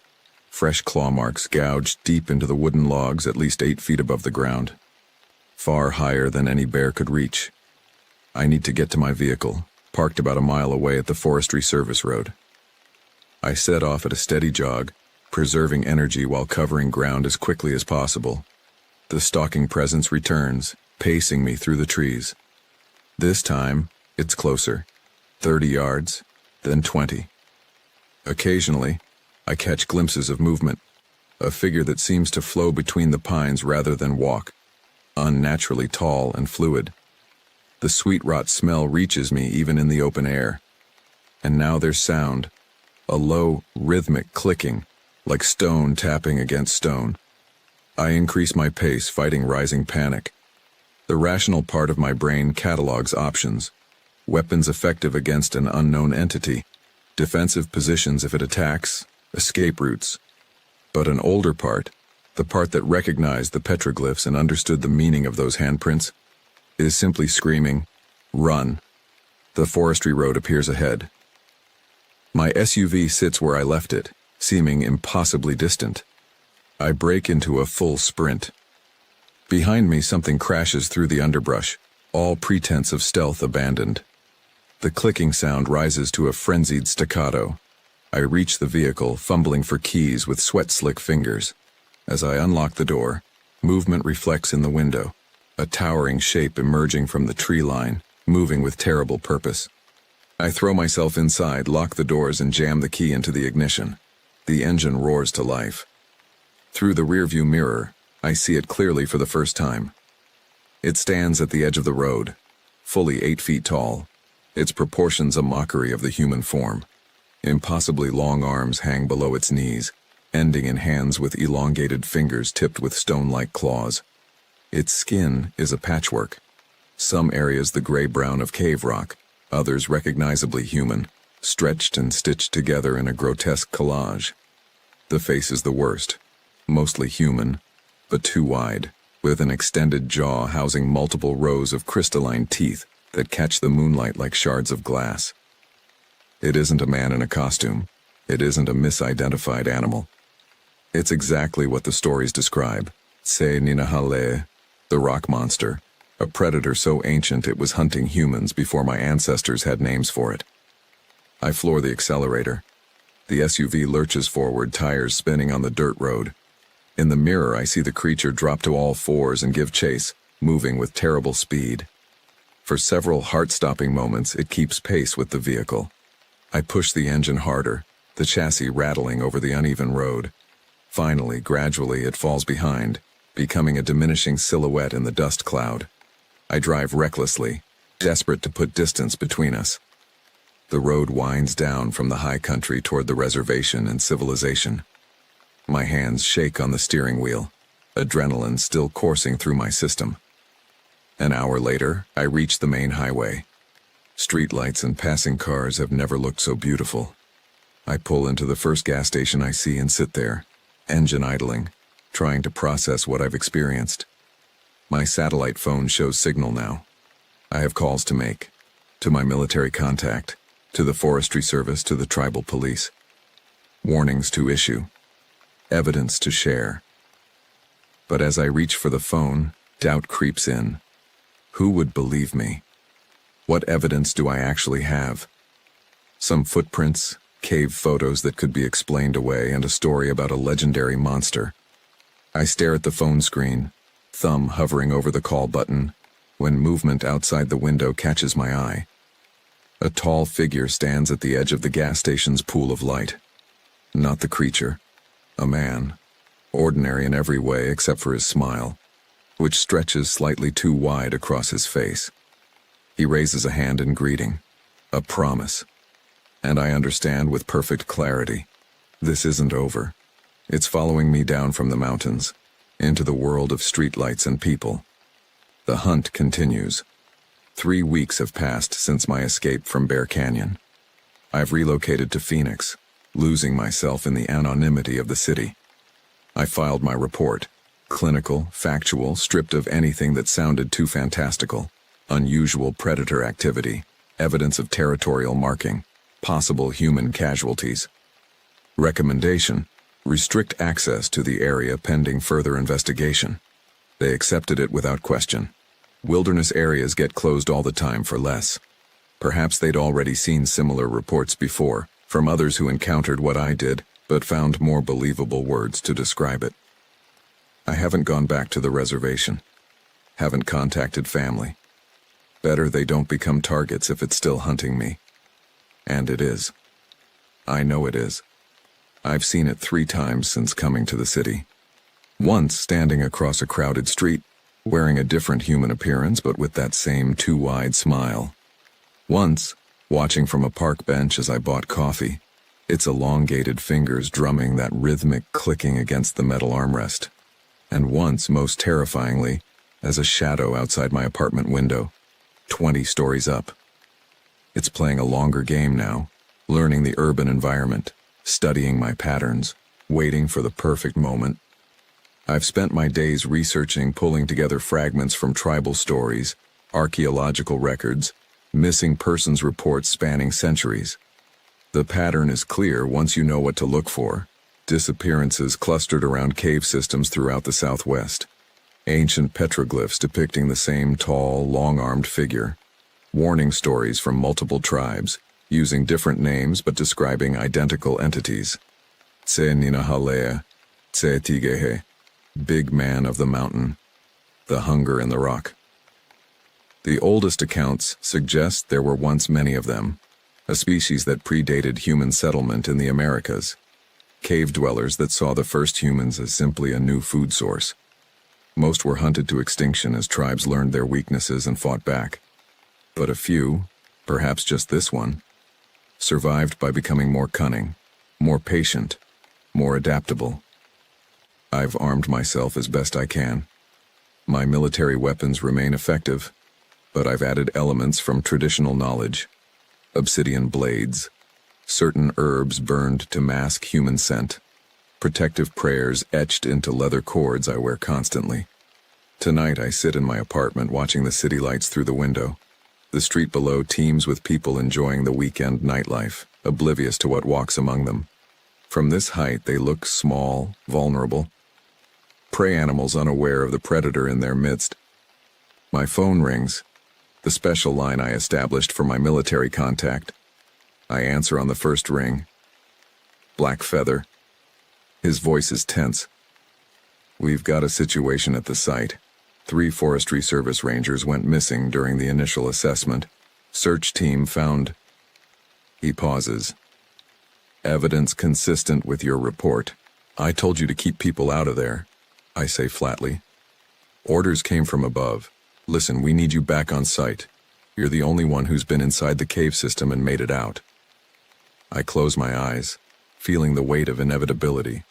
Fresh claw marks gouged deep into the wooden logs at least 8 feet above the ground. Far higher than any bear could reach. I need to get to my vehicle, parked about a mile away at the forestry service road. I set off at a steady jog, preserving energy while covering ground as quickly as possible. The stalking presence returns, pacing me through the trees. This time, it's closer. 30 yards, then 20. Occasionally, I catch glimpses of movement. a figure that seems to flow between the pines rather than walk, unnaturally tall and fluid. The sweet rot smell reaches me even in the open air. And now there's sound, a low, rhythmic clicking, like stone tapping against stone. I increase my pace, fighting rising panic. The rational part of my brain catalogs options: weapons effective against an unknown entity, defensive positions if it attacks, escape routes. But an older part, the part that recognized the petroglyphs and understood the meaning of those handprints, is simply screaming, "Run!" The forestry road appears ahead. My SUV sits where I left it, seeming impossibly distant. I break into a full sprint. Behind me, something crashes through the underbrush, all pretense of stealth abandoned. The clicking sound rises to a frenzied staccato. I reach the vehicle, fumbling for keys with sweat-slick fingers. As I unlock the door, movement reflects in the window, a towering shape emerging from the tree line, moving with terrible purpose. I throw myself inside, lock the doors, and jam the key into the ignition. The engine roars to life. Through the rearview mirror, I see it clearly for the first time. It stands at the edge of the road, fully 8 feet tall, its proportions a mockery of the human form. Impossibly long arms hang below its knees, ending in hands with elongated fingers tipped with stone-like claws. Its skin is a patchwork, some areas the gray-brown of cave rock, others recognizably human, stretched and stitched together in a grotesque collage. The face is the worst, mostly human, but too wide, with an extended jaw housing multiple rows of crystalline teeth that catch the moonlight like shards of glass. It isn't a man in a costume. It isn't a misidentified animal. It's exactly what the stories describe. Se Ninahale, the rock monster, a predator so ancient it was hunting humans before my ancestors had names for it. I floor the accelerator. The SUV lurches forward, tires spinning on the dirt road. In the mirror, I see the creature drop to all fours and give chase, moving with terrible speed. For several heart-stopping moments, it keeps pace with the vehicle. I push the engine harder, the chassis rattling over the uneven road. Finally, gradually, it falls behind, becoming a diminishing silhouette in the dust cloud. I drive recklessly, desperate to put distance between us. The road winds down from the high country toward the reservation and civilization. My hands shake on the steering wheel, adrenaline still coursing through my system. An hour later, I reach the main highway. Streetlights and passing cars have never looked so beautiful. I pull into the first gas station I see and sit there, engine idling, trying to process what I've experienced. My satellite phone shows signal now. I have calls to make, to my military contact, to the forestry service, to the tribal police. Warnings to issue. Evidence to share. But as I reach for the phone, doubt creeps in. Who would believe me? What evidence do I actually have? Some footprints, cave photos that could be explained away, and a story about a legendary monster. I stare at the phone screen, thumb hovering over the call button, when movement outside the window catches my eye. A tall figure stands at the edge of the gas station's pool of light. Not the creature. A man, ordinary in every way except for his smile, which stretches slightly too wide across his face. He raises a hand in greeting, a promise. And I understand with perfect clarity. This isn't over. It's following me down from the mountains, into the world of streetlights and people. The hunt continues. 3 weeks have passed since my escape from Bear Canyon. I've relocated to Phoenix, losing myself in the anonymity of the city. I filed my report, clinical, factual, stripped of anything that sounded too fantastical. Unusual predator activity, evidence of territorial marking, possible human casualties. Recommendation: restrict access to the area pending further investigation. They accepted it without question. Wilderness areas get closed all the time for less. Perhaps they'd already seen similar reports before, from others who encountered what I did, but found more believable words to describe it. I haven't gone back to the reservation. Haven't contacted family. Better they don't become targets if it's still hunting me. And it is. I know it is. I've seen it 3 times since coming to the city. Once standing across a crowded street, wearing a different human appearance but with that same too-wide smile. Once, watching from a park bench as I bought coffee, its elongated fingers drumming that rhythmic clicking against the metal armrest. And once, most terrifyingly, as a shadow outside my apartment window, 20 stories up. It's playing a longer game now, learning the urban environment, studying my patterns, waiting for the perfect moment. I've spent my days researching, pulling together fragments from tribal stories, archaeological records, missing persons reports spanning centuries. The pattern is clear once you know what to look for. Disappearances clustered around cave systems throughout the Southwest. Ancient petroglyphs depicting the same tall, long-armed figure. Warning stories from multiple tribes, using different names but describing identical entities. Tse Ninahalea, Tse Tigehe, Big Man of the Mountain, the Hunger in the Rock. The oldest accounts suggest there were once many of them, a species that predated human settlement in the Americas. Cave dwellers that saw the first humans as simply a new food source. Most were hunted to extinction as tribes learned their weaknesses and fought back. But a few, perhaps just this one, survived by becoming more cunning, more patient, more adaptable. I've armed myself as best I can. My military weapons remain effective, but I've added elements from traditional knowledge. Obsidian blades, certain herbs burned to mask human scent, protective prayers etched into leather cords I wear constantly. Tonight I sit in my apartment watching the city lights through the window. The street below teems with people enjoying the weekend nightlife, oblivious to what walks among them. From this height they look small, vulnerable. Prey animals unaware of the predator in their midst. My phone rings, the special line I established for my military contact. I answer on the first ring. Black Feather. His voice is tense. We've got a situation at the site. 3 Forestry Service rangers went missing during the initial assessment. Search team found... He pauses. Evidence consistent with your report. I told you to keep people out of there, I say flatly. Orders came from above. Listen, we need you back on site. You're the only one who's been inside the cave system and made it out. I close my eyes, feeling the weight of inevitability.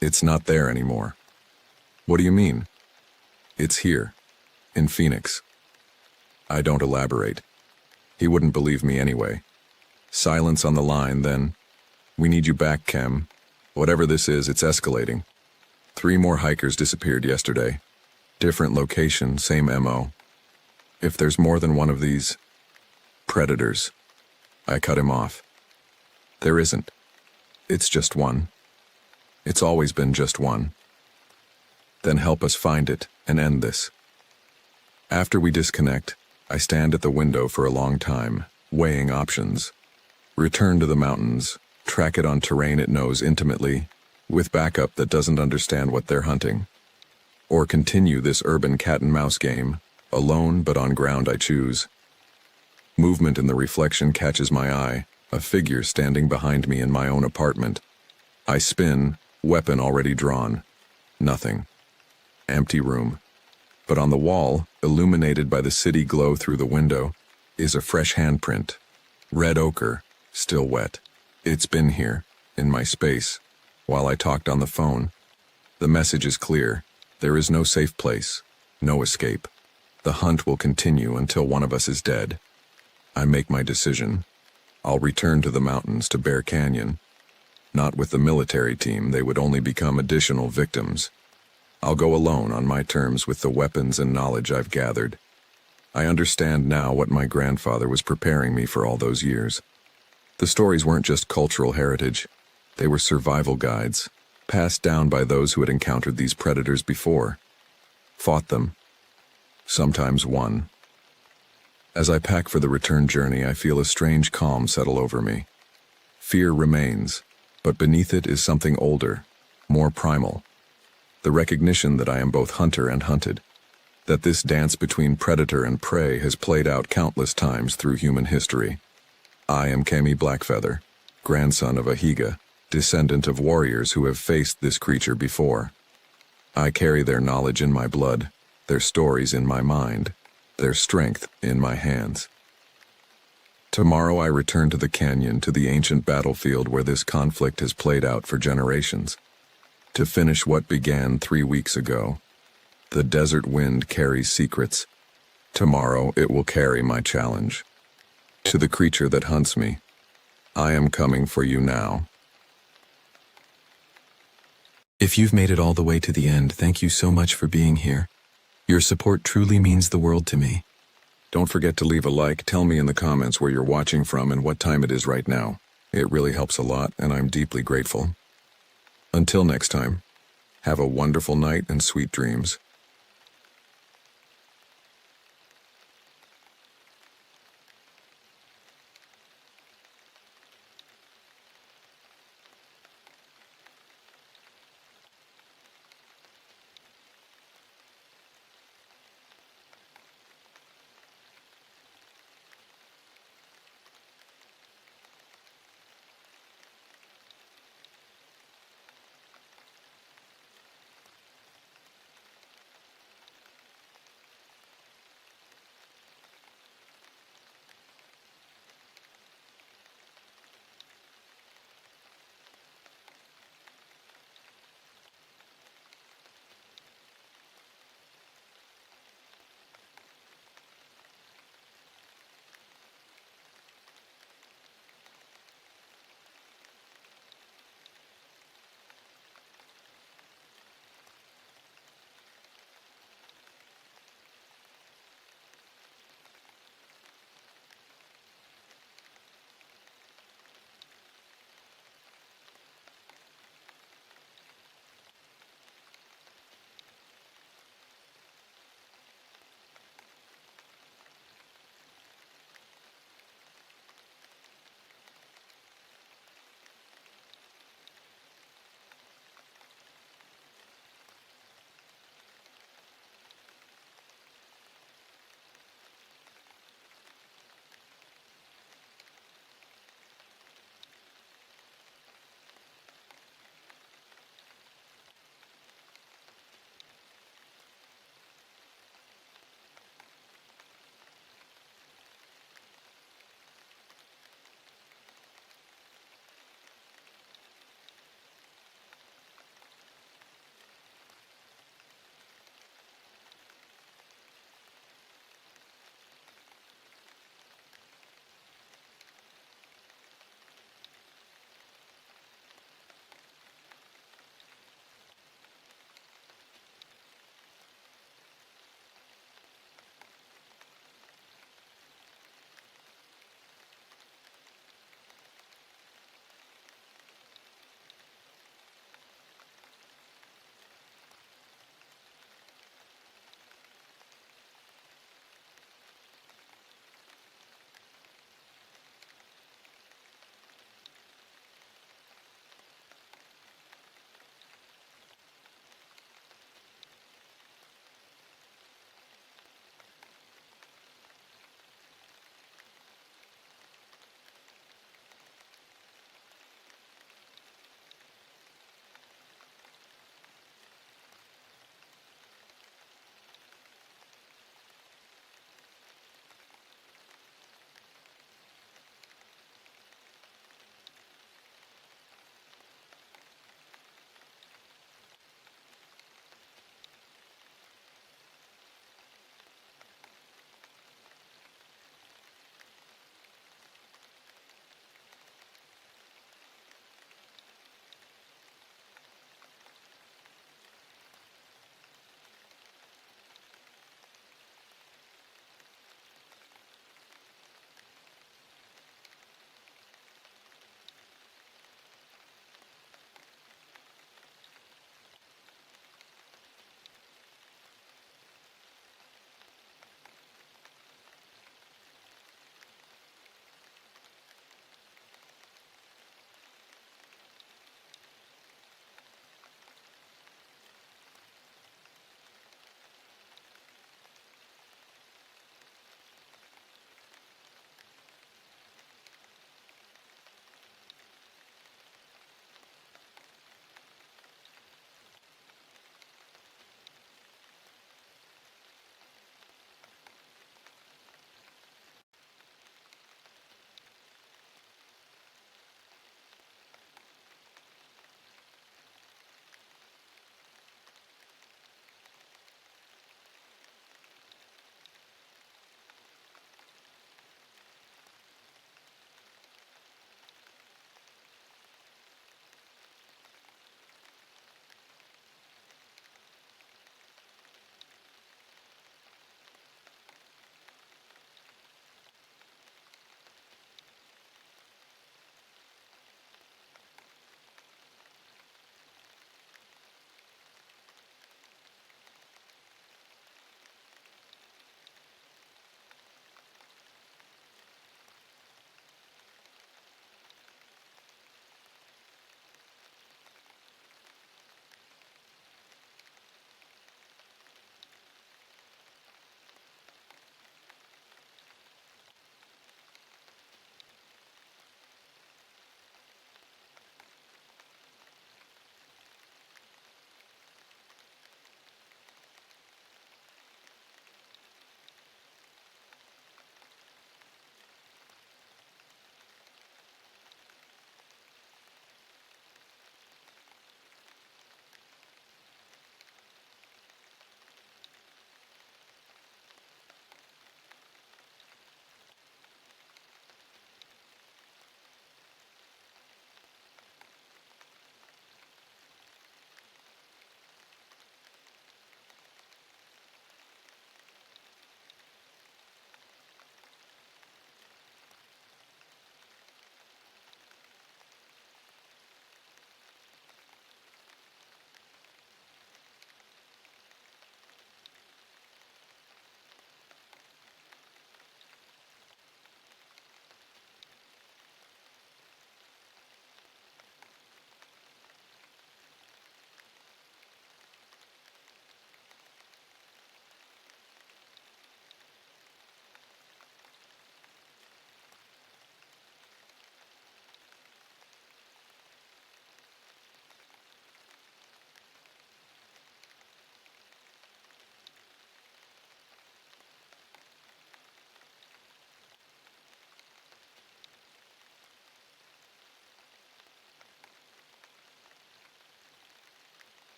It's not there anymore. What do you mean? It's here, in Phoenix. I don't elaborate. He wouldn't believe me anyway. Silence on the line, then. We need you back, Chem. Whatever this is, it's escalating. 3 more hikers disappeared yesterday. Different location, same MO. If there's more than one of these predators, I cut him off. There isn't. It's just one. It's always been just one. Then help us find it and end this. After we disconnect, I stand at the window for a long time, weighing options. Return to the mountains, track it on terrain it knows intimately, with backup that doesn't understand what they're hunting. Or continue this urban cat-and-mouse game, alone but on ground I choose. Movement in the reflection catches my eye, a figure standing behind me in my own apartment. I spin, weapon already drawn. Nothing. Empty room. But on the wall, illuminated by the city glow through the window, is a fresh handprint. Red ochre, still wet. It's been here, in my space, while I talked on the phone. The message is clear. There is no safe place, no escape. The hunt will continue until one of us is dead. I make my decision. I'll return to the mountains to Bear Canyon. Not with the military team, they would only become additional victims. I'll go alone on my terms with the weapons and knowledge I've gathered. I understand now what my grandfather was preparing me for all those years. The stories weren't just cultural heritage. They were survival guides, passed down by those who had encountered these predators before. Fought them. Sometimes won. As I pack for the return journey, I feel a strange calm settle over me. Fear remains, but beneath it is something older, more primal. The recognition that I am both hunter and hunted, that this dance between predator and prey has played out countless times through human history. I am Kemi Blackfeather, grandson of Ahiga, descendant of warriors who have faced this creature before. I carry their knowledge in my blood, their stories in my mind, their strength in my hands. Tomorrow I return to the canyon, to the ancient battlefield where this conflict has played out for generations, to finish what began 3 weeks ago. The desert wind carries secrets. Tomorrow it will carry my challenge. To the creature that hunts me, I am coming for you now. If you've made it all the way to the end, thank you so much for being here. Your support truly means the world to me. Don't forget to leave a like. Tell me in the comments where you're watching from and what time it is right now. It really helps a lot, and I'm deeply grateful. Until next time, have a wonderful night and sweet dreams.